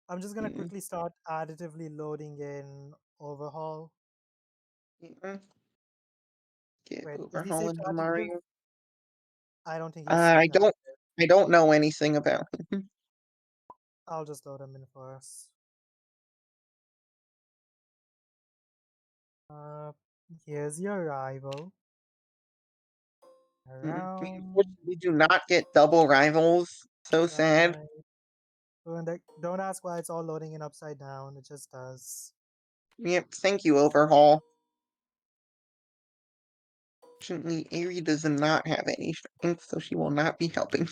I'm just gonna quickly start additively loading in Overhaul. Get Wait, is he Overhaul safe to into additive? Mario. I don't think he's safe I to don't. additive. I don't know anything about him. I'll just load him in first. Uh, here's your rival. We Around. unfortunately do not get double rivals. So sad. Right. Don't ask why it's all loading in upside down. It just does. Yep. Thank you, Overhaul. Fortunately, Aerie does not have any strength, so she will not be helping.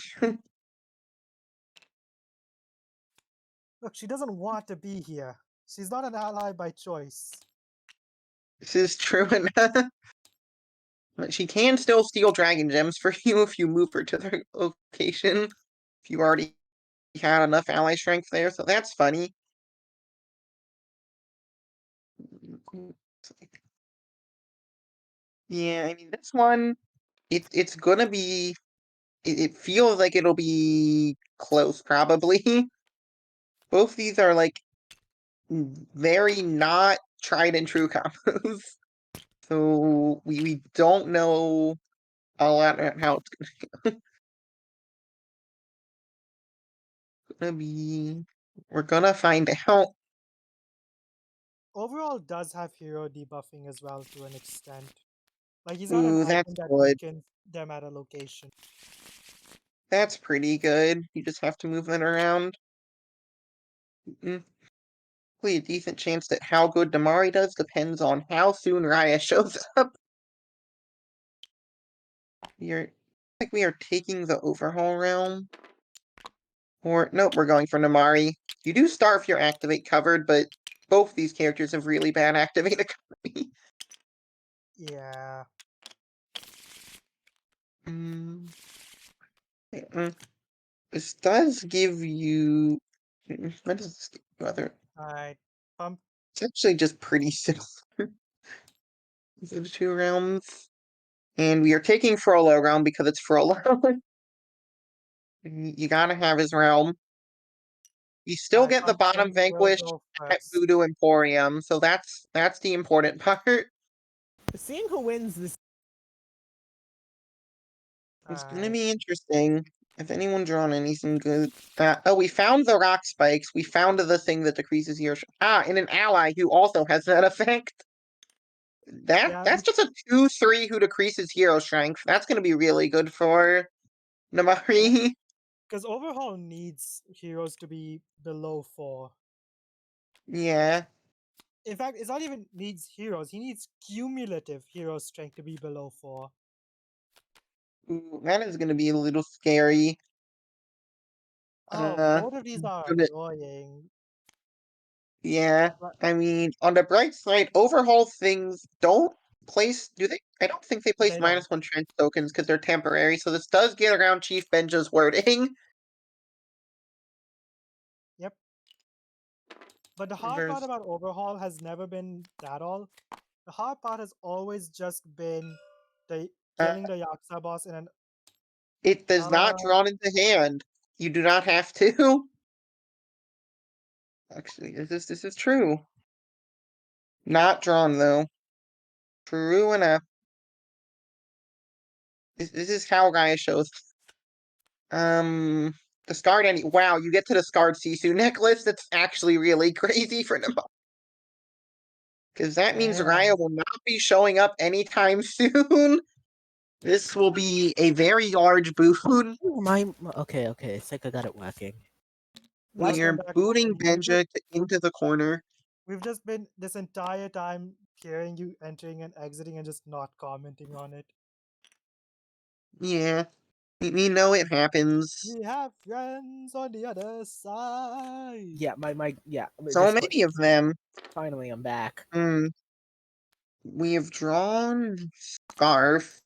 Look, she doesn't want to be here. She's not an ally by choice. This is true enough. But she can still steal dragon gems for you if you move her to the location. If you already had enough ally strength there, so that's funny. Yeah, I mean this one, it's gonna be. It feels like it'll be close, probably. Both these are like very not tried and true combos, so we don't know a lot about how it's gonna be. We're gonna find out. Overall does have hero debuffing as well to an extent. Like he's got an Ooh, that's item that good. weakens them at a location. That's pretty good. You just have to move it around. Mm. Probably a decent chance that how good Damari does depends on how soon Raya shows up. We are taking the overhaul realm. Or nope, we're going for Namari. You do start if your activate covered, but both these characters have really bad activate economy. Yeah. Mm. Mm. This does give you. What does this give you? Alright. Pump. It's actually just pretty similar. These are the two realms. And we are taking Frollo realm because it's Frollo. You gotta have his realm. You still Alright, get the bottom pumpkin will vanquish go at first. Voodoo Emporium, so that's the important part. Seeing who wins this. It's gonna Alright. be interesting. If anyone drawn anything good. Oh, we found the rock spikes. We found the thing that decreases your and an ally who also has that effect. Yeah, That's just a 2/3 who decreases hero strength. That's gonna be really good for Namari. because Overhaul needs heroes to be below 4. Yeah. In fact, it's not even needs heroes. He needs cumulative hero strength to be below 4. Ooh, that is gonna be a little scary. Oh, Uh, both of these are gonna- annoying. yeah. But I mean, on the bright side, overhaul things don't place. Do they? I don't think they place they don't. -1 trench tokens because they're temporary. So this does get around Chief Benja's wording. Yep. But the hard part There's about Overhaul has never been that all. The hard part has always just been the uh, killing the Yaksa boss in an it does not uh drawn into hand. You do not have to. Actually, this is true. Not drawn though. True enough. This is how Gaia shows. Discard any. Wow, you get to discard Sisu necklace. That's actually really crazy for them. Because that means Raya will not be showing up anytime soon. This will be a very large boon. Okay, I think I got it working. We are booting Benja into the corner. We've just been this entire time hearing you entering and exiting and just not commenting on it. Yeah. We know it happens. We have friends on the other side. Yeah, yeah. So many of them. Finally, I'm back. We have drawn Scarf.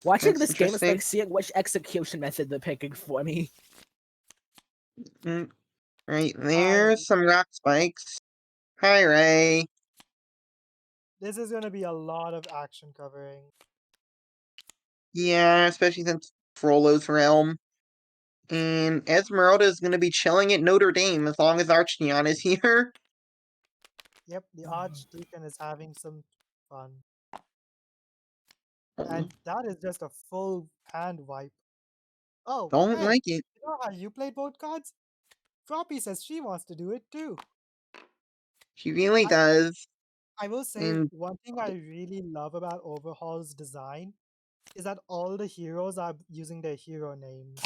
Watching That's this game is interesting. like seeing which execution method they're picking for me. Right there's some rock spikes. Hi, Ray. This is gonna be a lot of action covering. Yeah, especially since Frollo's realm. And Esmeralda is going to be chilling at Notre Dame as long as Archneon is here. Yep, the Archdeacon is having some fun. And that is just a full hand wipe. Oh, Don't hey, like it. you know how you play both cards? Floppy says she wants to do it too. She really does. I will say And one thing I really love about Overhaul's design is that all the heroes are using their hero names.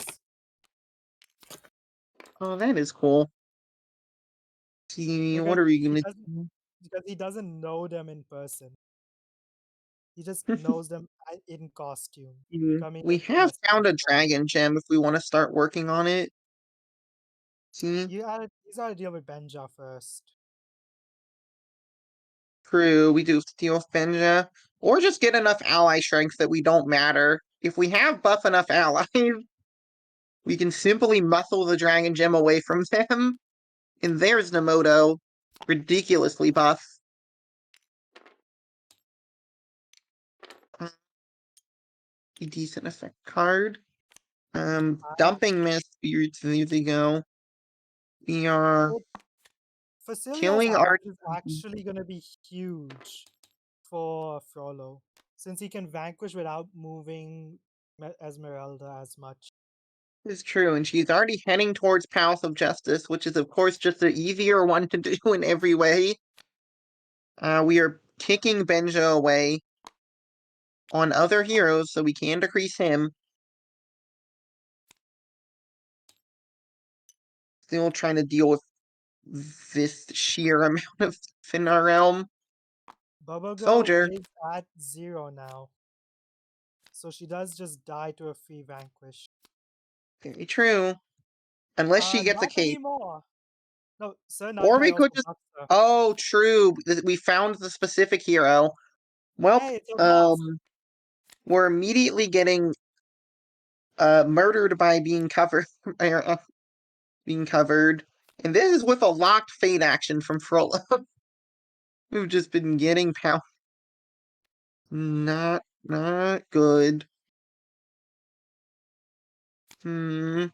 oh, that is cool. See, what are we gonna do? Because he doesn't know them in person. He just knows them in costume. We have found a dragon gem if we want to start working on it. See? You gotta deal with Benja first. True, we do have to deal with Benja. Or just get enough ally strength that we don't matter. If we have buff enough allies, we can simply muscle the dragon gem away from them. And there's Namoto. Ridiculously buff. A decent effect card. Dumping Mist Spirits, there they go. We are killing our is actually gonna be huge for Frollo, since he can vanquish without moving Esmeralda as much. It's true, and she's already heading towards Palace of Justice, which is of course just the easier one to do in every way. We are kicking Benja away on other heroes, so we can decrease him. Still trying to deal with this sheer amount of stuff in our realm. Bubble Girl Soldier. is at 0 now. So she does just die to a free vanquish. Very true. Unless she gets a Not cape. anymore. No, Sir Or Nagai we also could just... buffs her. Oh, true. We found the specific hero. Well, Hey, it's your boss. we're immediately getting murdered by being covered. Being covered. And this is with a locked fate action from Frollo. We've just been getting pound. Not good. Well,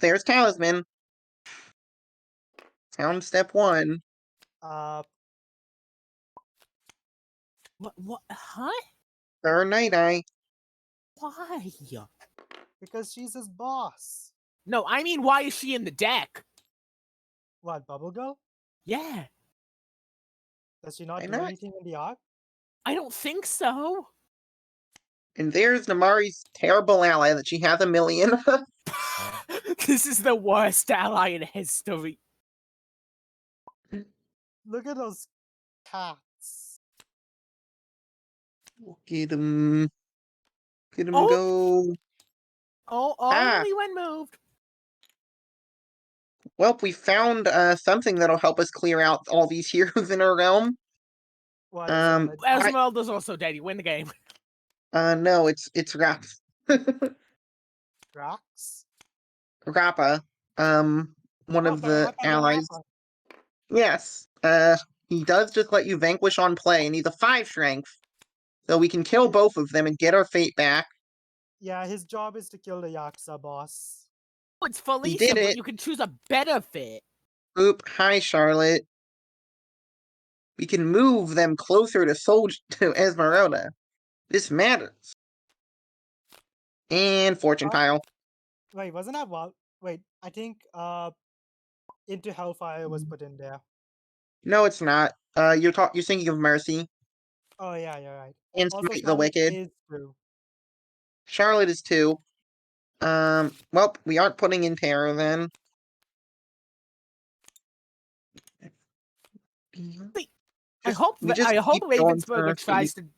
there's Talisman. Found step 1. What? Huh? Third Night Eye. Why? Because she's his boss. No, I mean, why is she in the deck? What, Bubble Girl? Yeah. Does she not do anything in the arc? I don't think so. And there's Namari's terrible ally that she has a million. This is the worst ally in history. Look at those cats. Get him. Get him go. Oh, only when moved. Well, we found something that'll help us clear out all these heroes in our realm. What is it? Esmeralda's also dead. You win the game. No, it's Rax. Rax? Rappa. One of the allies. Yes. He does just let you vanquish on play, and he's a 5 strength. So we can kill both of them and get our fate back. Yeah, his job is to kill the Yakuza boss. It's Felicia, but you can choose a better fit. Oop, hi Charlotte. we can move them closer to to Esmeralda. This matters. And fortune pile. Wait, wasn't that wait, I think Into Hellfire was put in there. No, it's not. You're thinking of Mercy. Oh yeah, you're right. And Also, Smite the Charlotte Wicked. is true. Charlotte is 2. Well, we aren't putting in Terror then. I hope keep going for Ravensburger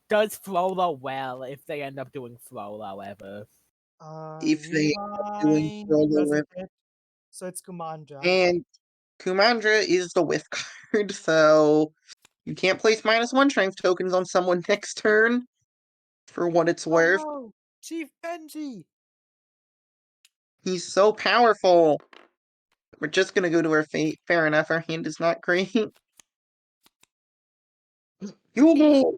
does Frollo well if they end up doing Frollo ever. if they are doing Rewind doesn't Frollo. hit, so it's Kumandra. And Kumandra is the whiff card, so you can't place -1 strength tokens on someone next turn, for what it's worth. Oh no! Chief Benji! He's so powerful. We're just gonna go to our fate. Fair enough, our hand is not great. Hugo!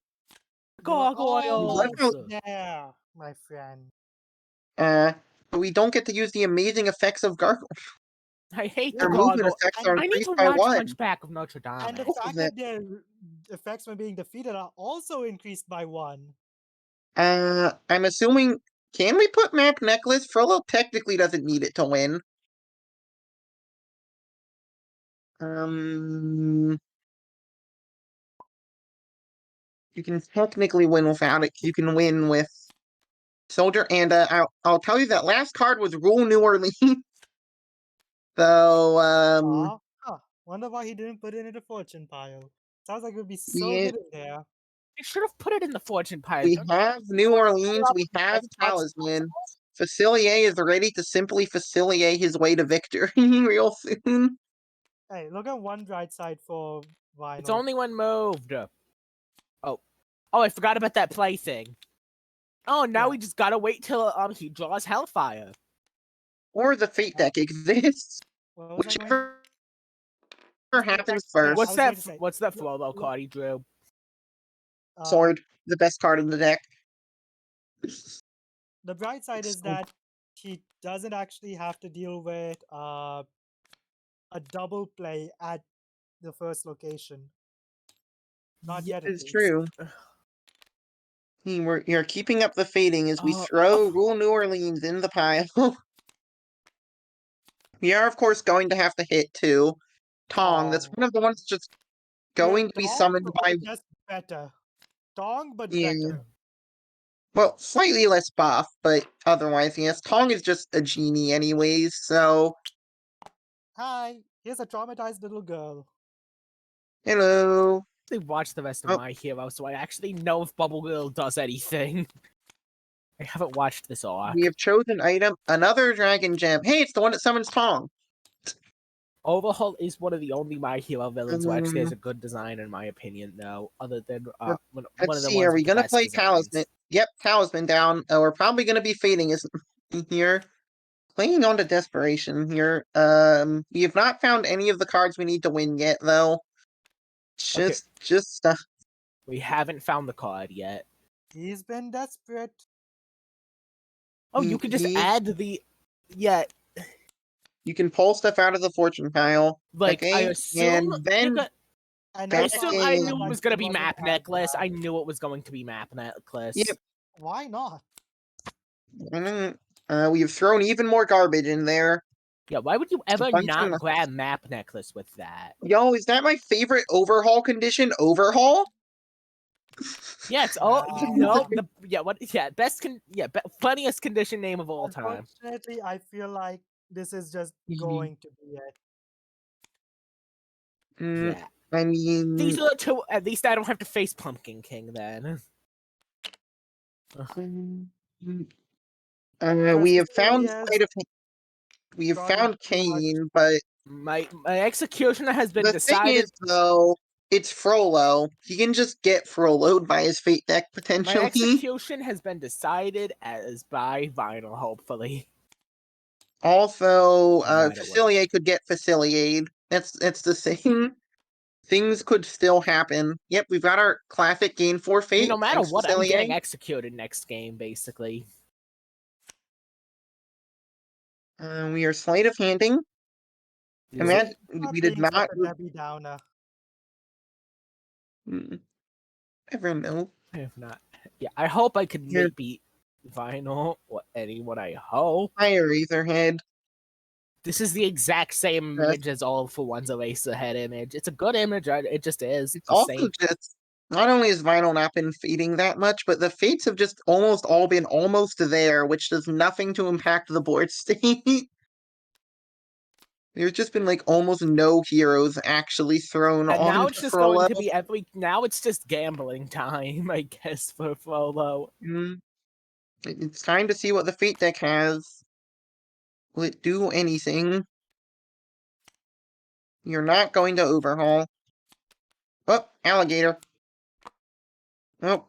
Gargoyles! Yeah, my friend. But we don't get to use the amazing effects of Gargoyle. I hate Their the movement gargoyle. effects are I need increased to by watch 1. Hunchback of Notre Dame. And the fact that their effects when being defeated are also increased by 1. I'm assuming... Can we put Map Necklace? Frollo technically doesn't need it to win. You can technically win without it. You can win with Soldier, and I'll tell you that last card was Rule New Orleans. So, wonder why he didn't put it in the fortune pile. Sounds like it would be so yeah, good in there. You should have put it in the fortune pile. we have New Orleans, we have Talisman. Facilier is ready to simply facilitate his way to victory real soon. Hey, look at one right side for Vinyl. It's only when moved. Oh, I forgot about that play thing. Oh, now we just gotta wait till he draws Hellfire. Or the Fate deck exists. Whichever happens first. What's that Frollo card he drew? Sword, the best card in the deck. The bright side is that he doesn't actually have to deal with a double play at the first location. Not yet. It's true. You're keeping up the fading as we throw Rule New Orleans in the pile. We are, of course, going to have to hit too. Tong, that's one of the ones just going to be summoned by... Just better. Tong, but yeah. better. Well, slightly less buff, but otherwise, yes. Tong is just a genie anyways, so... Hi, here's a traumatized little girl. Hello. I watched the rest of My Hero, so I actually know if Bubble Girl does anything. I haven't watched this arc. We have chosen item, another dragon gem. Hey, it's the one that summons Tong. Overhaul is one of the only My Hero villains who actually has a good design, in my opinion, though. Other than one of the Let's see, are we gonna play Talisman? Yep, Talisman down. We're probably gonna be fading here. Playing on to Desperation here. We have not found any of the cards we need to win yet, though. We haven't found the card yet. He's been desperate. Oh, you can just add the... Yeah. You can pull stuff out of the fortune pile. Like, okay? I assume... And then... I knew it was going to be Map Necklace. I knew it was going to be Map Necklace. Yep. Why not? We have thrown even more garbage in there. Yeah, why would you ever not grab Map Necklace with that? Yo, is that my favorite overhaul condition? Overhaul? Yeah, it's all funniest condition name of all time. Unfortunately, I feel like this is just going to be it. Yeah. I mean, these are the two. At least I don't have to face Pumpkin King then. We have found Kane, but my executioner has been decided. The thing is, though, it's Frollo. He can just get Frollo'd by his fate deck potentially. My execution has been decided as by Vinyl, hopefully. Also, Facilier could get Faciliated. It's the same. Things could still happen. Yep, we've got our classic gain 4 fate. No matter what, I'm getting executed next game, basically. We are sleight of handing. Imagine we did not. Debbie Downer. Never know. I have not. Yeah, I hope I can Here. beat Vinyl or anyone. I hope. Fire Razorhead. This is the exact same Yes. image as All for One's Eraserhead image. It's a good image. It just is. It's the also same. just, not only has Vinyl not been fading that much, but the fates have just almost all been almost there, which does nothing to impact the board state. There's just been like almost no heroes actually thrown And now onto it's just pro going to level. be now it's just gambling time, I guess, for Frollo. It's time to see what the fate deck has. Will it do anything? You're not going to overhaul. Oh, alligator. Oh,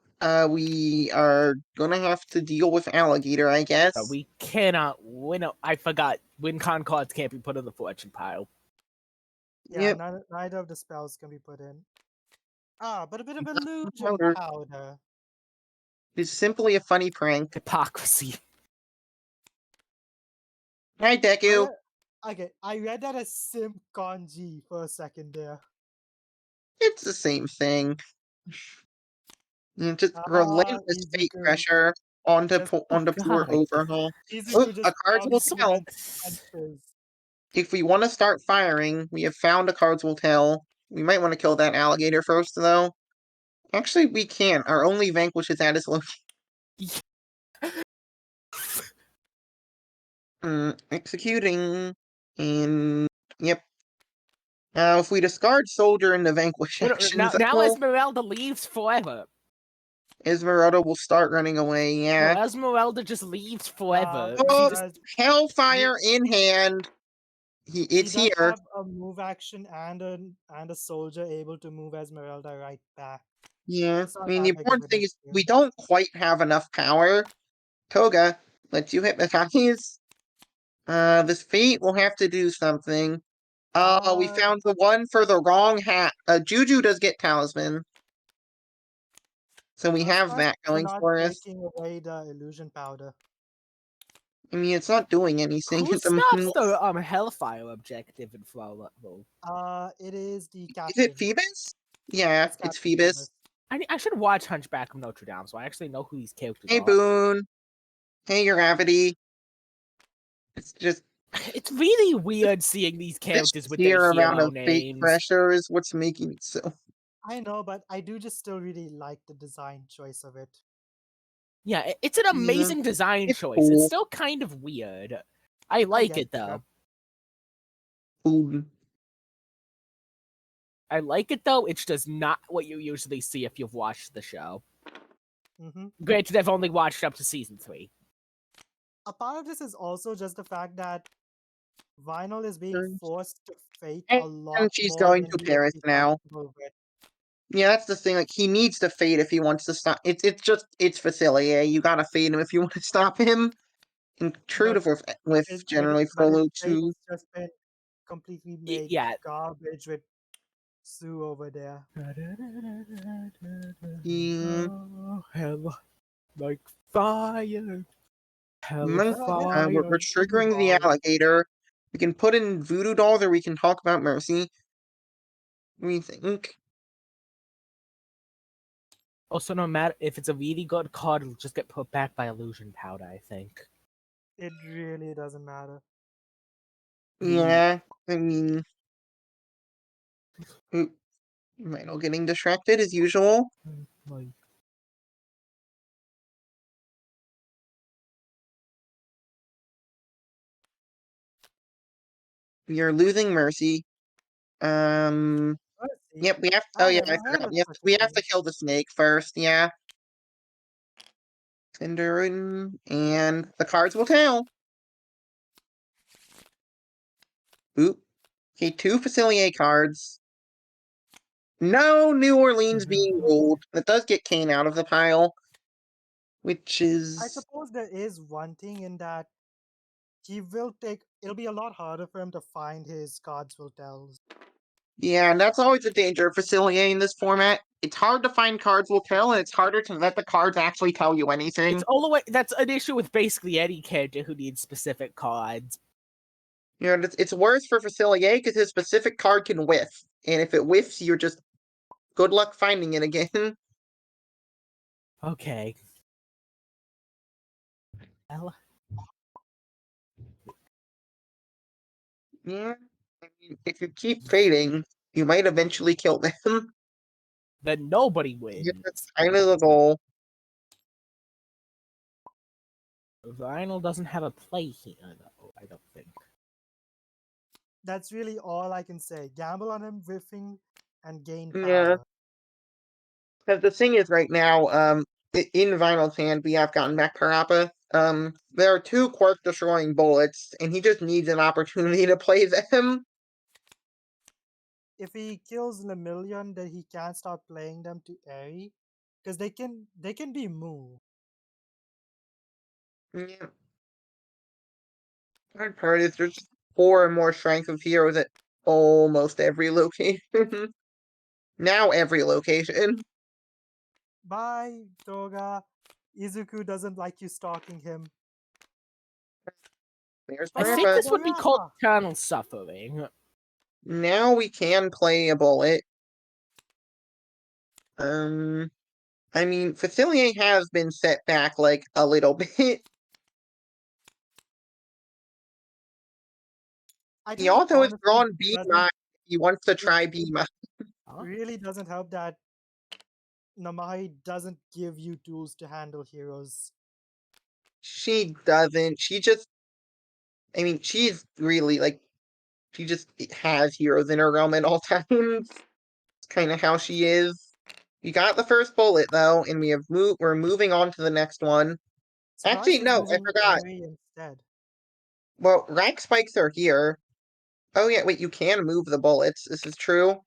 we are gonna have to deal with alligator, I guess. We cannot win. I forgot. WinCon cards can't be put in the fortune pile. Yeah, Yep. neither of the spells can be put in. But a bit of illusion Powder. powder. It's simply a funny prank. Hypocrisy. Hi, Deku. Okay, I read that as Sim Kanji for a second there. It's the same thing. Just relentless fate Izuku. pressure onto Just- poor God. overhaul. Izuku A cards will comes tell. and punches. If we want to start firing, we have found a cards will tell. We might want to kill that alligator first, though. Actually, we can't. Our only vanquish is at his location. Executing. And yep. Now, if we discard soldier in the vanquish actions, Now Esmeralda leaves forever. Esmeralda will start running away. Yeah. No, Esmeralda just leaves forever. Oh, Hellfire in hand. It's he does here. have a move action and a soldier able to move Esmeralda right back. Yeah. It's not I mean, the that big of important an thing is issue. we don't quite have enough power. Toga, let you hypnotize. This fate will have to do something. We found the one for the wrong hat. Juju does get talisman. So we have that going not for us. taking away the illusion powder. I mean, it's not doing anything Who at the stops moment. the Hellfire objective in Frollo? It is the Is captain. it Phoebus? Yeah, it's Captain Phoebus. I should watch Hunchback of Notre Dame, so I actually know who these characters Hey, are. Boone. Hey, Gravity. It's just It's really weird seeing these characters with their sheer amount hero of fake names. pressure is what's making it so. I know, but I do just still really like the design choice of it. Yeah, it's an amazing design It's choice. cool. It's still kind of weird. I like it though. Cool. I like it though. It's just not what you usually see if you've watched the show. Granted, I've only watched up to season 3. A part of this is also just the fact that Vinyl is being forced to fate a lot And she's more going than to he would Paris be now. comfortable with. Yeah, that's the thing. Like, he needs to fade if he wants to stop. It's Facilier. You gotta fade him if you want to stop him. And true to with generally Frollo too. It's just been completely made garbage with Sue over there. Hell, like fire. We're triggering the alligator. We can put in voodoo dolls, or we can talk about Mercy. What do you think? Also, no matter if it's a really good card, it'll just get put back by illusion powder, I think. It really doesn't matter. Yeah, I mean, Rhino getting distracted as usual. We are losing Mercy. Yep, we have. Oh yeah, I forgot. We have to kill the snake first. Yeah. Cinderin, and the cards will tell. Oop. Okay, 2 Facilier cards. No New Orleans being rolled. That does get Kane out of the pile. Which is... I suppose there is one thing in that it'll be a lot harder for him to find his cards will tells. Yeah, and that's always a danger of Facilier in this format. It's hard to find cards will tell, and it's harder to let the cards actually tell you anything. It's all the way. That's an issue with basically any character who needs specific cards. You know, it's worse for Facilier because his specific card can whiff. And if it whiffs, you're just good luck finding it again. Okay. Well, Yeah, I mean, if you keep fading, you might eventually kill them. then nobody Yeah, wins. that's kind of the goal. Vinyl doesn't have a play here, though, I don't think. That's really all I can say. Gamble on him whiffing and gain Yeah, power. because the thing is, right now, in Vinyl's hand, we have gotten back Parappa. There are 2 quirk-destroying bullets, and he just needs an opportunity to play them. If he kills Lemillion, then he can't start playing them to Airy. Because they can be moved. Yeah. Hard part is there's 4 or more strength of heroes at almost every location. Now every location. Bye, Toga. Izuku doesn't like you stalking him. There's I think Parappa. this would be called Toyama! channel suffering. Now we can play a bullet. I mean, Facilier has been set back like a little bit. I He think also has honestly drawn B doesn't mine. He wants to it try B mine. Huh? really doesn't help that Namahi doesn't give you tools to handle heroes. She doesn't. She just. I mean, she's really like. She just has heroes in her realm at all times. It's kind of how she is. We got the first bullet though, and we're moving on to the next one. Surprise Actually, is no, I using forgot. Airy instead. Well, rack spikes are here. Oh yeah, wait, you can move the bullets. This is true.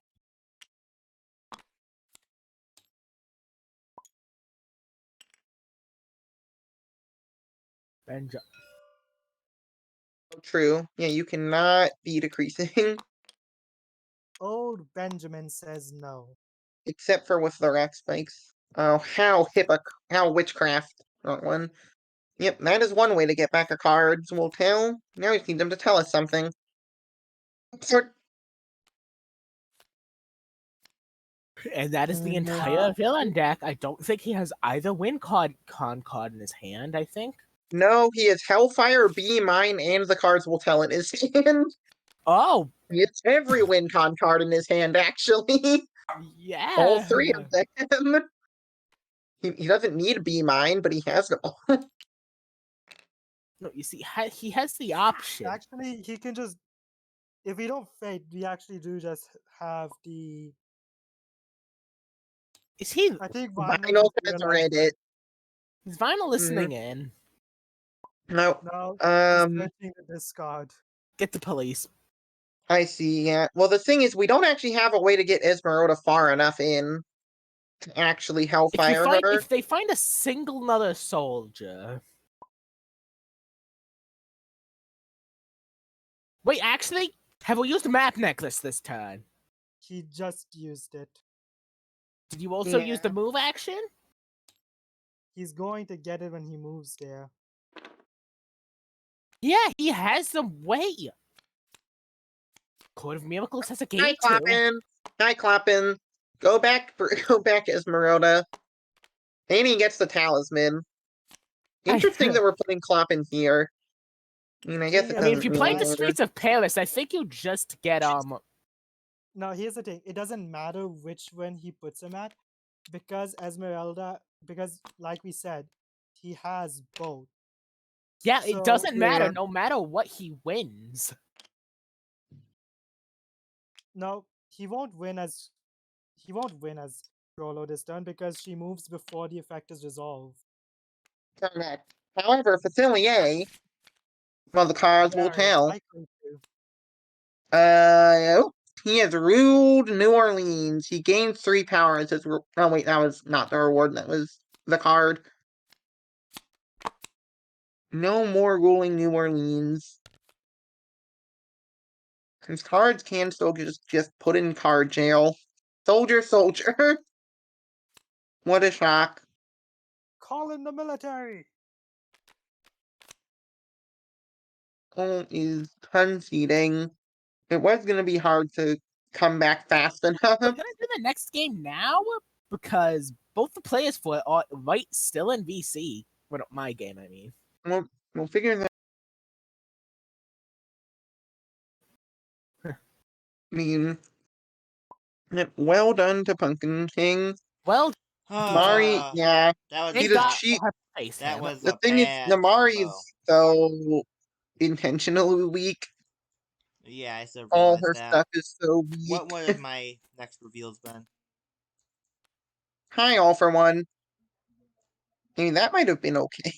Benja. True. Yeah, you cannot be decreasing. Old Benjamin says no. Except for with the rack spikes. Oh, how witchcraft. Wrong one. Yep, that is one way to get back our cards. We'll tell. Now we just need them to tell us something. Sort. And that is the entire villain deck. I don't think he has either win card in his hand, I think. No, he is Hellfire, B mine, and the cards will tell in his hand. Oh, It's every win con card in his hand, actually. All yeah. 3 of them. He doesn't need B mine, but he has them all. No, you see, he has the option. Actually, he can just. If we don't fade, we actually do just have the. Is he? I think Vinyl Vinyl just has realized. read it. Is Vinyl listening in? No. No, he's Um, searching the discard. Get the police. I see, yeah. Well, the thing is, we don't actually have a way to get Esmeralda far enough in to actually Hellfire her. If they find a single another soldier. Wait, actually, have we used a map necklace this time? He just used it. Did you also use the Yeah. move action? He's going to get it when he moves there. Yeah, he has the way. Court of Miracles has a game Hi, too. Clappin. Hi, Clappin. Go back, go back, Esmeralda. And he gets the talisman. Interesting that we're putting Clappin here. I mean, I guess it Thing I mean, if is, doesn't you really played the why- matter. Streets of Paris, I think you just get Now here's the thing: it doesn't matter which one he puts him at, because Esmeralda, because like we said, he has both. Yeah, So- it doesn't matter Yeah. no matter what he wins. No, he won't win as Rolo this turn because she moves before the effect is resolved. Correct. However, Facilier, well, the cards will Very tell. likely to. Oh, he has ruled New Orleans. He gains 3 power as his. Oh wait, that was not the reward. That was the card. No more ruling New Orleans. His cards can still just put in card jail. Soldier, soldier. What a shock. Call in the military. Is conceding. It was going to be hard to come back fast enough. We're gonna do the next game now because both the players for it are right still in VC. Well, my game, I mean. We'll figure that. I mean, well done to Pumpkin King. Well, Mari, yeah, that was thank he God not. she. we'll have to face That him. was The a thing is, bad combo. Namari's so intentionally weak. Yeah, I should have All realized her that. stuff is so What weak. would have my next reveals been? Hi, all for one. I mean, that might have been okay.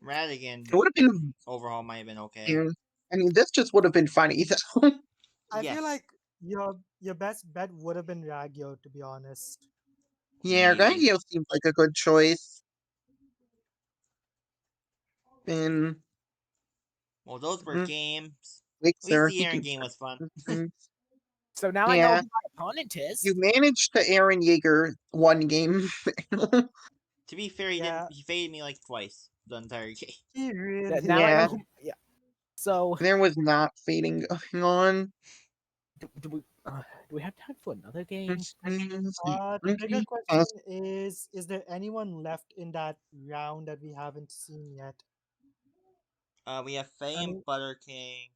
Radigan It would have been. overhaul might have been okay. I mean, this just would have been funny though. I Yes. feel like your best bet would have been Ragyo, to be honest. Yeah, Maybe. Gagio seems like a good choice. And Well, those were games. At least Wixer, the he Aaron can. game was fun. So now I know Yeah, who my opponent is. you managed to Aaron Yeager one game. To be fair, he Yeah. didn't. He faded me like twice the entire game. He really Now I know Yeah. who. Yeah. So There was not fading going on. do we have time for another game? The bigger question is there anyone left in that round that we haven't seen yet? We have Faye I and mean, Butter King,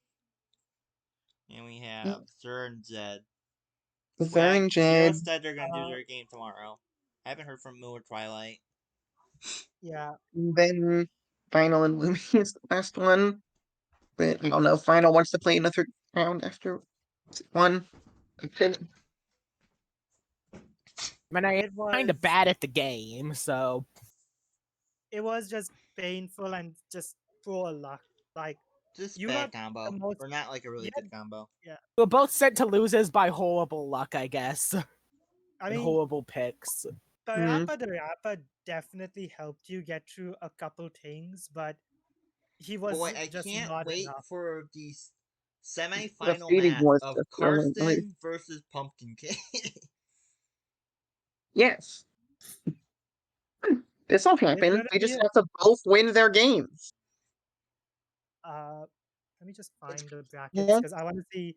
and we have Zer and Zed. Zer and Zero Jed. said they're gonna do Uh, their game tomorrow. I haven't heard from Moo or Twilight. yeah. Then Final and Lumi is the last one. But I don't know. Final wants to play another round after one. I mean, I am It was kind of bad at the game, so it was just painful and just poor luck. Like Just you bad got combo, the most. or not like a really Yeah, good combo. yeah. we're both sent to losers by horrible luck, I guess, I and mean, horrible picks. the rapper definitely helped you get through a couple things, but he was Boy, I just can't not wait enough. for the The semi-final fading match was of just really nice. Karsten versus Pumpkin King. Yes. This will It's happen. gonna They be just have to both win their games. let me just find the brackets Yeah. because I want to see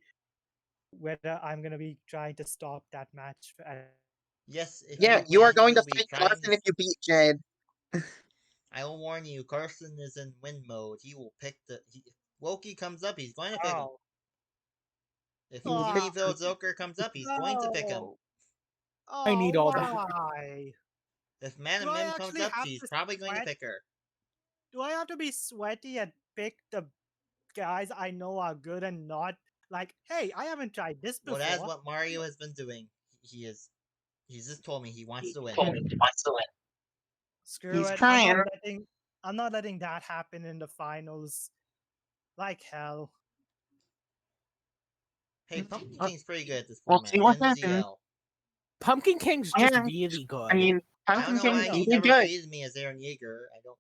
whether I'm gonna be trying to stop that match at Yes, if Yeah, you you are win, going you to will be fight trying to. Carson if you beat Jed. I will warn you, Carson is in win mode. He will pick the. Loki comes up, he's going to pick him. oh If Mhm. Evil Joker comes up, he's going to pick him. no I need all that. why If do Madam I Mim comes actually up, have she's to probably going to sweat? pick her. Do I have to be sweaty and pick the guys I know are good and not like, hey, I haven't tried this Well, that is before. what Mario has been doing. He is. He's just told me he wants to win. Screw He's it. trying. I'm not letting that happen in the finals. Like hell. Hey, Pumpkin King's pretty good at this We'll format. see what And happens. ZL. Pumpkin King's just Yeah. really good. I mean, I don't Pumpkin know King's why he really never good. faded me as Aaron Yeager. I don't.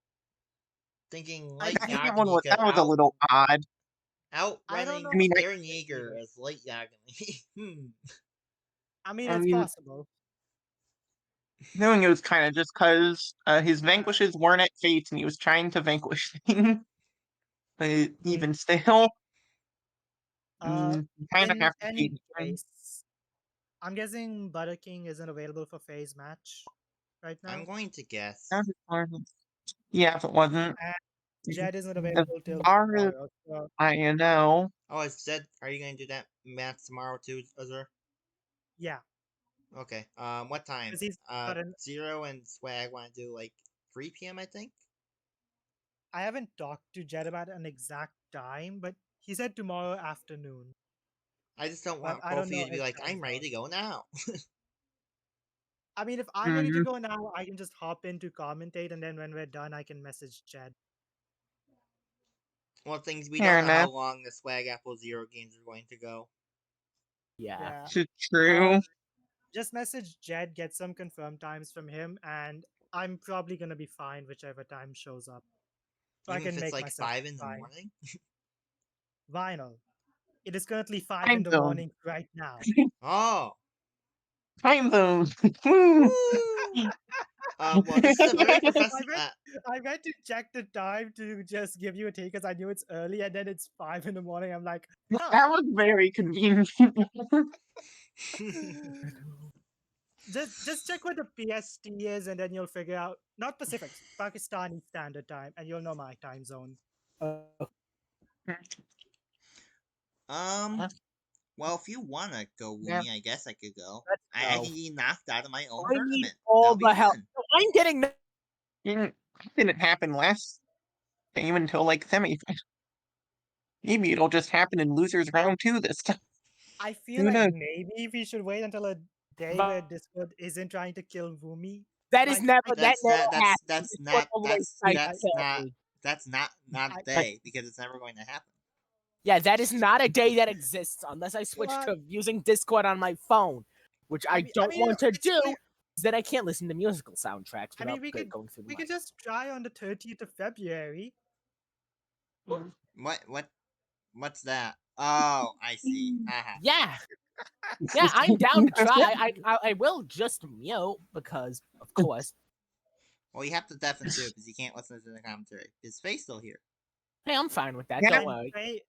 Thinking I Light The second one Yagami was could a little odd. I don't outrunning know. I mean, Aaron Yeager as Light Yagami. I mean, I it's mean, possible. knowing it was kind of just because his vanquishes weren't at Fates and he was trying to vanquish things. But even still, you kind of In have to any feed him. case, I'm guessing Butter King isn't available for phase match right I'm now. going to guess. Yeah, if it wasn't. And Jed isn't As available till far as tomorrow. So I know. Oh, I said, are you going to do that match tomorrow too, Azur? yeah, Okay. What time? because he's got an. Zero and Swag want to do like 3 p.m. I think. I haven't talked to Jed about an exact time, but he said tomorrow afternoon. I just don't But want I both don't of you know to be his like, time I'm ready zone. to go now. I mean, if I'm ready to go now, I can just hop in to commentate, and then when we're done, I can message Jed. Well, things we Fair don't know how enough. long the Swag Apple Zero games are going to go. Yeah. True. Just message Jed, get some confirmed times from him, and I'm probably gonna be fine whichever time shows up. So I Even if can it's make like myself 5 in the fine. morning. Vinyl. It is currently 5 in Time the zone. morning right now. Oh, Time zone. Woo! Well, this is a very professional. I went to check the time to just give you a take because I knew it's early, and then it's 5 in the morning. I'm like, huh. That was very convenient. Just check what the PST is, and then you'll figure out not Pacific, Pakistani Standard Time, and you'll know my time zone. Well, if you wanna go, Yeah. Woomy, I guess I could go. Let's I go. can get knocked out of my own I need tournament. all That'll be the help. fun. No, I'm getting. Didn't happen last game until like semi. Maybe it'll just happen in losers round 2 this time. I feel Who like knows? maybe we should wait until a day where Discord isn't trying to kill Vumi. That is Like, never. That never happens. That's Discord not always that's tries that's to kill not me. that's not a I- day because it's never going to happen. Yeah, that is not a day that exists unless I switch What? to using Discord on my phone, which I mean- don't mean, want to it's do. clear- Then I can't listen to musical soundtracks I without mean, we could going through we my. could just try on the 30th of February. What's that? Oh, I see. Haha. Yeah, yeah, I'm down to try. I will just mute because, of course. Well, you have to deafen too because you can't listen to the commentary. His face still here. Hey, I'm fine with that. Yeah. Don't worry.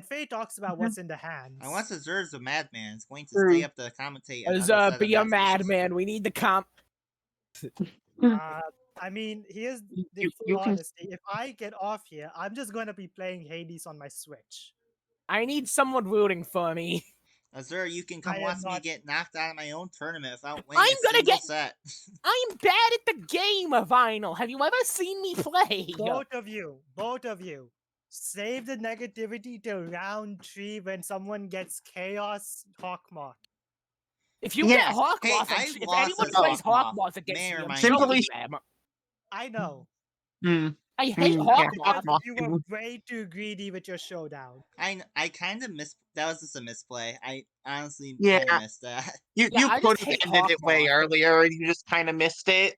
Faye talks about what's in the hands. Unless Azur's a madman, it's going to True. stay up to commentate. As another set of be a matches. madman. We need the comp. I mean, here's the You full can- honesty. If I get off here, I'm just going to be playing Hades on my Switch. I need someone rooting for me. Azur, you can I come am watch me not- get knocked out of my own tournament without winning I'm a gonna single get- set. I'm bad at the game of Vinyl. Have you ever seen me play? Both of you, save the negativity till round 3 when someone gets Chaos Hawkmoth. If you Yeah. get Hawkmoth, Hey, if I've anyone lost plays as Hawkmoth. Hawkmoth against May me, or I'm may choking not. them. I know. I hate yeah, Hawkmoth. Hawkmoth. You were way too greedy with your showdown. I kind of missed. That was just a misplay. I honestly Yeah. kind of missed that. You Yeah, I could just have hate ended it way Hawkmoth. earlier, and you just kind of missed it.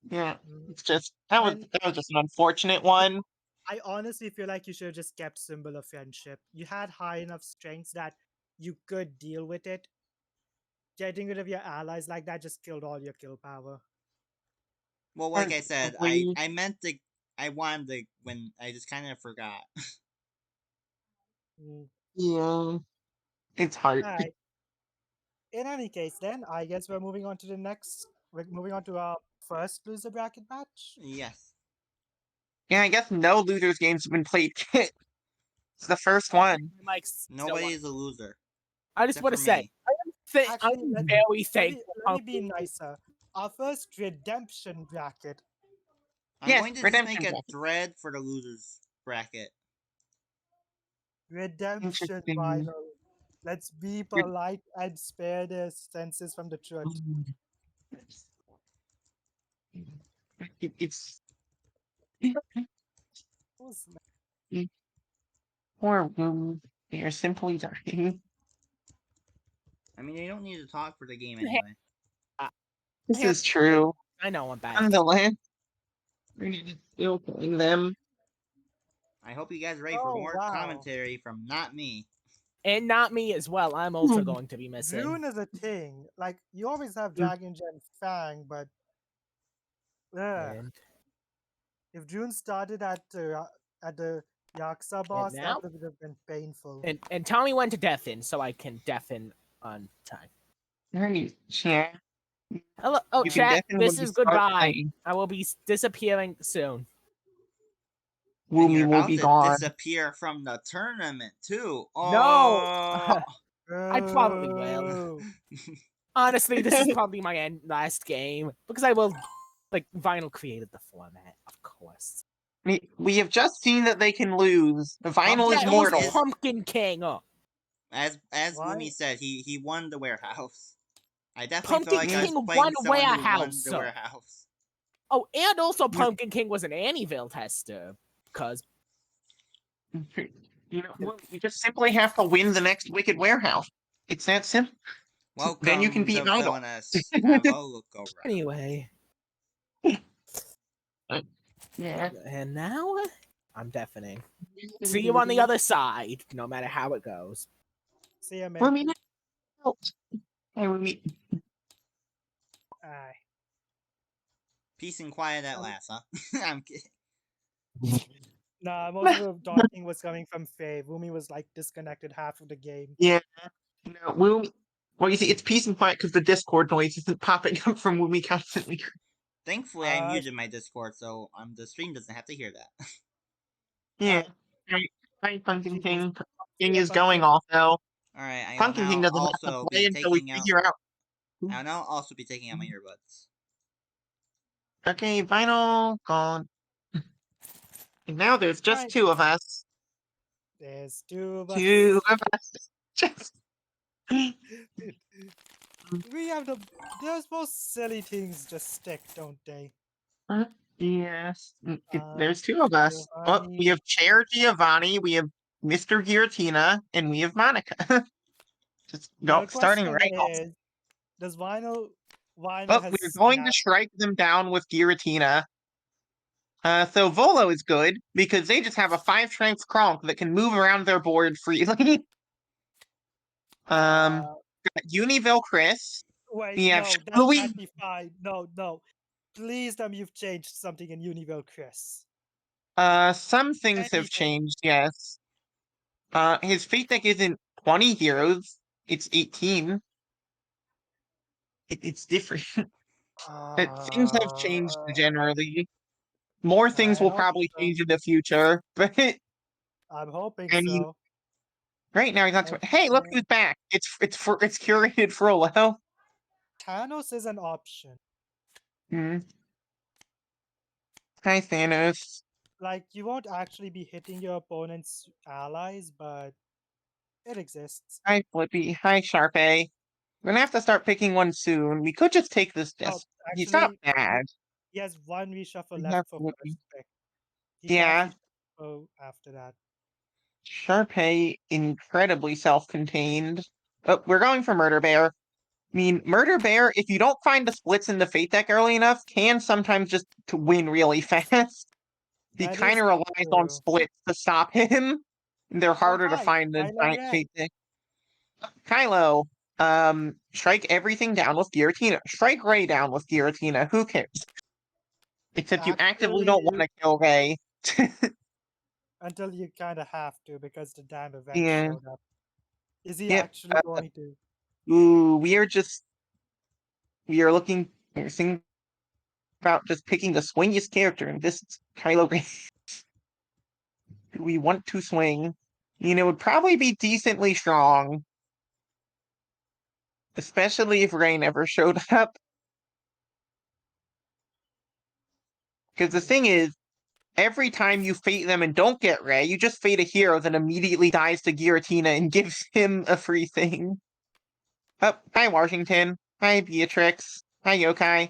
Yeah, it's just that was just an unfortunate one. I honestly feel like you should have just kept Symbol of Friendship. You had high enough strengths that you could deal with it. Getting rid of your allies like that just killed all your kill power. Well, like I said, Probably- I meant to. I wanted to when I just kind of forgot. Yeah, it's hard. Alright. In any case, then, I guess we're moving on to the next. We're moving on to our first loser bracket match. Yes. Yeah, I guess no losers games have been played. It's the first one. Like, Nobody is a loser. I just except want to for say, me. Actually, I'm let- very Let me, thankful. let me be nicer. Our first redemption bracket. I'm Yes, going to just redemption make a bracket. thread for the losers bracket. Redemption Interesting. final. Let's be polite and spare their senses from the truth. It's Who's next? poor Woo. They are simply dying. I mean, you don't need to talk for the game anyway. This Yeah. is true. I know I'm bad. Nonetheless, we're still playing them. I hope you guys are ready for Oh, more wow. commentary from not me. And not me as well. I'm also going to be missing. June is a thing. Like, you always have Dragon Gen Fang, but And if June started at the Yaksa boss, now? that would have been painful. and tell me when to deafen so I can deafen on time. Right, yeah. Hello, oh You can chat. deafen when This you is start goodbye. playing. I will be disappearing soon. And Woomy you're will about be to gone. disappear from the tournament too. No! Oh. I probably will. Oh. Honestly, this is probably my last game because I will. Like Vinyl created the format, of course. We have just seen that they can lose. The vinyl Yeah, is it was mortal. Pumpkin King. Oh, As Why? Woomy said, he won the warehouse. I definitely Pumpkin feel like I King was won playing someone who won warehouse, the so- warehouse. oh, and also Pumpkin King was an Annieville tester because You know, we just simply have to win the next Wicked Warehouse. It's that simple. Welcome Then you can beat to Idol. Villainous. Have a look around. anyway. Yeah. And now I'm deafening. See you on the other side, no matter how it goes. See ya, man. Well, I mean, out. I will meet. Aye. Peace and quiet at last, huh? I'm kidding. Nah, most of the talking was coming from Faye. Wumi was like disconnected half of the game. Yeah. No, Woomy. Well, you see, it's peace and quiet because the Discord noise isn't popping up from Woomy constantly. Thankfully, I muted my Discord, so the stream doesn't have to hear that. Yeah. Right, Pumpkin Jeez. King. King Yeah, is going Pumpkin. also. Alright, I will Pumpkin King now doesn't have to also play be until we taking out. figure out. I'll now also be taking out my earbuds. Okay, Vinyl gone. And now there's just Right. two of us. There's two of us. Two of us. Just. We have those most silly things just stick, don't they? Yes. There's two of us. Oh, Giovanni. we have Chair Giovanni, we have Mr. Giratina, and we have Monica. Just Now the starting question right off. is, does Vinyl Oh, has we're going to snapped? strike them down with Giratina. So Volo is good because they just have a 5 strength Kronk that can move around their board freely. Got Univille Chris. Wait, We have no, that Shui. can't be fine. No. Please tell me you've changed something in Univille, Chris. Some things have Anything. changed, yes. His fate deck isn't 20 heroes, it's 18. It's different. Things have changed generally. More things I will hope probably so. change in the future, but I'm hoping I mean, so. right now he's not. Hey, look who's back! It's curated for a while. Thanos is an option. Hmm. Hi Thanos. Like, you won't actually be hitting your opponent's allies, but it exists. Hi Flippy. Hi Sharpay. We're gonna have to start picking one soon. We could just take this No, disc. He's not actually, bad. he has one reshuffle We left have for Flippy. first pick. He can't Yeah, reshuffle after that. Sharpay incredibly self-contained. Oh, we're going for Murder Bear. I mean, Murder Bear, if you don't find the splits in the Fate deck early enough, can sometimes just to win really fast. He That kind is of relies on true. splits to stop him. They're Oh, harder to hi, find than Kylo giant Ren. Fate deck. Kylo, strike everything down with Giratina. Strike Ray down with Giratina. Who cares? Except you actively Actually, don't want to kill Ray. until you kind of have to because the damn event Yeah. showed up. Is he Yep. actually going to? Ooh, we are looking. We're thinking about just picking the swingiest character, and this is Kylo Ren. Do we want to swing? It would probably be decently strong. Especially if Ray never showed up. Because the thing is, every time you fate them and don't get Ray, you just fate a hero that immediately dies to Giratina and gives him a free thing. Oh, hi Washington. Hi Beatrix. Hi Yokai.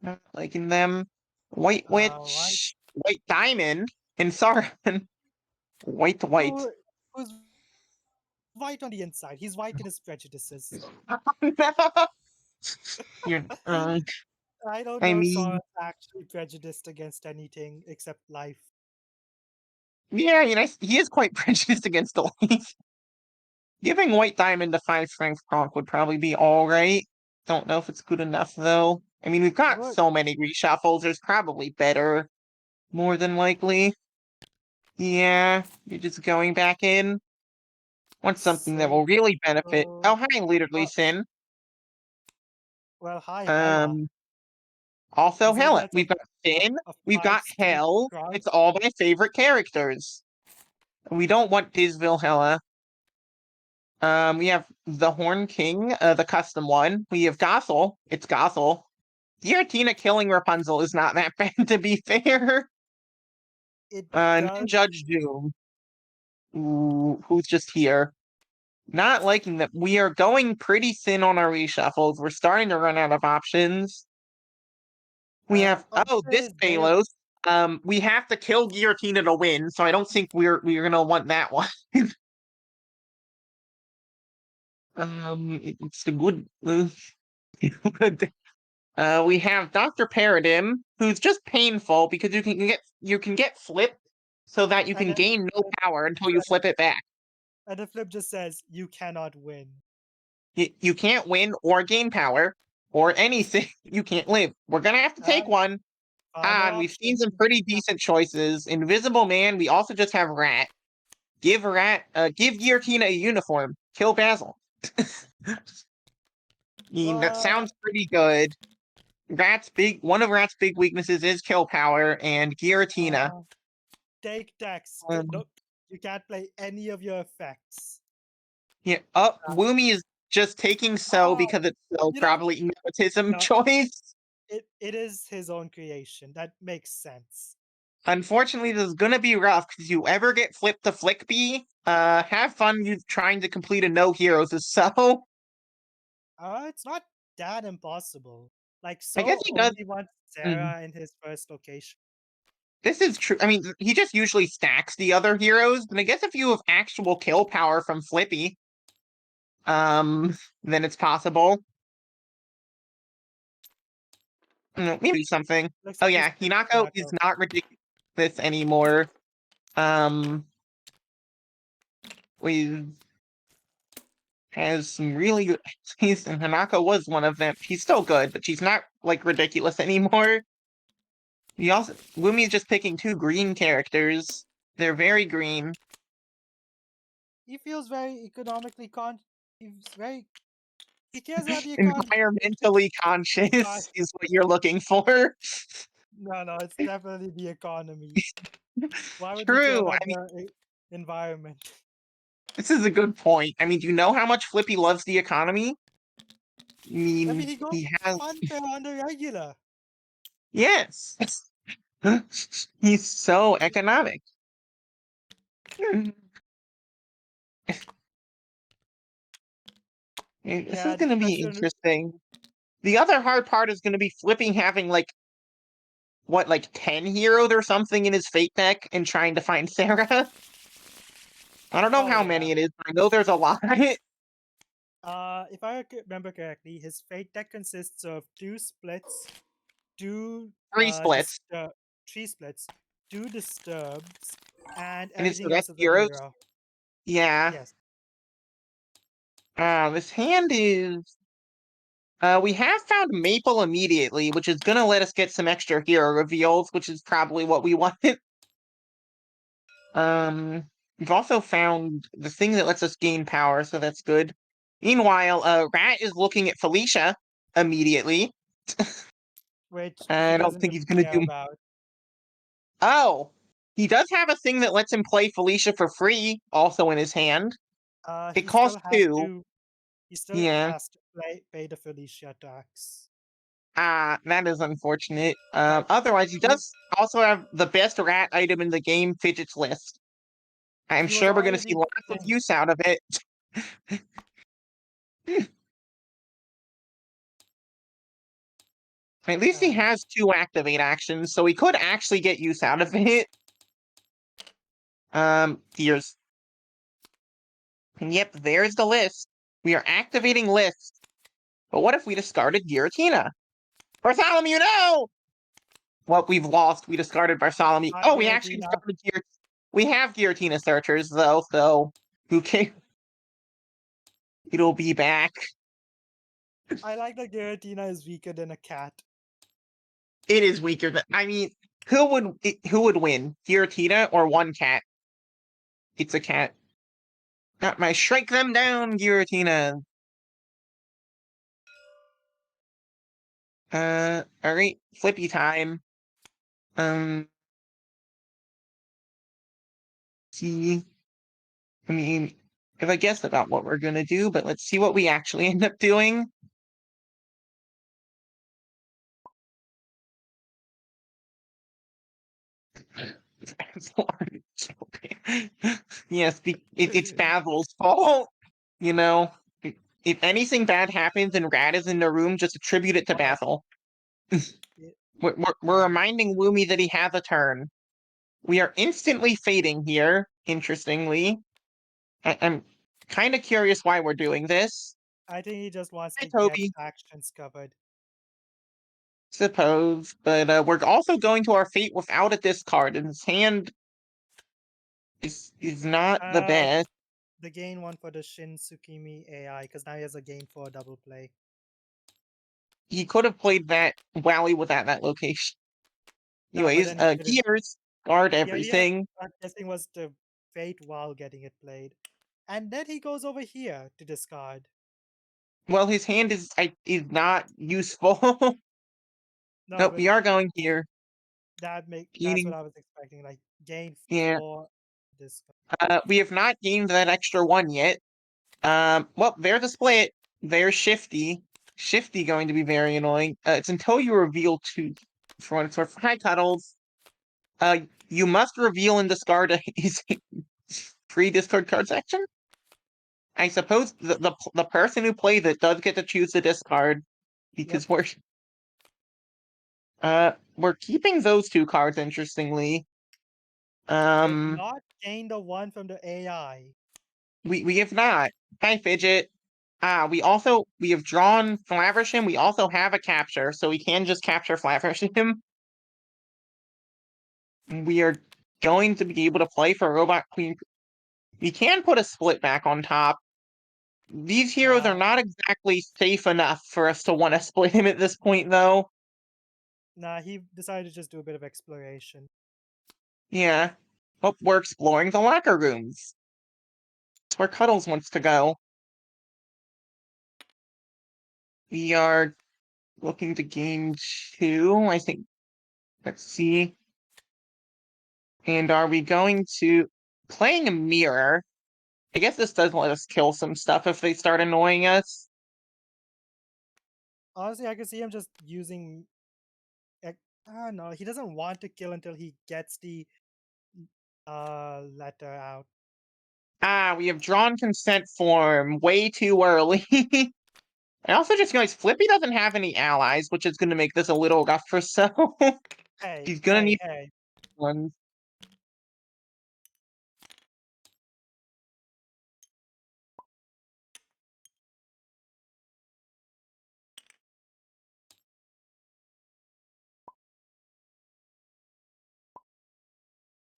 Not liking them. White What? Witch. White Diamond. And Saruman. White. Who's white on the inside? He's white in his prejudices. You're, I don't I know mean, Sora's actually prejudiced against anything except life. yeah, he is quite prejudiced against the life. Giving White Diamond a 5 strength Kronk would probably be alright. Don't know if it's good enough, though. I mean, we've got What? so many reshuffles, there's probably better. More than likely. Yeah, you're just going back in. Want something that will really benefit. Oh, hi, Literally Sin. Well, hi, Hella. Um, also Isn't Helen. that We've got Sin. a We've got 5 strength Hell. Kronk? It's all my favorite characters. We don't want Disville Hella. We have the Horn King, the custom one. We have Gothel. It's Gothel. Giratina killing Rapunzel is not that bad, to be fair. It Then does. Judge Doom. Ooh, who's just here? Not liking that. We are going pretty thin on our reshuffles. We're starting to run out of options. We have this Balos. We have to kill Giratina to win, so I don't think we're gonna want that one. It's a good. We have Dr. Paradigm, who's just painful because you can get flipped so that you can And gain no power until you flip it back. And the flip just says, you cannot win. You can't win or gain power or anything. You can't live. We're gonna have to take one. Farmer And we've seen option. some pretty decent choices. Invisible Man. We also just have Rat. Give Giratina a uniform. Kill Basil. I mean, that sounds pretty good. One of Rat's big weaknesses is kill power and Giratina. Take Dex. No, you can't play any of your effects. Yeah. Woomy is just taking So because it's so probably nepotism choice. It is his own creation. That makes sense. Unfortunately, this is gonna be rough because you ever get flipped to Flickbee, have fun you trying to complete a no heroes as So. It's not that impossible. Like, I guess So he does. only wants Sarah in his first location. This is true. I mean, he just usually stacks the other heroes, and I guess if you have actual kill power from Flippy, then it's possible. Maybe something. Looks Oh like yeah, he's Hinako is not ridiculous anymore. We has some really good. And Hanako was one of them. She's still good, but she's not like ridiculous anymore. Wumi's just picking 2 green characters. They're very green. He feels very economically he cares about the economy. Environmentally conscious is what you're looking for. No, it's definitely the economy. Why would you care True. about I mean, the environment? this is a good point. I mean, do you know how much Flippy loves the economy? I mean, he goes he has. unfair on the regular. Yes. He's so economic. This is going to be interesting. The other hard part is going to be Flipping having like 10 heroes or something in his fate deck and trying to find Sarah. I don't know how many it is, but I know there's a lot. If I remember correctly, his fate deck consists of 2 splits, 3 splits. 3 splits, 2 disturbs, and And it's the everything else rest is a heroes? zero. Yeah. Yes. This hand is. We have found Maple immediately, which is gonna let us get some extra hero reveals, which is probably what we wanted. We've also found the thing that lets us gain power, so that's good. Meanwhile, Rat is looking at Felicia immediately. Which he I don't doesn't think really he's gonna care do. about. Oh, he does have a thing that lets him play Felicia for free, also in his hand. It He still costs has 2. to Yeah. pay the Felicia tax. That is unfortunate. Otherwise, he does also have the best Rat item in the game, Fidget's List. I'm He was sure we're going to see already lots of use out of it. At least he has 2 activate actions, so he could actually get use out of it. Here's. Yep, there's the list. We are activating lists. But what if we discarded Giratina? Bartholomew, no! Well, we've lost. We discarded Bartholomew. Oh, we actually discarded Giratina. We have Giratina searchers, though, so who cares? It'll be back. I like that Giratina is weaker than a cat. It is weaker than. I mean, who would win, Giratina or one cat? It's a cat. Not my shrink them down, Giratina. All right, Flippy time. See. I mean, if I guessed about what we're gonna do, but let's see what we actually end up doing. Yes, it's Basil's fault. You know, if anything bad happens and Rat is in the room, just attribute it to Basil. We're reminding Woomy that he has a turn. We are instantly fading here, interestingly. I'm kind of curious why we're doing this. I think he just wants Hi, to get Toby. actions covered. Suppose, but we're also going to our fate without a discard, and his hand is not the best. the gain one for the Shin Tsukimi AI, because now he has a gain for a double play. He could have played that while he was at that location. No, but Anyways, then he didn't. gears, guard The idea, everything. I'm guessing, was to wait while getting it played. And then he goes over here to discard. Well, his hand is not useful. No, Nope, but we are going here. that's what Gaining, I was expecting. Like gain yeah. 4 discard. We have not gained that extra one yet. Well, there's a split. There's Shifty. Shifty going to be very annoying. It's until you reveal two. For what it's worth. Hi, Cuddles. You must reveal and discard his free discard card section. I suppose the person who plays it does get to choose the discard because we're keeping those two cards. Interestingly, But not gain the one from the AI. we have not. Hi, Fidget. We have drawn Flaversham. We also have a capture, so we can just capture Flaversham. We are going to be able to play for Robot Queen. We can put a split back on top. These heroes are not exactly safe enough for us to want to split him at this point, though. Nah, he decided to just do a bit of exploration. Yeah. Oh, we're exploring the locker rooms. That's where Cuddles wants to go. We are looking to gain 2, I think. Let's see. And are we going to... Playing a mirror. I guess this does let us kill some stuff if they start annoying us. Honestly, I could see him just using. No, he doesn't want to kill until he gets the letter out. We have drawn consent form way too early. I also just realized Flippy doesn't have any allies, which is going to make this a little rough for So. Hey, He's going to need hey. one.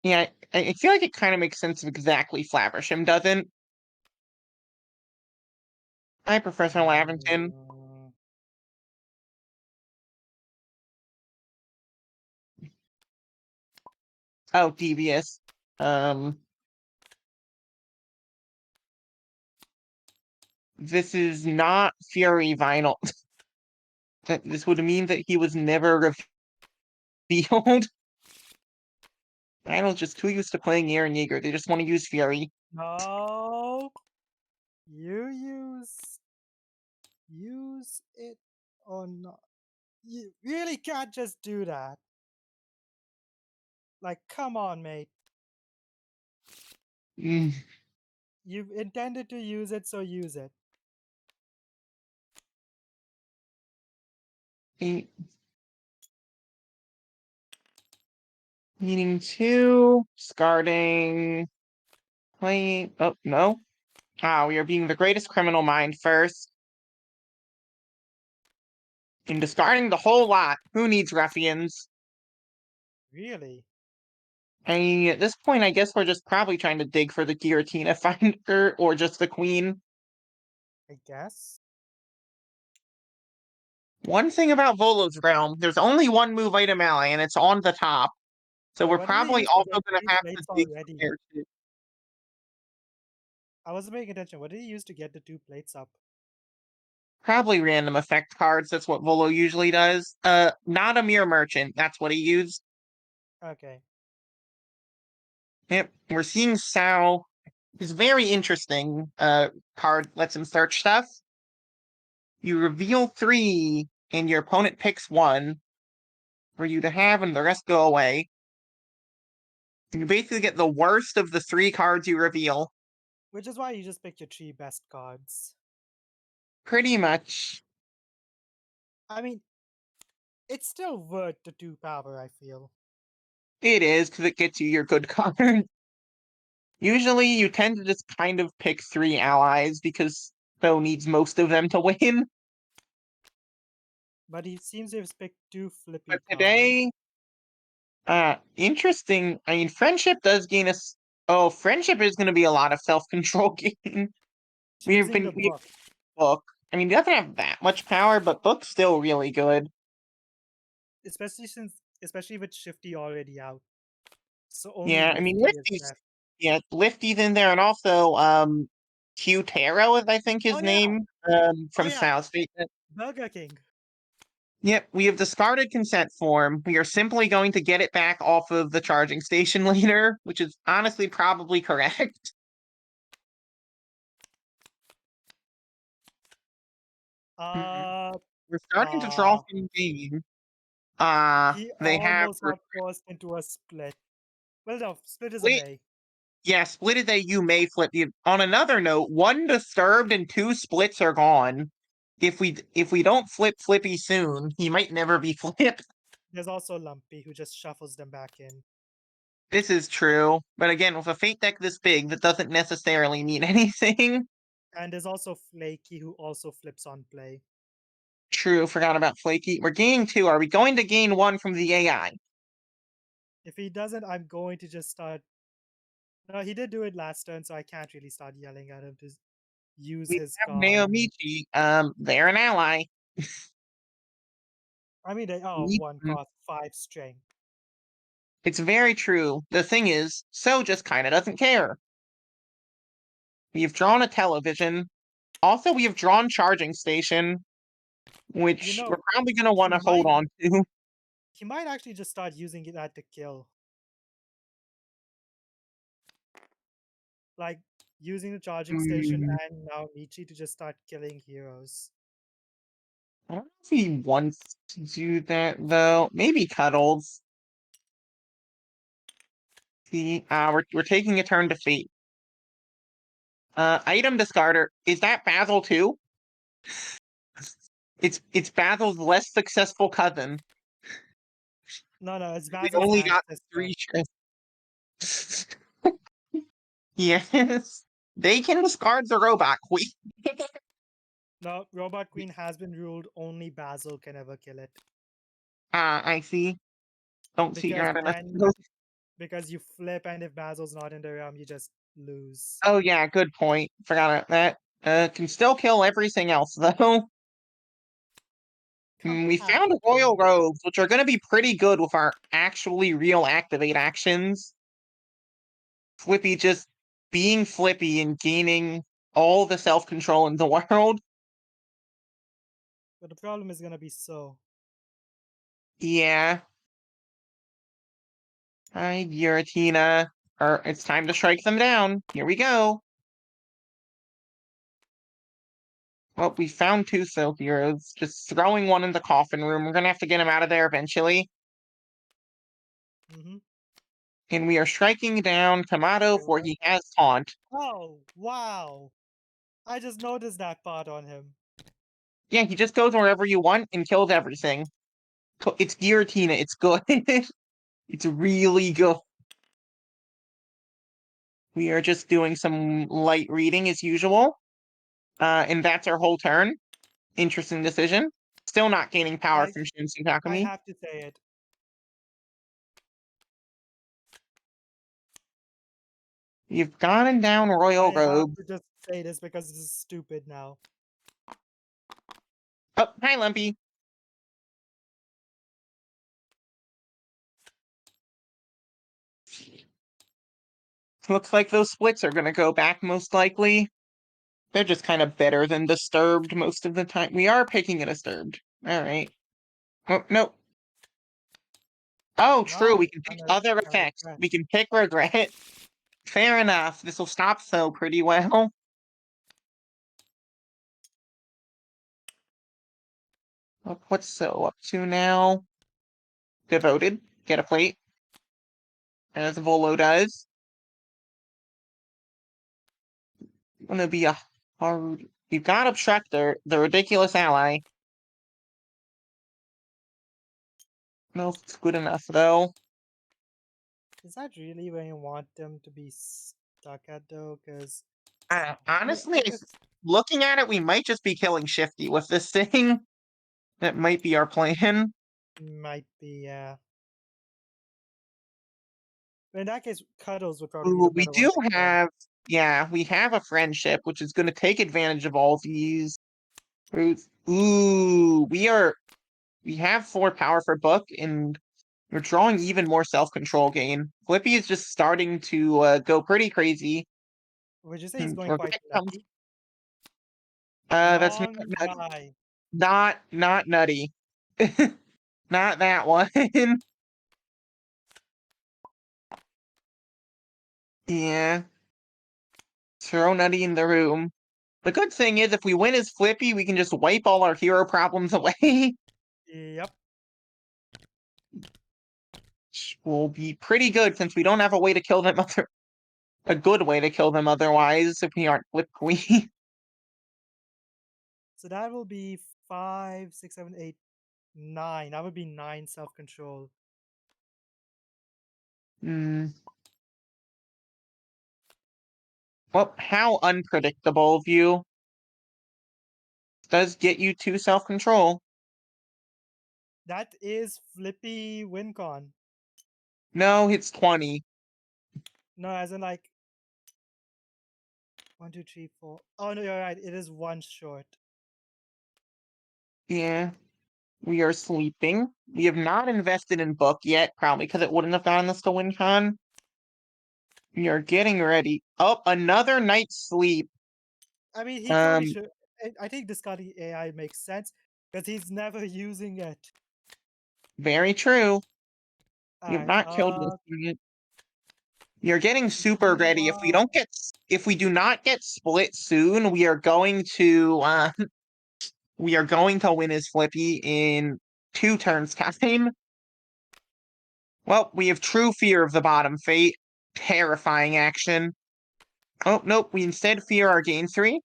Yeah, I feel like it kind of makes sense if exactly Flaversham doesn't. Hi, Professor Lavington. Oh, devious. This is not Fury Vinyl. This would mean that he was never revealed. Vinyl's just too used to playing Eren Yeager. They just want to use Fury. No, you use it or not. You really can't just do that. Like, come on, mate. Mm. You've intended to use it, so use it. Meaning 2, discarding, play. Oh, no. We are being the greatest criminal mind first. And discarding the whole lot. Who needs ruffians? Really? I mean, at this point, I guess we're just probably trying to dig for the Giratina Finder or just the Queen. I guess. One thing about Volo's Realm, there's only one move item ally, and it's on the top. So Wait, we're what did he probably use to also get going 2 to have to plates dig already? for there too. I wasn't paying attention. What did he use to get the 2 plates up? Probably random effect cards. That's what Volo usually does. Not a Mirror Merchant. That's what he used. Okay. Yep, we're seeing Sao. It's very interesting. Card lets him search stuff. You reveal 3, and your opponent picks 1 for you to have, and the rest go away. You basically get the worst of the 3 cards you reveal. Which is why you just picked your 3 best cards. Pretty much. I mean, it's still worth the 2 power, I feel. It is, because it gets you your good card. Usually, you tend to just kind of pick 3 allies, because So needs most of them to win. But he seems to have picked 2 flippy But cards. today, interesting. I mean, friendship does gain us Oh, friendship is going to be a lot of self-control gain. We've Choosing the book. book. I mean, he doesn't have that much power, but book's still really good. Especially with Shifty already out. So only Yeah, I mean, Lifty is left. Lifty's in there, and also Q Taro is I think his Oh, yeah. name from yeah. South State. Burger King. Yep, we have discarded consent form. We are simply going to get it back off of the charging station later, which is honestly probably correct. We're starting to draw some game. He They have almost got forced into a split. Well, no, split is a split. May. Yeah, split is a you may flip. On another note, 1 disturbed and 2 splits are gone. If we don't flip Flippy soon, he might never be flipped. There's also Lumpy, who just shuffles them back in. This is true, but again, with a fate deck this big, that doesn't necessarily mean anything. And there's also Flaky, who also flips on play. True, forgot about Flaky. We're gaining 2. Are we going to gain 1 from the AI? If he doesn't, I'm going to just start. No, he did do it last turn, so I can't really start yelling at him to use We his have card. Naomichi. They're an ally. I mean, they one cost 5 strength. It's very true. The thing is, So just kinda doesn't care. We've drawn a television. Also, we have drawn charging station, which we're probably going to want to hold on to. He might actually just start using that to kill. Like, using the charging station and now Michi to just start killing heroes. I don't know if he wants to do that, though. Maybe Cuddles. See, we're taking a turn to Fate. Item discarder. Is that Basil too? It's Basil's less successful cousin. No, it's They Basil's only got ancestor. 3 chests. Yes. They can discard the robot queen. No, Robot Queen has been ruled only Basil can ever kill it. I see. Don't see Because enough. because you flip and if Basil's not in the realm, you just lose. Oh yeah, good point. Forgot about that. Can still kill everything else though. We found Royal Robes, which are going to be pretty good with our actually real activate actions. Flippy just being Flippy and gaining all the self-control in the world. But the problem is gonna be So. Yeah. Hi, Giratina. It's time to strike them down. Here we go. Well, we found 2 Silk Heroes. Just throwing one in the coffin room. We're going to have to get him out of there eventually. And we are striking down Tomato for he has taunt. Oh, wow. I just noticed that part on him. Yeah, he just goes wherever you want and kills everything. It's Giratina. It's good. It's really good. We are just doing some light reading as usual. And that's our whole turn. Interesting decision. Still not gaining power from Shinsu I Takumi. have to say it. You've gotten down Royal I have Robe. to just say this because this is stupid now. Oh, hi, Lumpy. Looks like those splits are going to go back most likely. They're just kind of better than Disturbed most of the time. We are picking a Disturbed. Alright. Oh, no. Oh, true. We can pick other effects. We can pick Regret. Fair enough. This will stop So pretty well. What's So up to now? Devoted. Get a plate. As Volo does. Gonna be a hard... You've got Obstructor, the ridiculous ally. No, it's good enough, though. Is that really where you want them to be stuck at, though? Because honestly, looking at it, we might just be killing Shifty with this thing. That might be our plan. Might be, yeah. In that case, Cuddles would probably be Ooh, the we better one do to kill. have, yeah, we have a friendship, which is going to take advantage of all these fruits. Ooh, we have 4 power for Book, and we're drawing even more self-control gain. Flippy is just starting to go pretty crazy. Would you say he's going Okay, quite comes, nutty? that's Long nutty. lie. Not nutty. Not that one. Yeah. Throw Nutty in the room. The good thing is, if we win as Flippy, we can just wipe all our hero problems away. Yep. Which will be pretty good since we don't have a way to kill them a good way to kill them otherwise if we aren't Flip Queen. So that will be 5, 6, 7, 8, 9. That would be 9 self-control. Hmm. Well, how unpredictable of you. Does get you to self-control. That is Flippy WinCon. No, it's 20. No, as in like 1, 2, 3, 4. Oh no, you're right. It is 1 short. Yeah. We are sleeping. We have not invested in Book yet, probably because it wouldn't have gotten us to WinCon. We are getting ready. Oh, another night's sleep. I mean, he probably Um, should. I think discarding AI makes sense because he's never using it. very true. We have Alright. not killed this yet. We are getting super ready. Meanwhile, If we do not get split soon, we are going to we are going to win as Flippy in 2 turns time. Well, we have true fear of the bottom fate. Terrifying action. Oh, nope, we instead fear our gain 3.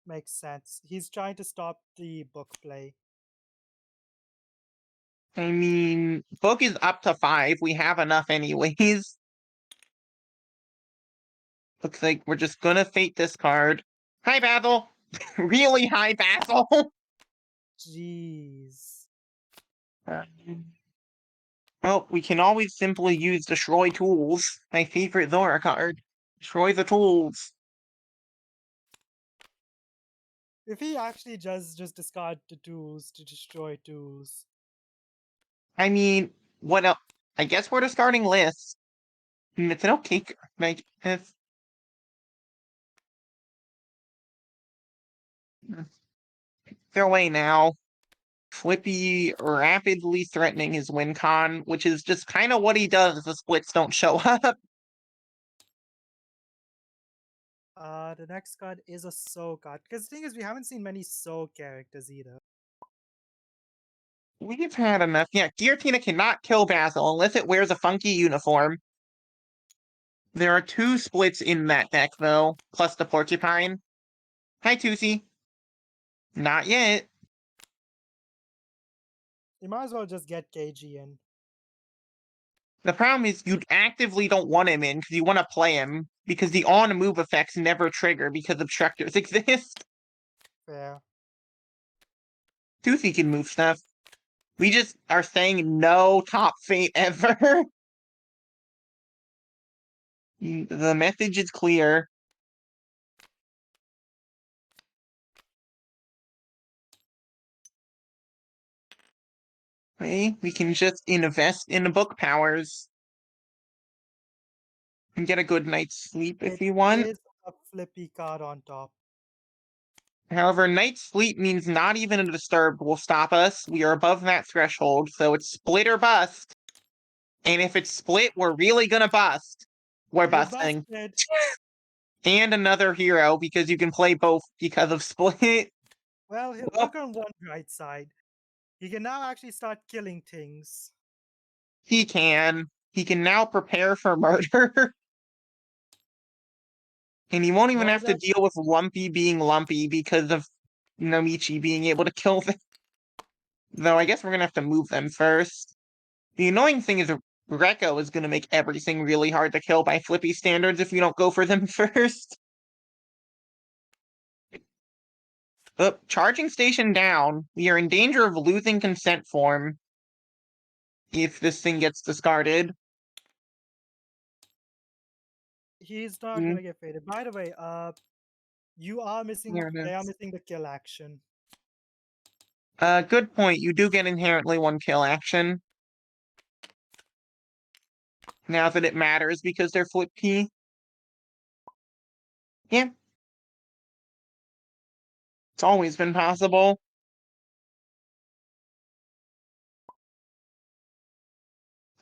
makes sense. He's trying to stop the book play. I mean, Book is up to 5. We have enough anyways. Looks like we're just gonna fate this card. Hi, Basil! Really high, Basil! Jeez. Well, we can always simply use Destroy Tools. My favorite Zora card. Destroy the tools. If he actually just discard the tools to destroy tools. I mean, what else? I guess we're discarding lists. It's an okay. Like, they're away now. Flippy rapidly threatening his win con, which is just kind of what he does if the splits don't show up. The next card is a Soul card. Because the thing is, we haven't seen many Soul characters either. We've had enough. Yeah, Guillotina cannot kill Basil unless it wears a funky uniform. There are 2 splits in that deck, though, plus the Porcupine. Hi, Tusi. Not yet. You might as well just get KG in. The problem is you actively don't want him in because you want to play him, because the on-move effects never trigger because obstructors exist. Fair. Tusi can move stuff. We just are saying no top fate ever. The message is clear. Okay, we can just invest in the book powers and get a good night's sleep if It we want. is a Flippy card on top. However, night's sleep means not even a disturbed will stop us. We are above that threshold, so it's split or bust. And if it's split, we're really gonna bust. We're You busting. busted. And another hero, because you can play both because of split. Well, Well, look on one bright side. He can now actually start killing things. he can. He can now prepare for murder. And he won't even What is have to that? deal with Lumpy being lumpy because of Nomichi being able to kill them. Though I guess we're gonna have to move them first. The annoying thing is Rekko is gonna make everything really hard to kill by Flippy standards if we don't go for them first. Charging station down. We are in danger of losing consent form if this thing gets discarded. he's not gonna get faded. By the way, you are missing. There it They are is. missing the kill action. Good point. You do get inherently one kill action. Now that it matters because they're flip key. Yeah. It's always been possible.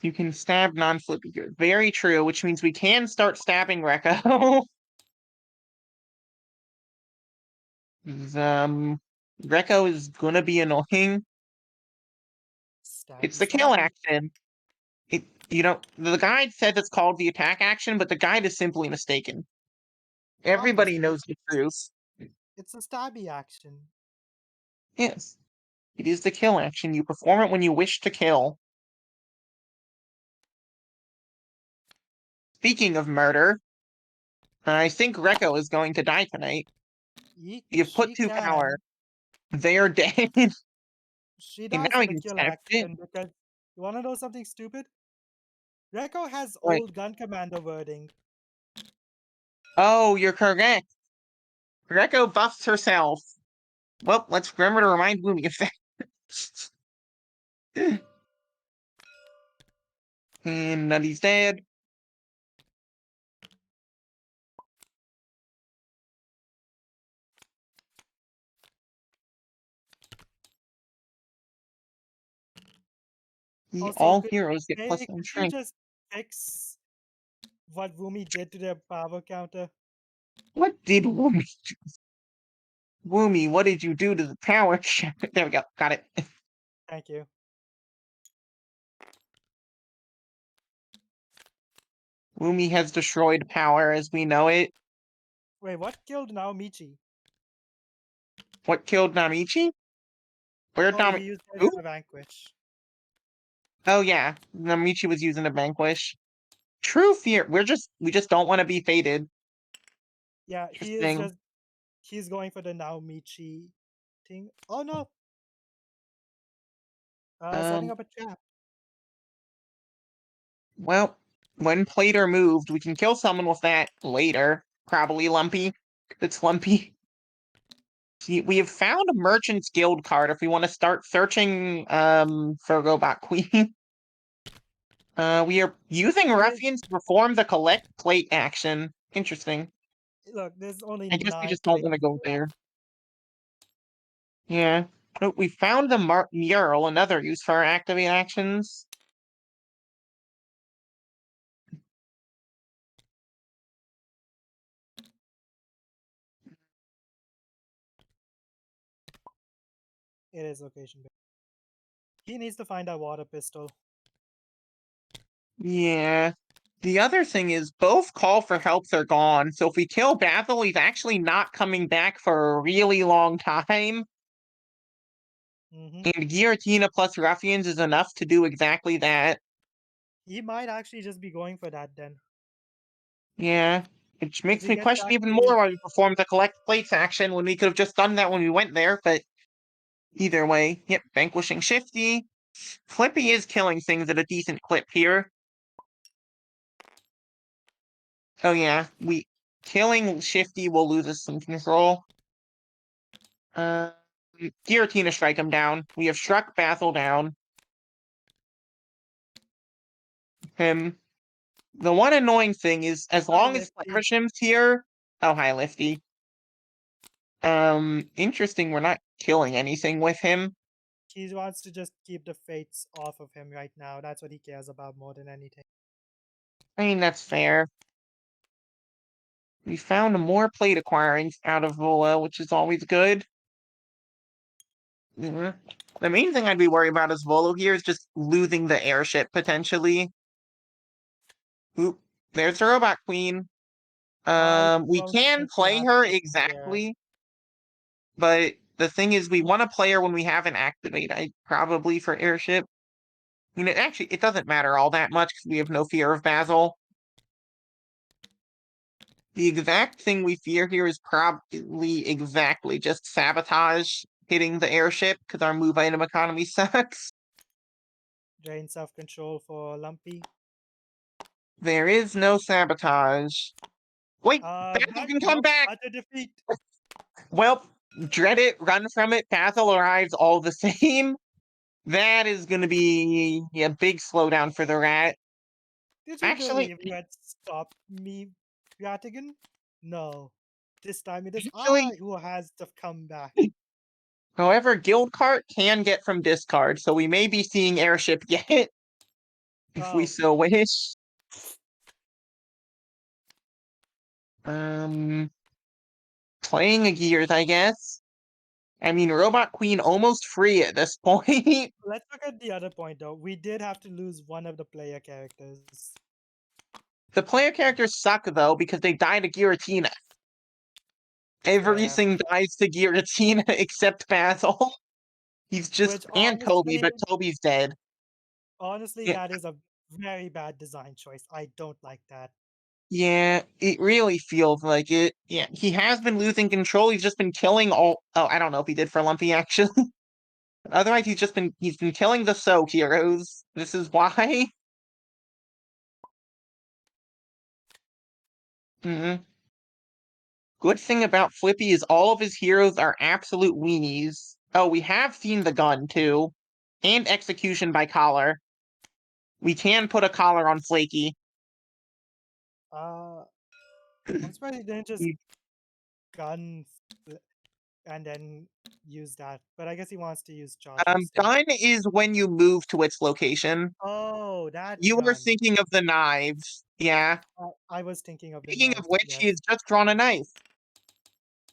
You can stab non-flippy good. Very true, which means we can start stabbing Rekko. Rekko is gonna be annoying. It's Stabby, the kill stabby. action. The guide said it's called the attack action, but the guide is simply mistaken. Everybody Obviously, knows the truth. it's a stabby action. Yes. It is the kill action. You perform it when you wish to kill. Speaking of murder, I think Rekko is going to die tonight. You've put She 2 power. can. They are dead. She And does now for we the can kill stab it. action because you wanna know something stupid? Rekko has Right. old gun commander wording. Oh, you're correct. Rekko buffs herself. Well, let's remember to remind Woomy of that. And Nutty's dead. Also, All heroes get plus 1 could you strength. just fix what Woomy did to their power counter? What did Woomy do? Woomy, what did you do to the power? There we go. Got it. Thank you. Woomy has destroyed power as we know it. Wait, what killed Naomichi? What killed Namichi? Where'd Oh, Nami? he used it Who? in a vanquish. Oh yeah, Namichi was using a vanquish. True fear. We just don't want to be fated. Yeah, Interesting. he's going for the Naomichi thing. Oh no! Setting Um. up a trap. Well, when played or moved, we can kill someone with that later. Probably Lumpy. It's Lumpy. See, we have found a Merchant's Guild card if we want to start searching for Robot Queen. We are using Ruffians to perform the collect plate action. Interesting. Look, there's only I guess we 9 just don't want to places. go there. Yeah. Oh, we found the mural, another use for our activate actions. It is location based. He needs to find that water pistol. Yeah. The other thing is both call for helps are gone, so if we kill Basil, he's actually not coming back for a really long time. Mm-hmm. And Giratina plus Ruffians is enough to do exactly that. He might actually just be going for that then. Yeah. Which makes he me gets to question even actually more why we performed the collect plates action when we could have just done that when we went there, but either way, yep, vanquishing Shifty. Flippy is killing things at a decent clip here. Oh yeah, killing Shifty will lose us some control. Giratina strike him down. We have struck Basil down. Him. The one annoying thing is as Hi, long as Lefty. Flamersham's here. Oh hi Lifty. Interesting, we're not killing anything with him. He wants to just keep the fates off of him right now. That's what he cares about more than anything. I mean, that's fair. We found more plate acquiring out of Vola, which is always good. Mhm. The main thing I'd be worried about as Volo here is just losing the airship potentially. Oop, there's the Robot Queen. I We don't can think he play has her to there. exactly, but the thing is, we want to play her when we have an activate. Probably for airship. I mean, it doesn't matter all that much because we have no fear of Basil. The exact thing we fear here is probably exactly just sabotage hitting the airship because our move item economy sucks. Drain self control for Lumpy. There is no sabotage. Wait, Basil can come Nope, back! utter defeat. Well, dread it, run from it, Basil arrives all the same. That is gonna be a big slowdown for the rat. Did you Actually, believe you had stopped me, Ratigan? No. This time it is actually, I who has the comeback. however, Guild Cart can get from discard, so we may be seeing Airship yet, if we Oh, so wish. Playing a Gears, I guess. I mean, Robot Queen almost free at this point. let's look at the other point though. We did have to lose one of the player characters. The player characters suck, though, because they die to Giratina. Yeah. Everything dies to Giratina except Basil. He's just... Which and Toby, honestly, but Toby's dead. Yeah, that is a very bad design choice. I don't like that. yeah, it really feels like it. Yeah, he has been losing control. He's just been killing all... Oh, I don't know if he did for Lumpy, actually. Otherwise, he's been killing the Soak heroes. This is why. Mhm. Good thing about Flippy is all of his heroes are absolute weenies. Oh, we have seen the gun, too. And execution by collar. We can put a collar on Flaky. I'm surprised he didn't just gun and then use that. But I guess he wants to use charge instead. Gun is when you move to its location. Oh, that You were gun. thinking of the knives. Yeah. I was thinking of the Speaking of knives, which, he yes. has just drawn a knife.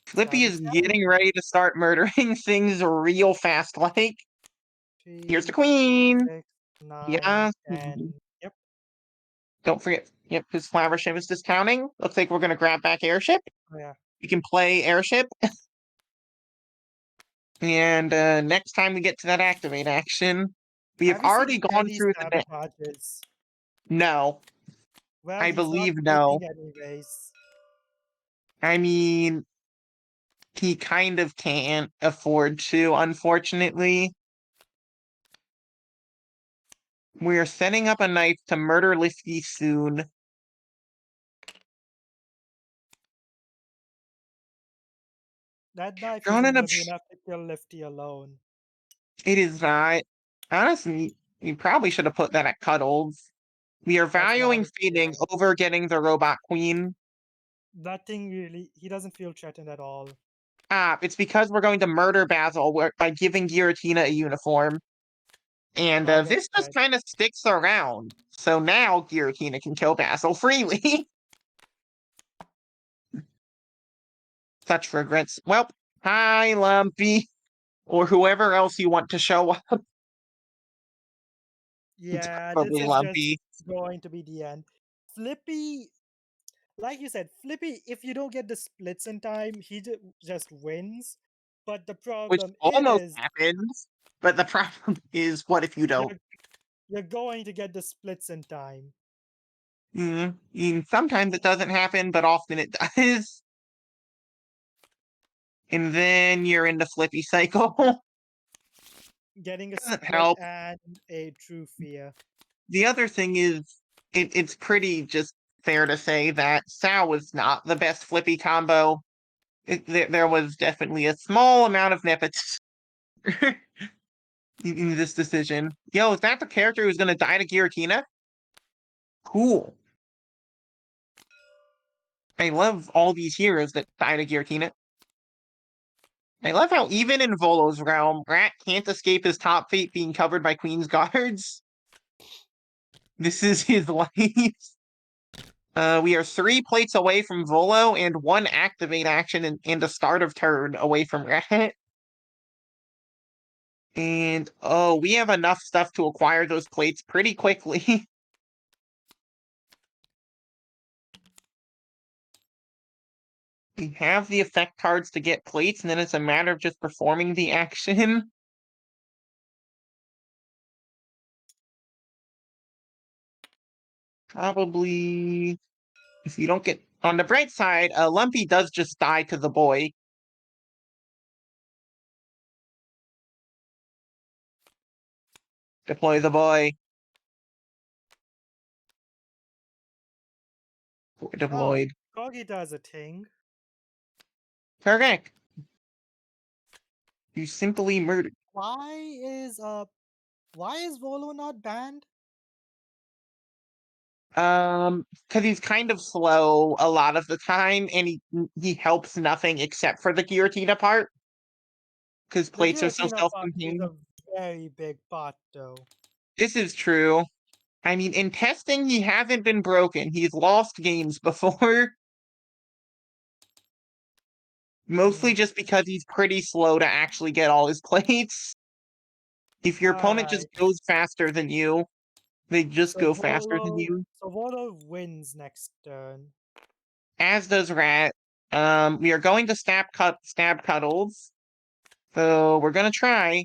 Flippy Stabby, is stabby. getting ready to start murdering things real fast, like. Here's the 3, queen! 6, 9, Yeah. 10. Yep. Don't forget, yep, his flower ship is discounting. Looks like we're gonna grab back airship. Oh, yeah. You can play airship. And next time we get to that activate action, we have Have you already seen gone any through the... sabotages? No. Well, I he's not believe no. looking anyways. I mean, he kind of can't afford to, unfortunately. We're setting up a knife to murder Lifty soon. That knife Drawn isn't an gonna be obs- enough to kill Lifty alone. It is not. Honestly, we probably should have put that at Cuddles. We are That's what I valuing was fading feeling. over getting the Robot Queen. That thing really, he doesn't feel threatened at all. It's because we're going to murder Basil by giving Giratina a uniform. And I guess this just that. kind of sticks around. So now Giratina can kill Basil freely. Such regrets. Well, hi, Lumpy. Or whoever else you want to show up. It's Yeah, this probably is just Lumpy. going to be the end. Flippy, like you said, Flippy, if you don't get the splits in time, he just wins. But the Which problem almost is, happens. But the problem is, what if you don't? you're, you're going to get the splits in time. Sometimes it doesn't happen, but often it does. And then you're into Flippy Cycle. Getting a Doesn't split help. and a true fear. The other thing is, it's pretty just fair to say that Sao was not the best Flippy combo. There was definitely a small amount of nepotism in this decision. Yo, is that the character who's gonna die to Giratina? Cool. I love all these heroes that die to Giratina. I love how even in Volo's realm, Rat can't escape his top fate being covered by Queen's guards. This is his life. We are 3 plates away from Volo and 1 activate action and a start of turn away from Rat. And oh, we have enough stuff to acquire those plates pretty quickly. We have the effect cards to get plates, and then it's a matter of just performing the action. Probably, if you don't get... On the bright side, Lumpy does just die to the boy. Deploy the boy. Oh, Deployed. Kogita is a thing. Correct. You simply murdered. Why is Volo not banned? Because he's kind of slow a lot of the time, and he helps nothing except for the Giratina part. Because The plates are so Giratina part is self-contained. a very big part, though. This is true. I mean, in testing, he hasn't been broken. He's lost games before. Mostly just because he's pretty slow to actually get all his plates. If your opponent just Alright. goes faster than you, they just So go faster than you. Volo wins next turn. As does Rat. We are going to stab Cuddles. So we're gonna try.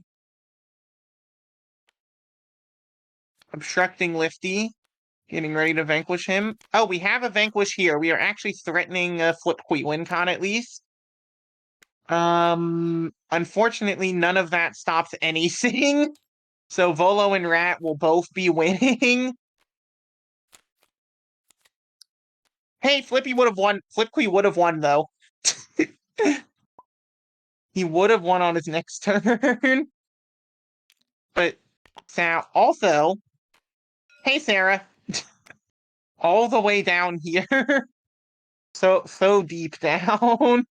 Obstructing Lifty. Getting ready to vanquish him. Oh, we have a vanquish here. We are actually threatening Flip WinCon at least. Unfortunately, none of that stops anything. So Volo and Rat will both be winning. Hey, Flippy would have won. Flipquee would have won, though. He would have won on his next turn. But now, also, hey, Sarah. All the way down here. So deep down.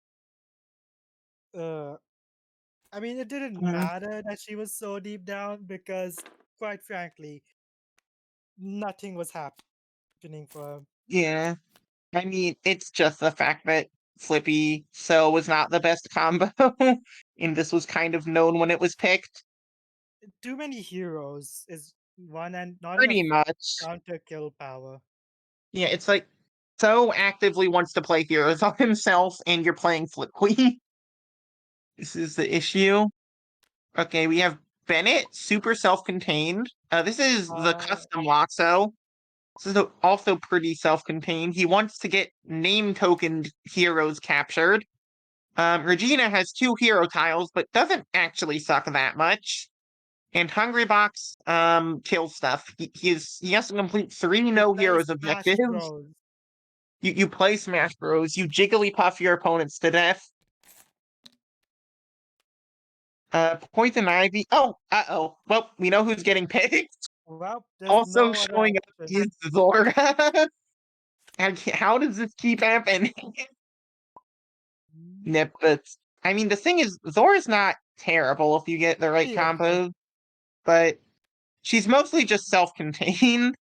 I mean, it didn't matter that she was so deep down because, quite frankly, nothing was happening for her. Yeah. I mean, it's just the fact that Flippy So was not the best combo. And this was kind of known when it was picked. Too many heroes is one, and not enough Pretty much. counter kill power. Yeah, it's like So actively wants to play heroes on himself, and you're playing Flipquee. This is the issue. Okay, we have Bennett, super self-contained. This is the custom Loxo. This is also pretty self-contained. He wants to get name-tokened heroes captured. Regina has 2 hero tiles, but doesn't actually suck that much. And Hungry Box kills stuff. He has to complete 3 no Play heroes Smash objectives. Bros. You play Smash Bros. You Jigglypuff your opponents to death. Poison Ivy. Oh, uh-oh. Well, we know who's getting picked. Well, there's Also no other showing up option. is Zora. How does this keep happening? Nip, but I mean, the thing is, Zora's not terrible if you get the right Yeah. combos, but she's mostly just self-contained.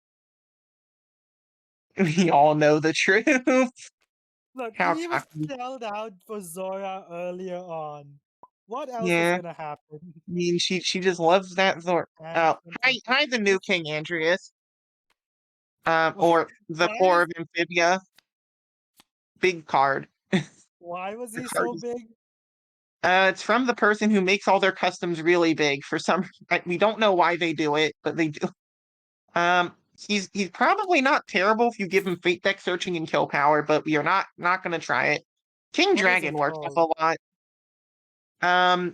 We all know the truth. Look, How he even cocky. shelled out for Zora earlier on. What else was Yeah, gonna happen? I mean, she just loves that Zora. And Hi, the new King Andreas. Or the why core is of Amphibia. Big card. why was The he card so is big? it's from the person who makes all their customs really big. For some, we don't know why they do it, but they do. He's probably not terrible if you give him Fate Deck Searching and Kill Power, but we are not gonna try it. King What is Dragon his works with goal? a lot.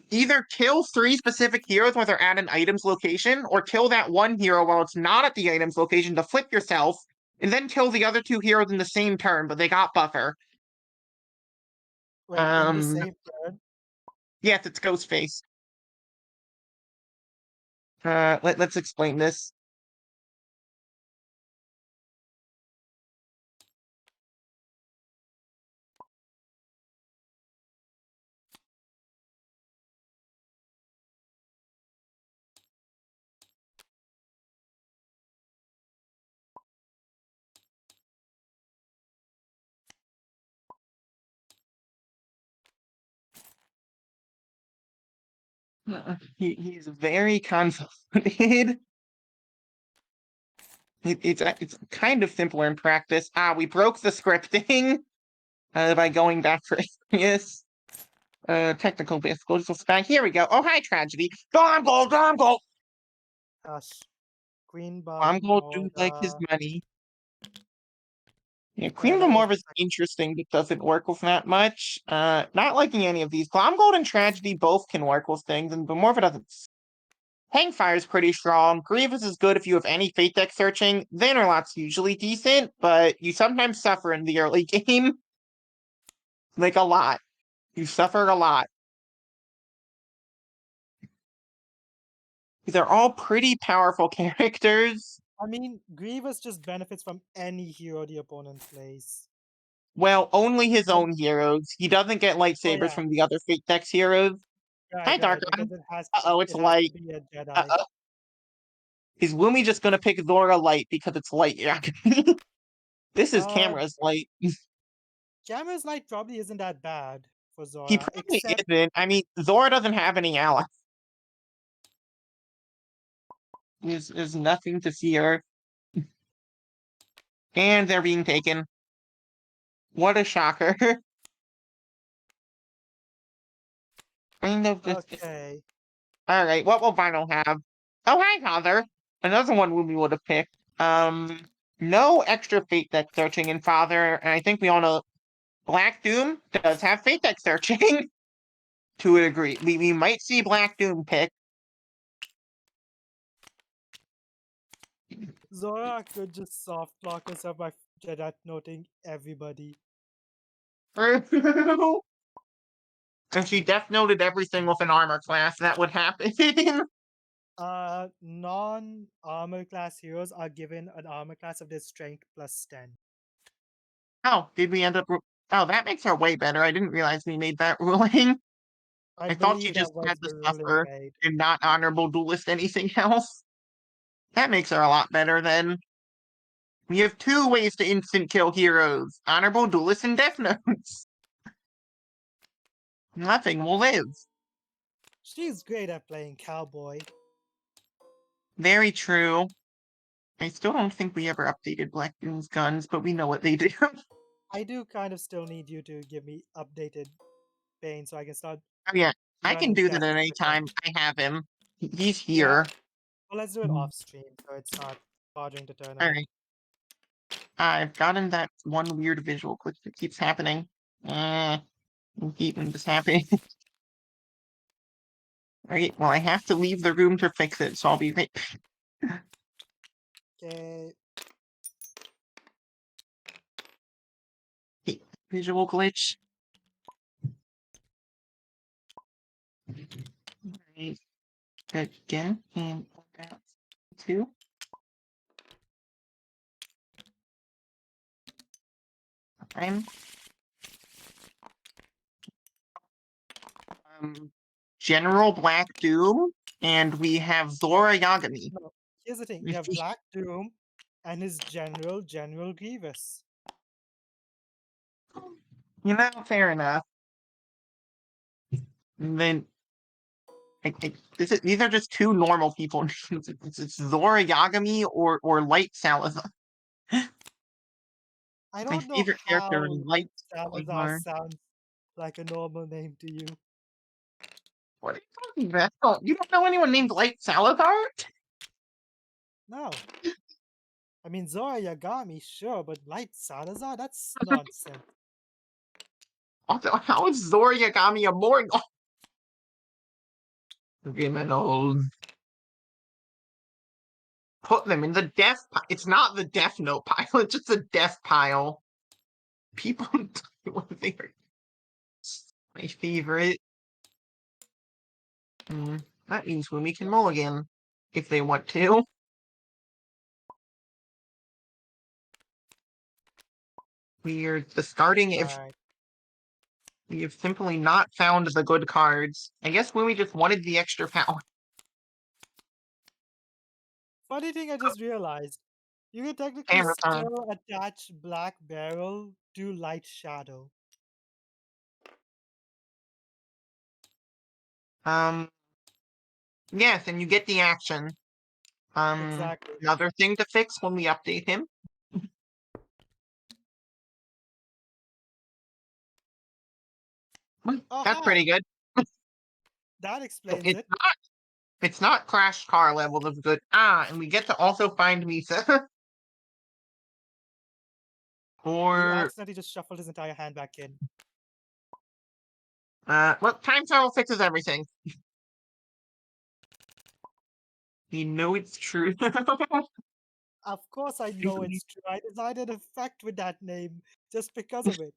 Either kill 3 specific heroes when they're at an item's location, or kill that one hero while it's not at the item's location to flip yourself, and then kill the other 2 heroes in the same turn, but they got buffer. Wait, in the same turn? Yes, it's Ghostface. Let's explain this. He's very convoluted. It's kind of simpler in practice. We broke the scripting by going back for yes. Technical difficulties. Back here we go. Oh, hi, tragedy. Dom goal. Gosh. Queen I'm Bum going to or do like his money. Yeah, Queen of the whatever was Morve the is interesting, but doesn't work with that much. Not liking any of these. Glom Gold and Tragedy both can work with things, and but Morve doesn't. Hangfire is pretty strong. Grievous is good if you have any Fate Deck searching. Vanderlot's usually decent, but you sometimes suffer in the early game. Like, a lot. You suffered a lot. They're all pretty powerful characters. I mean, Grievous just benefits from any hero the opponent plays. Well, only his But, own heroes. He doesn't get lightsabers yeah. from the other Fate Dex heroes. Hi, Right, Darkon. because Uh-oh, it's it has to light. be a Jedi. Uh-oh. Is Woomy just gonna pick Zora light because it's light? Yeah. This is Uh, Camera's light. Camera's Light probably isn't that bad for He Zora, probably except isn't. I mean, Zora doesn't have any allies. There's nothing to fear. And they're being taken. What a shocker. Kind of just. okay. Alright, what will Vinyl have? Oh, hi, Father. Another one we would have picked. No extra Fate Deck searching in Father, and I think we all know Black Doom does have Fate Deck searching. To a degree. We might see Black Doom pick. Zora could just soft block herself by Jedi noting everybody. If she Death Noted everything with an armor class, that would happen. Non-armor class heroes are given an armor class of their strength plus 10. Oh, did we end up... Oh, that makes her way better. I didn't realize we made that ruling. I I thought she believe that just was had to the ruling suffer made. and not honorable duelist anything else. That makes her a lot better then. We have two ways to instant kill heroes. Honorable duelist and Death Notes. Nothing will live. She's great at playing cowboy. Very true. I still don't think we ever updated Black Doom's guns, but we know what they do. I do kind of still need you to give me updated Bane so I can start Oh yeah, I can running do that tests at any with him. time. I have him. He's Yeah, here. well, let's do it off stream so it's not bothering the tournament. Alright. I've gotten that one weird visual glitch that keeps happening. Keeping this happening. Alright, well I have to leave the room to fix it, so I'll be right back. Okay. Visual glitch. Alright. Again, and back to I'm General Black Doom, and we have Zora Yagami. No, here's the thing. We have Black Doom and his General Grievous. You know, fair enough. And then these are just two normal people. It's Zora Yagami or Light Salazar. I My don't know favorite how character in Light Light Salazar Salazar. sounds like a normal name to you. What are you talking about? You don't know anyone named Light Salazar? No. I mean, Zora Yagami, sure, but Light Salazar? That's nonsense. Also, how is Zora Yagami immortal? Criminals. Put them in the death pile. It's not the death note pile, it's just a death pile. People what they are. My favorite. That means Wumi can mulligan if they want to. We're discarding if Alright. we have simply not found the good cards. I guess Wumi just wanted the extra power. Funny thing I just realized. You can technically Camera time. still attach Black Barrel to Light Shadow. Yes, and you get the action. Exactly. Another thing to fix when we update him. Oh, That's hi. pretty good. That explains It's it. not Crash Car level of good. And we get to also find Misa. You Or accidentally just shuffled his entire hand back in. well, time travel fixes everything. You know it's true. Of course I know it's true. I designed an effect with that name just because of it.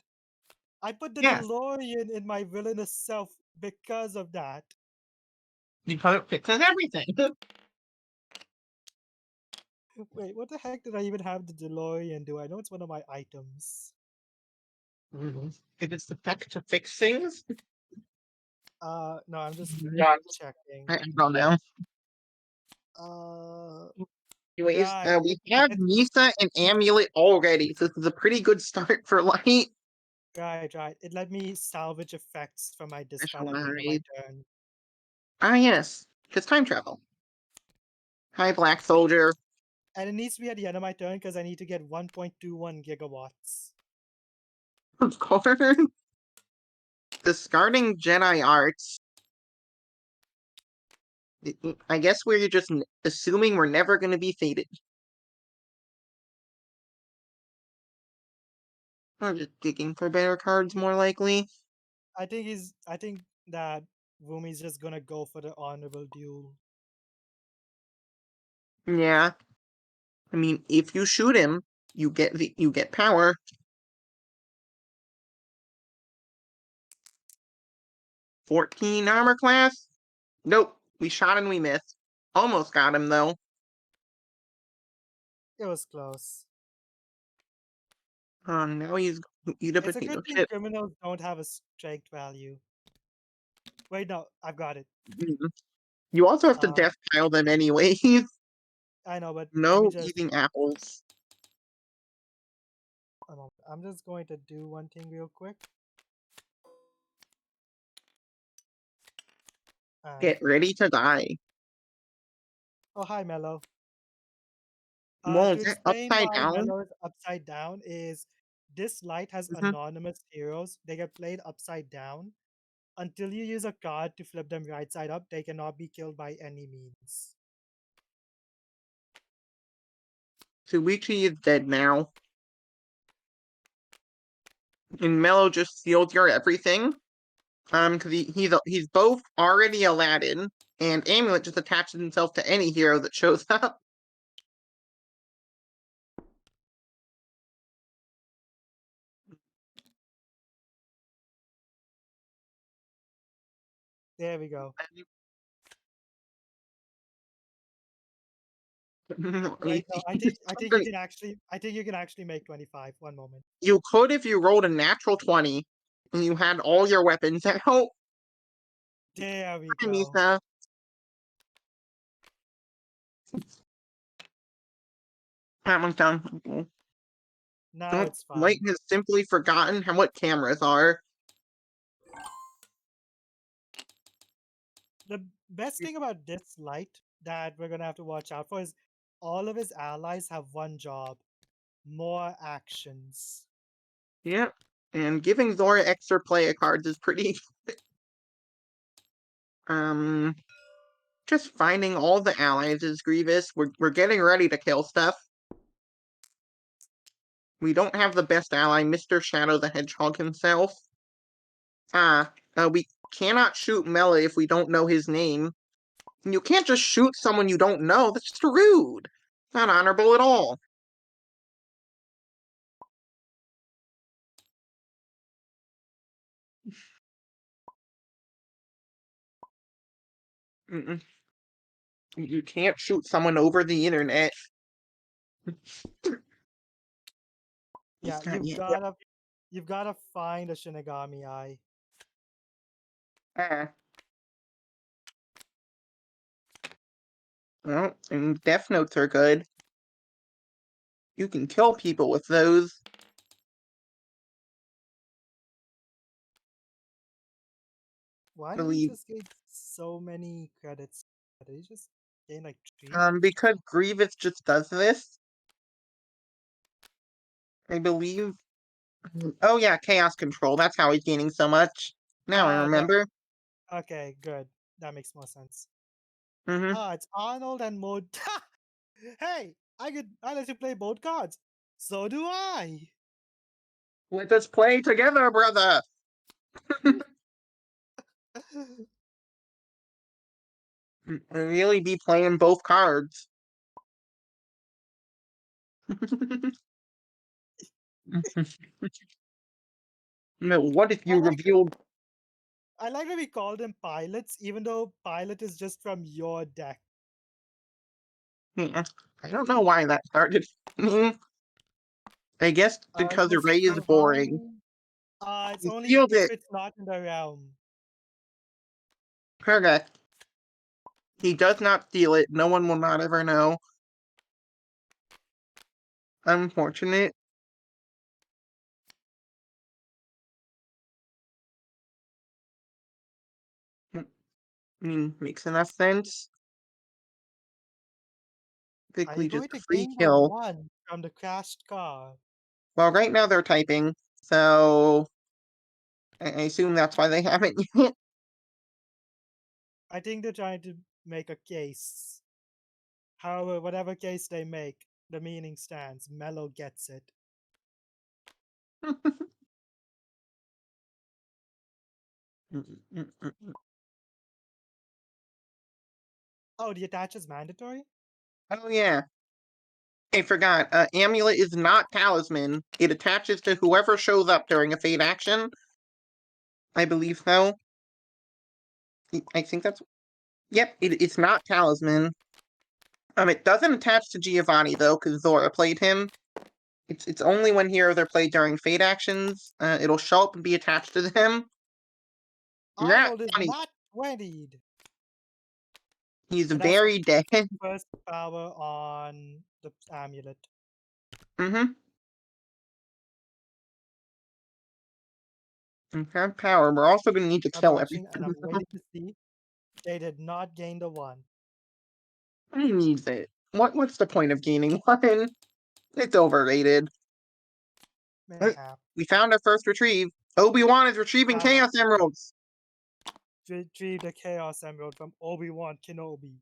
I put the Yeah, DeLorean in my villainous self because of that. because it fixes everything. Wait, what the heck did I even have the DeLorean do? I know it's one of my items. If it's the fact to fix things, No, I'm just yeah, checking. I don't know. Uh, Anyways, right. we have It's, Misa and Amulet already, so this is a pretty good start for Light. right. It let me salvage effects from my discard at the end of my Specialized. turn. Ah, yes, it's time travel. Hi, Black Soldier. And it needs to be at the end of my turn because I need to get 1.21 gigawatts. Of course. Discarding Jedi Arts. I guess we're just assuming we're never going to be fated. Or just digging for better cards, more likely. I think that Wumi's just gonna go for the honorable duel. Yeah. I mean, if you shoot him, you get power. 14 armor class? Nope. We shot and we missed. Almost got him though. It was close. Now he's gonna eat a It's a potato good thing chip. criminals don't have a strength value. Wait, no, I've got it. Mhm. You also have to Um, death pile them anyways. I know, but let me No just. eating apples. A moment. I'm just going to do one thing real quick. And Get ready to die. oh, hi, Mello. Well, To is that explain upside why down? Mello is upside down is this light has Mhm. anonymous heroes. They get played upside down. Until you use a card to flip them right side up, they cannot be killed by any means. Suichi is dead now. And Mello just sealed your everything. Because he's both already Aladdin, and Amulet just attaches himself to any hero that shows up. There we go. Wait, no, I think you can actually make 25. One moment. You could if you rolled a natural 20 and you had all your weapons out. There we Hi, go. Misa. That one's done. Now it's Light fine. has simply forgotten what cameras are. The best thing about this light that we're gonna have to watch out for is all of his allies have one job: more actions. Yeah. And giving Zora extra play cards is pretty um just finding all the allies is grievous. We're getting ready to kill stuff. We don't have the best ally, Mr. Shadow the Hedgehog himself. We cannot shoot Melee if we don't know his name. You can't just shoot someone you don't know. That's just rude. Not honorable at all. Mm-mm. You can't shoot someone over the internet. Yeah, It's not yet. you've gotta find a Shinigami Eye. Ah. Well, and Death Notes are good. You can kill people with those. Why I did he believe. just get so many credits? Did he just gain like 3? Because Grievous just does this. I believe. Oh yeah, Chaos Control. That's how he's gaining so much. Now I That remember. okay, good. That makes more sense. Mm-hmm. It's Arnold and Mode. Hey, I let you play both cards. So do I. Let us play together, brother. I really be playing both cards. No, what if you revealed? I like that we call them pilots, even though pilot is just from your deck. I don't know why that started. I guess because Because Array is boring. it's You only sealed if it. it's not in the realm. Correct. He does not steal it. No one will not ever know. Unfortunate. Makes enough sense. Are you Quickly just going a to free gain the kill. one from the crashed car? Well, right now they're typing, so I assume that's why they haven't yet. I think they're trying to make a case. However, whatever case they make, the meaning stands. Mello gets it. Oh, the attach is mandatory? Oh yeah. I forgot. Amulet is not talisman. It attaches to whoever shows up during a fade action. I believe so. I think that's. Yep, it's not talisman. It doesn't attach to Giovanni though, because Zora played him. It's only when heroes are played during fade actions. It'll show up and be attached to them. Not Arnold is 20. not 20'd. He's And that's very dead. first power on the amulet. Mm-hmm. Have power. We're also gonna need to I'm kill watching and everything. I'm waiting to see. They did not gain the one. Who needs it? What's the point of gaining one? It's overrated. Mayhap. We found our first retrieve. Obi-Wan is retrieving Shadow. Chaos Emeralds. Retrieve the Chaos Emerald from Obi-Wan Kenobi.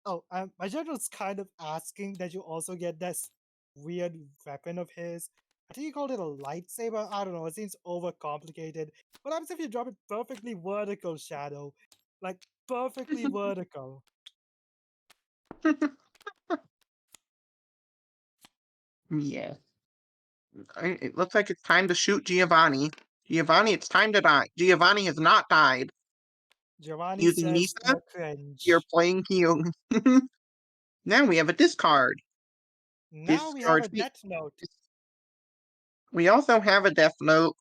Oh, my general's kind of asking that you also get this weird weapon of his. I think he called it a lightsaber. I don't know. It seems overcomplicated. What happens if you drop it perfectly vertical, Shadow? Like, perfectly vertical. Yeah. It looks like it's time to shoot Giovanni. Giovanni, it's time to die. Giovanni has not died. Giovanni Using says Nisa, no you're cringe. playing Hugh. Now we have a discard. Now we have Discard a feat. Death Note. We also have a Death Note.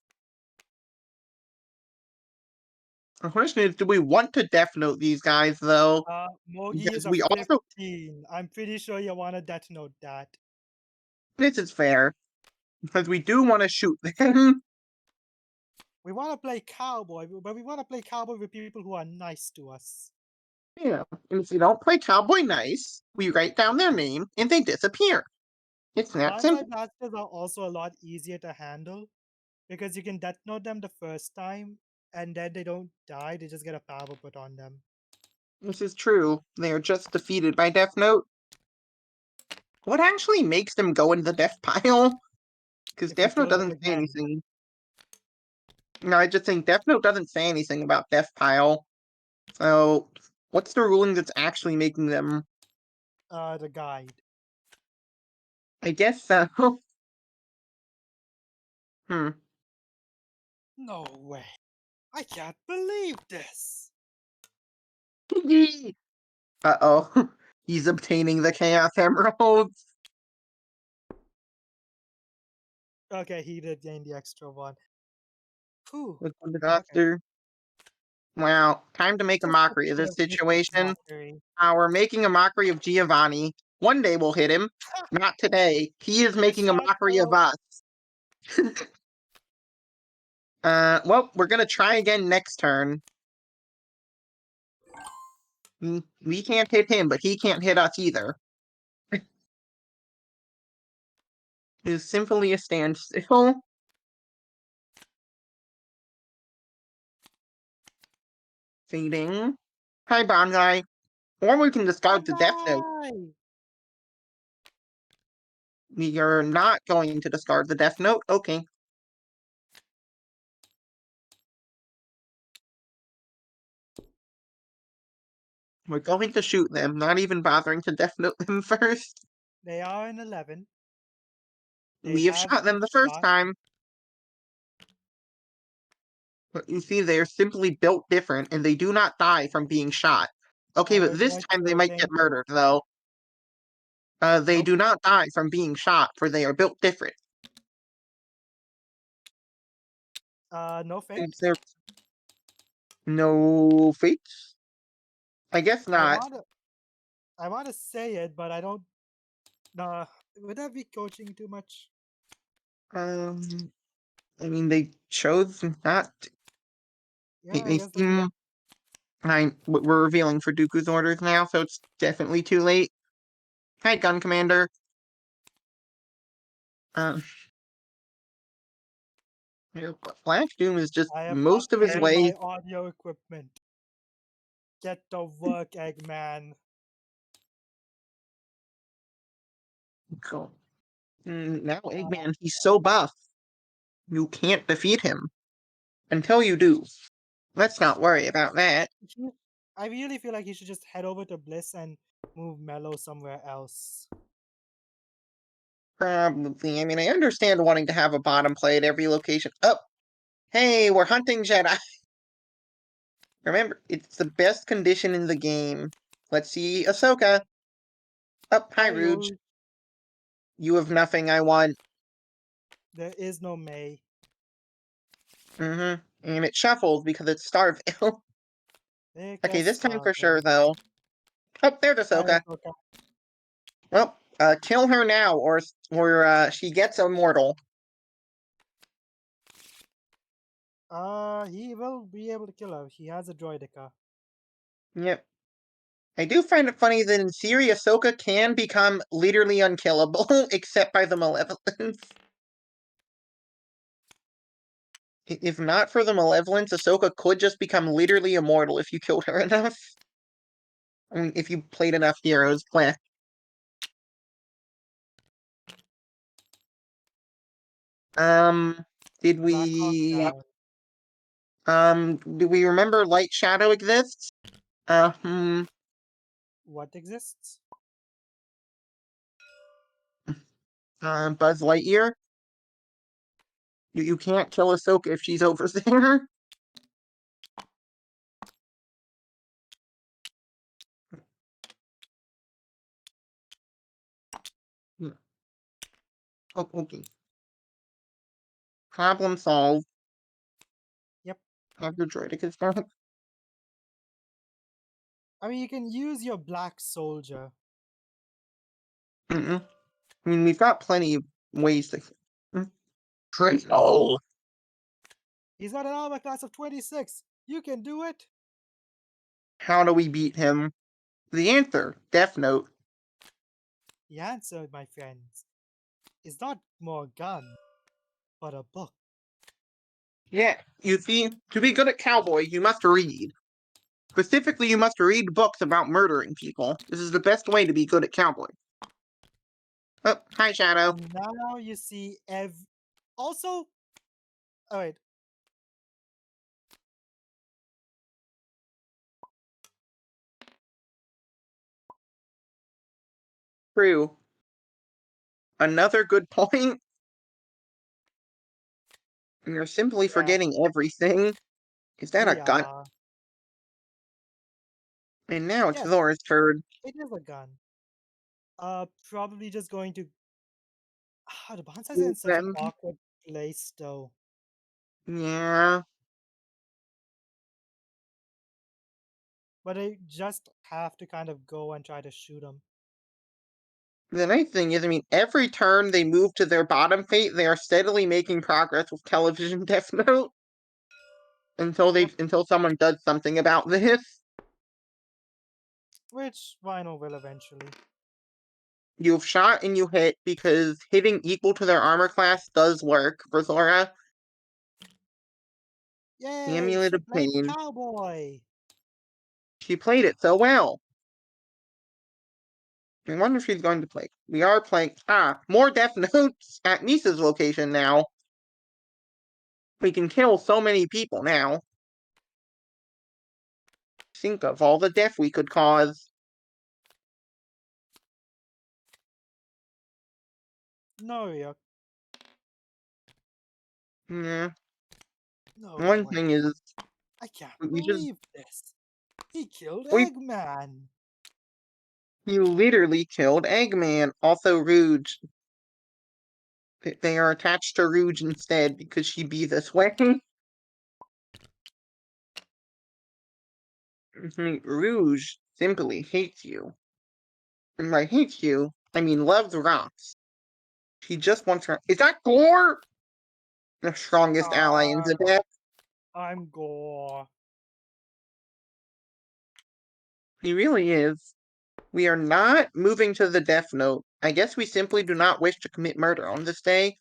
The question is, do we want to Death Note these guys, though? Mogi Because is a we also... 15. I'm pretty sure you want to Death Note that. This is fair. Because we do want to shoot them. We want to play cowboy, but we want to play cowboy with people who are nice to us. Yeah, and if we don't play Cowboy Nice, we write down their name and they disappear. It's that Banzai simple. blasters are also a lot easier to handle because you can Death Note them the first time and then they don't die, they just get a power put on them. This is true. They are just defeated by Death Note. What actually makes them go into the death pile? Because If we Death Note kill them doesn't say again, anything. No, I just think Death Note doesn't say anything about death pile. So, what's the ruling that's actually making them? the guide. I guess so. Hmm. No way. I can't believe this. Uh-oh. He's obtaining the Chaos Emeralds. Okay, he did gain the extra one. Whew. Look on the Okay. doctor. Wow, time to make a Just a mockery of bit this of useless situation. mockery. We're making a mockery of Giovanni. One day we'll hit him. Not today. He is The making a shark mockery of fellow. us. Well, we're gonna try again next turn. We can't hit him, but he can't hit us either. It's simply a standstill. Fading. Hi, Banzai. Or we can discard the Death Note. Banzai! We are not going to discard the Death Note. Okay. We're going to shoot them, not even bothering to Death Note them first. They are in 11. They We have have shot them the first shot. time. But you see, they are simply built different, and they do not die from being shot. Okay, but would this like time they to might get think murdered, though. They nope. do not die from being shot, for they are built different. No fate. Is there no fate? I guess I not. wanna say it, but I don't. Would that be coaching too much? Um, I mean, they chose not. Yeah, I They guess that's seem. We're revealing for Dooku's orders now, so it's definitely too late. Hi, Gun Commander. Um, Black Doom is just I am most of his upgrading way. my audio equipment. Get to work, Eggman. Cool. Now, Uh, Eggman, he's so buff, you can't defeat him. Until you do. Let's not worry about that. I really feel like he should just head over to Bliss and move Mellow somewhere else. Probably. I mean, I understand wanting to have a bottom play at every location. Oh, hey, we're hunting Jedi. Remember, it's the best condition in the game. Let's see Ahsoka. Up, hi, Hi, Rouge. yo. You have nothing I want. There is no May. Mm-hmm. And it shuffles because it's Starville. Okay, Because this time for Starville. sure, though. Oh, there's Hi, Ahsoka. Ahsoka. Well, kill her now, or she gets immortal. He will be able to kill her. He has a droidica. Yep. I do find it funny that in theory, Ahsoka can become literally unkillable, except by the Malevolence. If not for the Malevolence, Ahsoka could just become literally immortal if you killed her enough. I mean, if you played enough heroes. Bleh. Um, did Black Hawk we, down. do we remember Light Shadow exists? What exists? Buzz Lightyear? You can't kill Ahsoka if she's over there. Oh, okay. Problem solved. Yep. Have your droidicas back. I mean, you can use your Black Soldier. Mm-mm. I mean, we've got plenty of ways to. No. He's got an armor class of 26. You can do it. How do we beat him? The answer, Death Note. The answer, my friends, is not more gun, but a book. Yeah, you see, to be good at cowboy, you must read. Specifically, you must read books about murdering people. This is the best way to be good at cowboy. Oh, hi, Shadow. And now you see Also, oh wait, True. Another good point. You're simply yeah, forgetting everything. Is that a we gun? are. And now it's Yes, Zora's turn. it is a gun. Probably just going to. The bonsai's are in Shoot such an them. awkward place, though. Yeah. But I just have to kind of go and try to shoot them. The nice thing is, I mean, every turn they move to their bottom fate, they are steadily making progress with television Death Note Yep. until someone does something about this. Which Rhino will eventually. You've shot and you hit because hitting equal to their armor class does work for Zora. Yay! Amulet She of played Pain. cowboy. She played it so well. I wonder if she's going to play. We are playing. More Death Notes at Misa's location now. We can kill so many people now. Think of all the death we could cause. No, yuck. Yeah. No One way. thing is, I can't we just believe this. He killed we Eggman. you literally killed Eggman. Also, Rouge. They are attached to Rouge instead because she be this way. Rouge simply hates you. And by hates you, I mean loves rocks. She just wants her. Is that Gore? The strongest ally in the Uh, deck. I'm Gore. He really is. We are not moving to the Death Note. I guess we simply do not wish to commit murder on this day.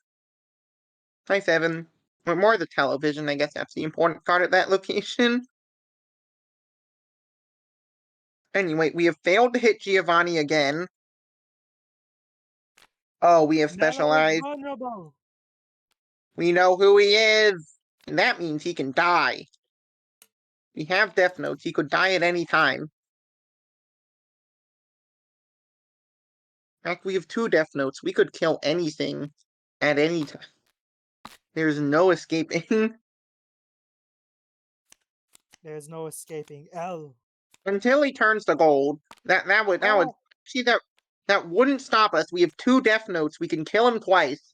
Hi, Seven. But more the television, I guess that's the important part of that location. Anyway, we have failed to hit Giovanni again. Oh, we have Mellow is specialized. vulnerable. We know who he is. And that means he can die. We have Death Notes. He could die at any time. In fact, we have 2 Death Notes. We could kill anything at any time. There's no escaping. There's no escaping L. Until he turns to gold. That would Oh, see that wouldn't stop us. We have 2 Death Notes. We can kill him twice.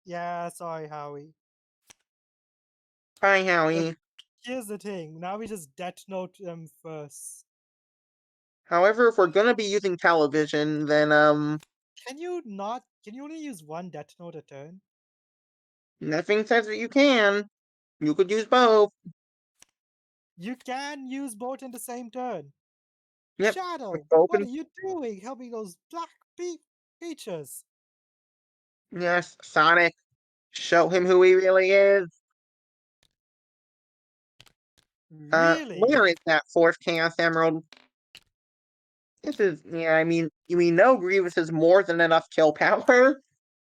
yeah, sorry, Howie. Hi, But Howie. here's the thing. Now we just Death Note them first. However, if we're gonna be using television, then Can you not? Can you only use one Death Note a turn? nothing says that you can. You could use both. You can use both in the same turn. Yep. Shadow, what are Open. you doing? Helping those black creatures. Yes, Sonic. Show him who he really is. Really? Where is that 4th Chaos Emerald? This is, yeah, I mean, we know Grievous has more than enough kill power.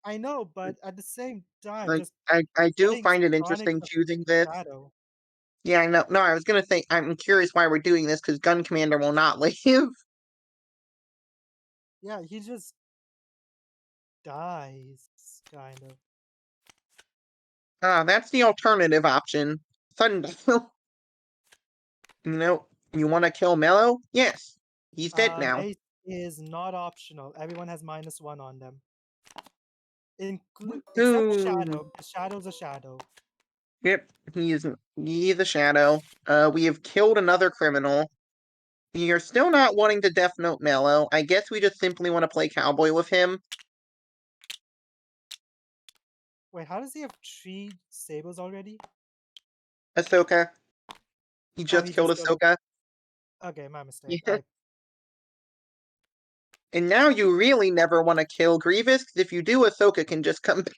I know, but at the same time, Like, just I do setting find it Sonic interesting to choosing this. Shadow. Yeah, I know. No, I was gonna say, I'm curious why we're doing this, because Gun Commander will not leave. Yeah, he just dies, kind of. That's the alternative option. Sudden You know, you want to kill Mello? Yes. He's dead now. Haste is not optional. Everyone has -1 on them. Except Ooh. Shadow. Because Shadow's a Shadow. Yep, he's a shadow. We have killed another criminal. You're still not wanting to Death Note Mello. I guess we just simply want to play cowboy with him. Wait, how does he have 3 sabers already? Ahsoka. He Oh, just he killed just killed it. Ahsoka. Okay, my mistake. Yeah. And now you really never want to kill Grievous, 'cause if you do, Ahsoka can just come back.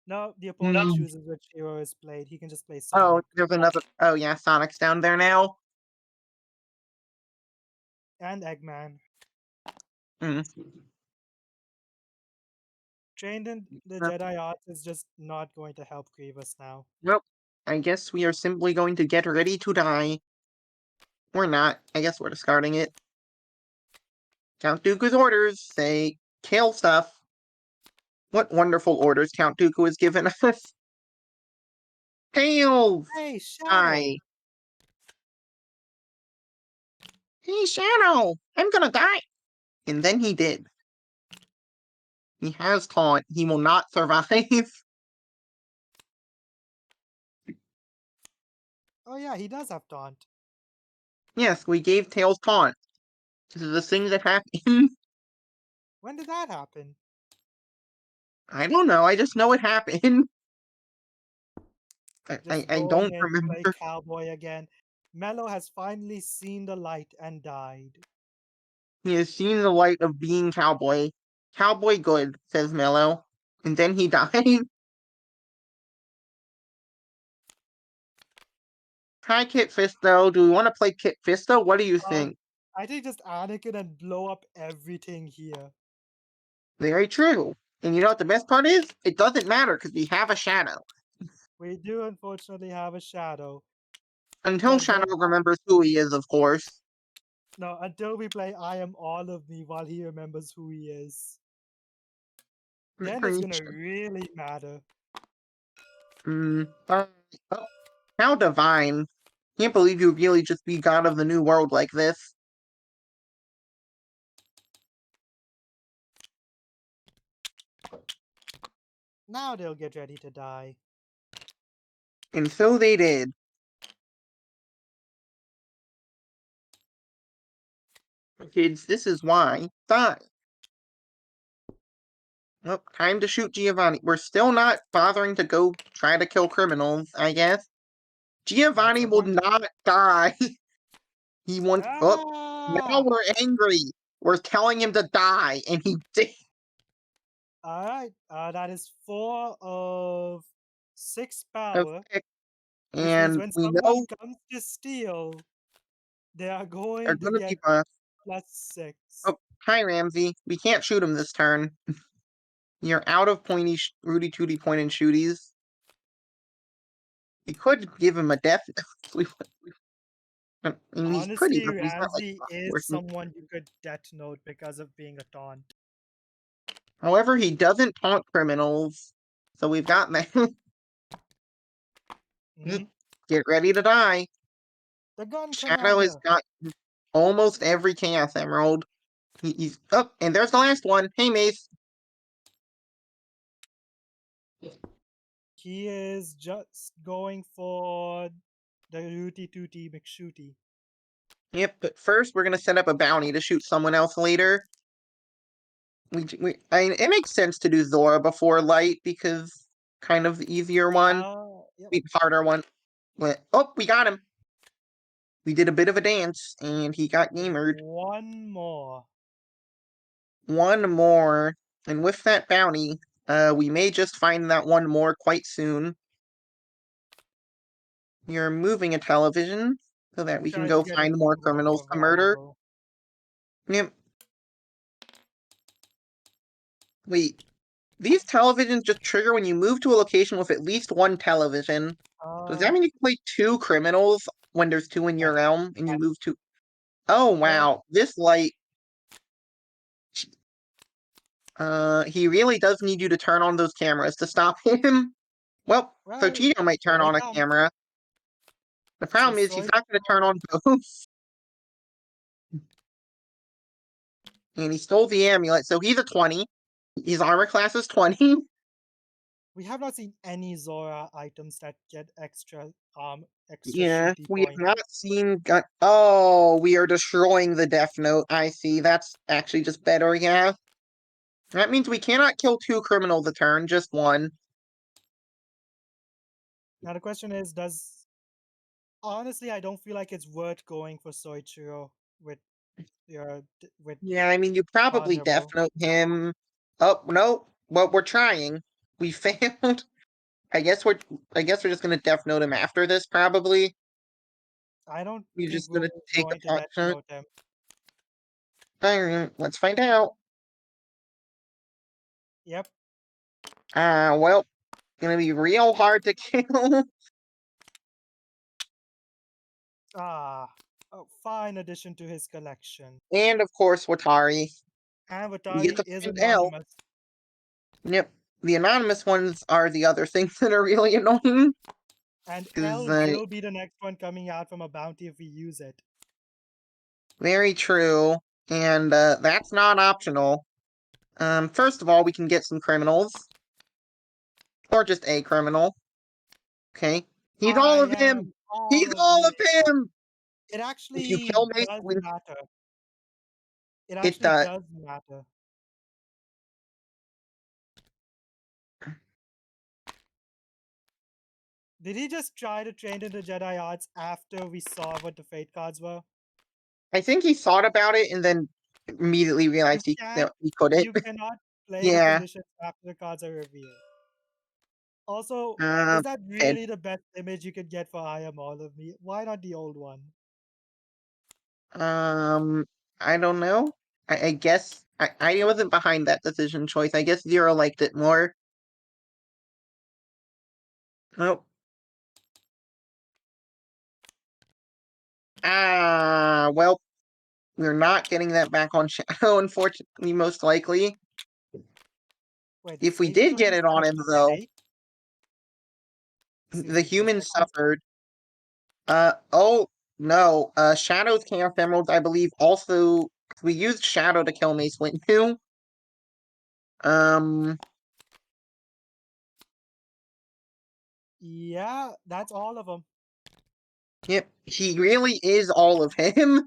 No, the opponent No. chooses which hero is played. He can just play Oh, Sonic. there's another. Oh, yeah, Sonic's down there now. And Eggman. Mm. Trained in the Jedi arts is just not going to help Grievous now. Nope. I guess we are simply going to get ready to die. Or not. I guess we're discarding it. Count Dooku's orders say kill stuff. What wonderful orders Count Dooku has given us. Tails! Hey, Shadow! Die. Hey, Shadow! I'm gonna die! And then he did. He has taunt. He will not survive. Oh yeah, he does have taunt. Yes, we gave Tails taunt. This is a thing that happened. When did that happen? I don't know. I just know it happened. Just I going don't in to play remember. cowboy again. Mello has finally seen the light and died. He has seen the light of being cowboy. Cowboy good, says Mello. And then he died. Hi, Kit Fisto. Do we want to play Kit Fisto? What do you think? I think just Anakin and blow up everything here. Very true. And you know what the best part is? It doesn't matter because we have a shadow. We do unfortunately have a shadow. Until But then Shadow remembers who he is, of course. no, until we play I Am All of Me while he remembers who he is. Then it's gonna really matter. Oh, how divine. Can't believe you really just be god of the new world like this. Now they'll get ready to die. And so they did. Kids, this is why. Die. Well, time to shoot Giovanni. We're still not bothering to go try to kill criminals, I guess. Giovanni will not die. He wants. Oh, now we're angry. We're telling him to die, and he did. All right. That is 4 of 6 power. Okay. Which means And when we someone know comes to steal, they are they're going to gonna be get buffed. +6. Oh, hi Ramsey. We can't shoot him this turn. You're out of pointy, Rudy Tooty point and shooties. We could give him a death. I mean, he's pretty, Honestly, but he's not like Ramsey is worth it. someone you could death note because of being a taunt. However, he doesn't taunt criminals, so we've got that. Get ready to die. The gun Shadow has commander. got almost every Chaos Emerald. He's up, and there's the last one. Hey, Mace. He is just going for the Rooty Tooty McShooty. Yep, but first we're gonna set up a bounty to shoot someone else later. I mean, it makes sense to do Zora before Light because kind of the easier one, Yep. the harder one. Oh, we got him. We did a bit of a dance, and he got gamered. One more. One more, and with that bounty, we may just find that one more quite soon. You're moving a television so that we can Try to go get find more criminals to murder. valuable. Yep. Wait, these televisions just trigger when you move to a location with at least one television. Does that mean you can play 2 criminals when there's 2 in your realm and you move to? Oh wow, this light. He really does need you to turn on those cameras to stop him. Well, Totino might turn on a camera. The problem is he's not going to turn on both. And he stole the amulet, so he's a 20. His armor class is 20. We have not seen any Zora items that get extra Yeah, shooty we have points. not seen gun. Oh, we are destroying the Death Note. I see. That's actually just better, yeah. That means we cannot kill 2 criminals a turn, just 1. Now the question is, honestly, I don't feel like it's worth going for Soichiro with Yeah, I mean, you probably Death vulnerable. Note him. Oh, no. Well, we're trying. We failed. I guess we're just gonna Death Note him after this, probably. I don't We're think just we're gonna take a going to pot Death shot. Note him. Alright, let's find out. Yep. Well, gonna be real hard to kill. A fine addition to his collection. And of course, Watari. And We get Watari to is find L. anonymous. Yep. The anonymous ones are the other things that are really annoying. And 'Cause, L will be the next one coming out from a bounty if we use it. Very true. And that's not optional. First of all, we can get some criminals. Or just a criminal. Okay. He's all of him! He's all of him! It If you actually kill Mace, does matter. It it actually does. does matter. Did he just try to train into Jedi arts after we saw what the fate cards were? I think he thought about it and then immediately realized he couldn't. You cannot play the Yeah. conditions after the cards are revealed. Also, is that Okay. really the best image you could get for I Am All of Me? Why not the old one? I don't know. I guess I wasn't behind that decision choice. I guess Zero liked it more. Nope. Well, we're not getting that back on Shadow, unfortunately, most likely. Wait, If we did get it on him, though, Excuse The me for a humans second. suffered. Oh, no. Shadow's Camp Emeralds, I believe, also... We used Shadow to kill Mace Windu. Yeah, that's all of them. Yep, he really is all of him.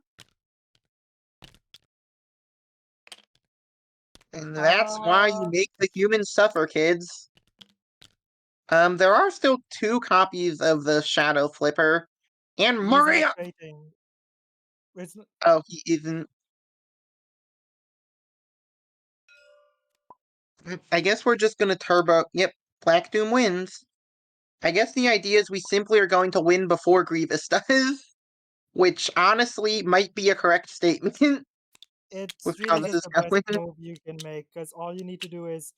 And that's why you make the humans suffer, kids. There are still 2 copies of the Shadow Flipper. And He's not Maria! trading. It's, Oh, he isn't. I guess we're just gonna turbo. Yep, Black Doom wins. I guess the idea is we simply are going to win before Grievous does. Which honestly might be a correct statement with it's how really this just is the best going. move you can make because all you need to do is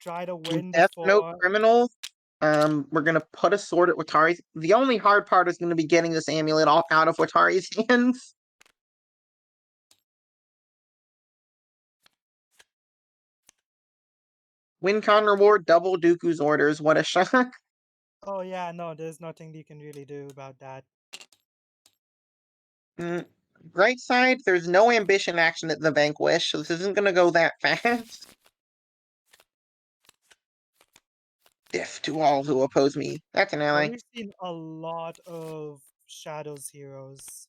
try to win Death Note before. Criminal. We're gonna put a sword at Watari's. The only hard part is gonna be getting this amulet all out of Watari's hands. Win-con reward, double Dooku's orders. What a shock. Oh yeah, no, there's nothing you can really do about that. Right side, there's no ambition action at the Vanquish, so this isn't gonna go that fast. If to all who oppose me. That's an ally. We've seen a lot of Shadows heroes.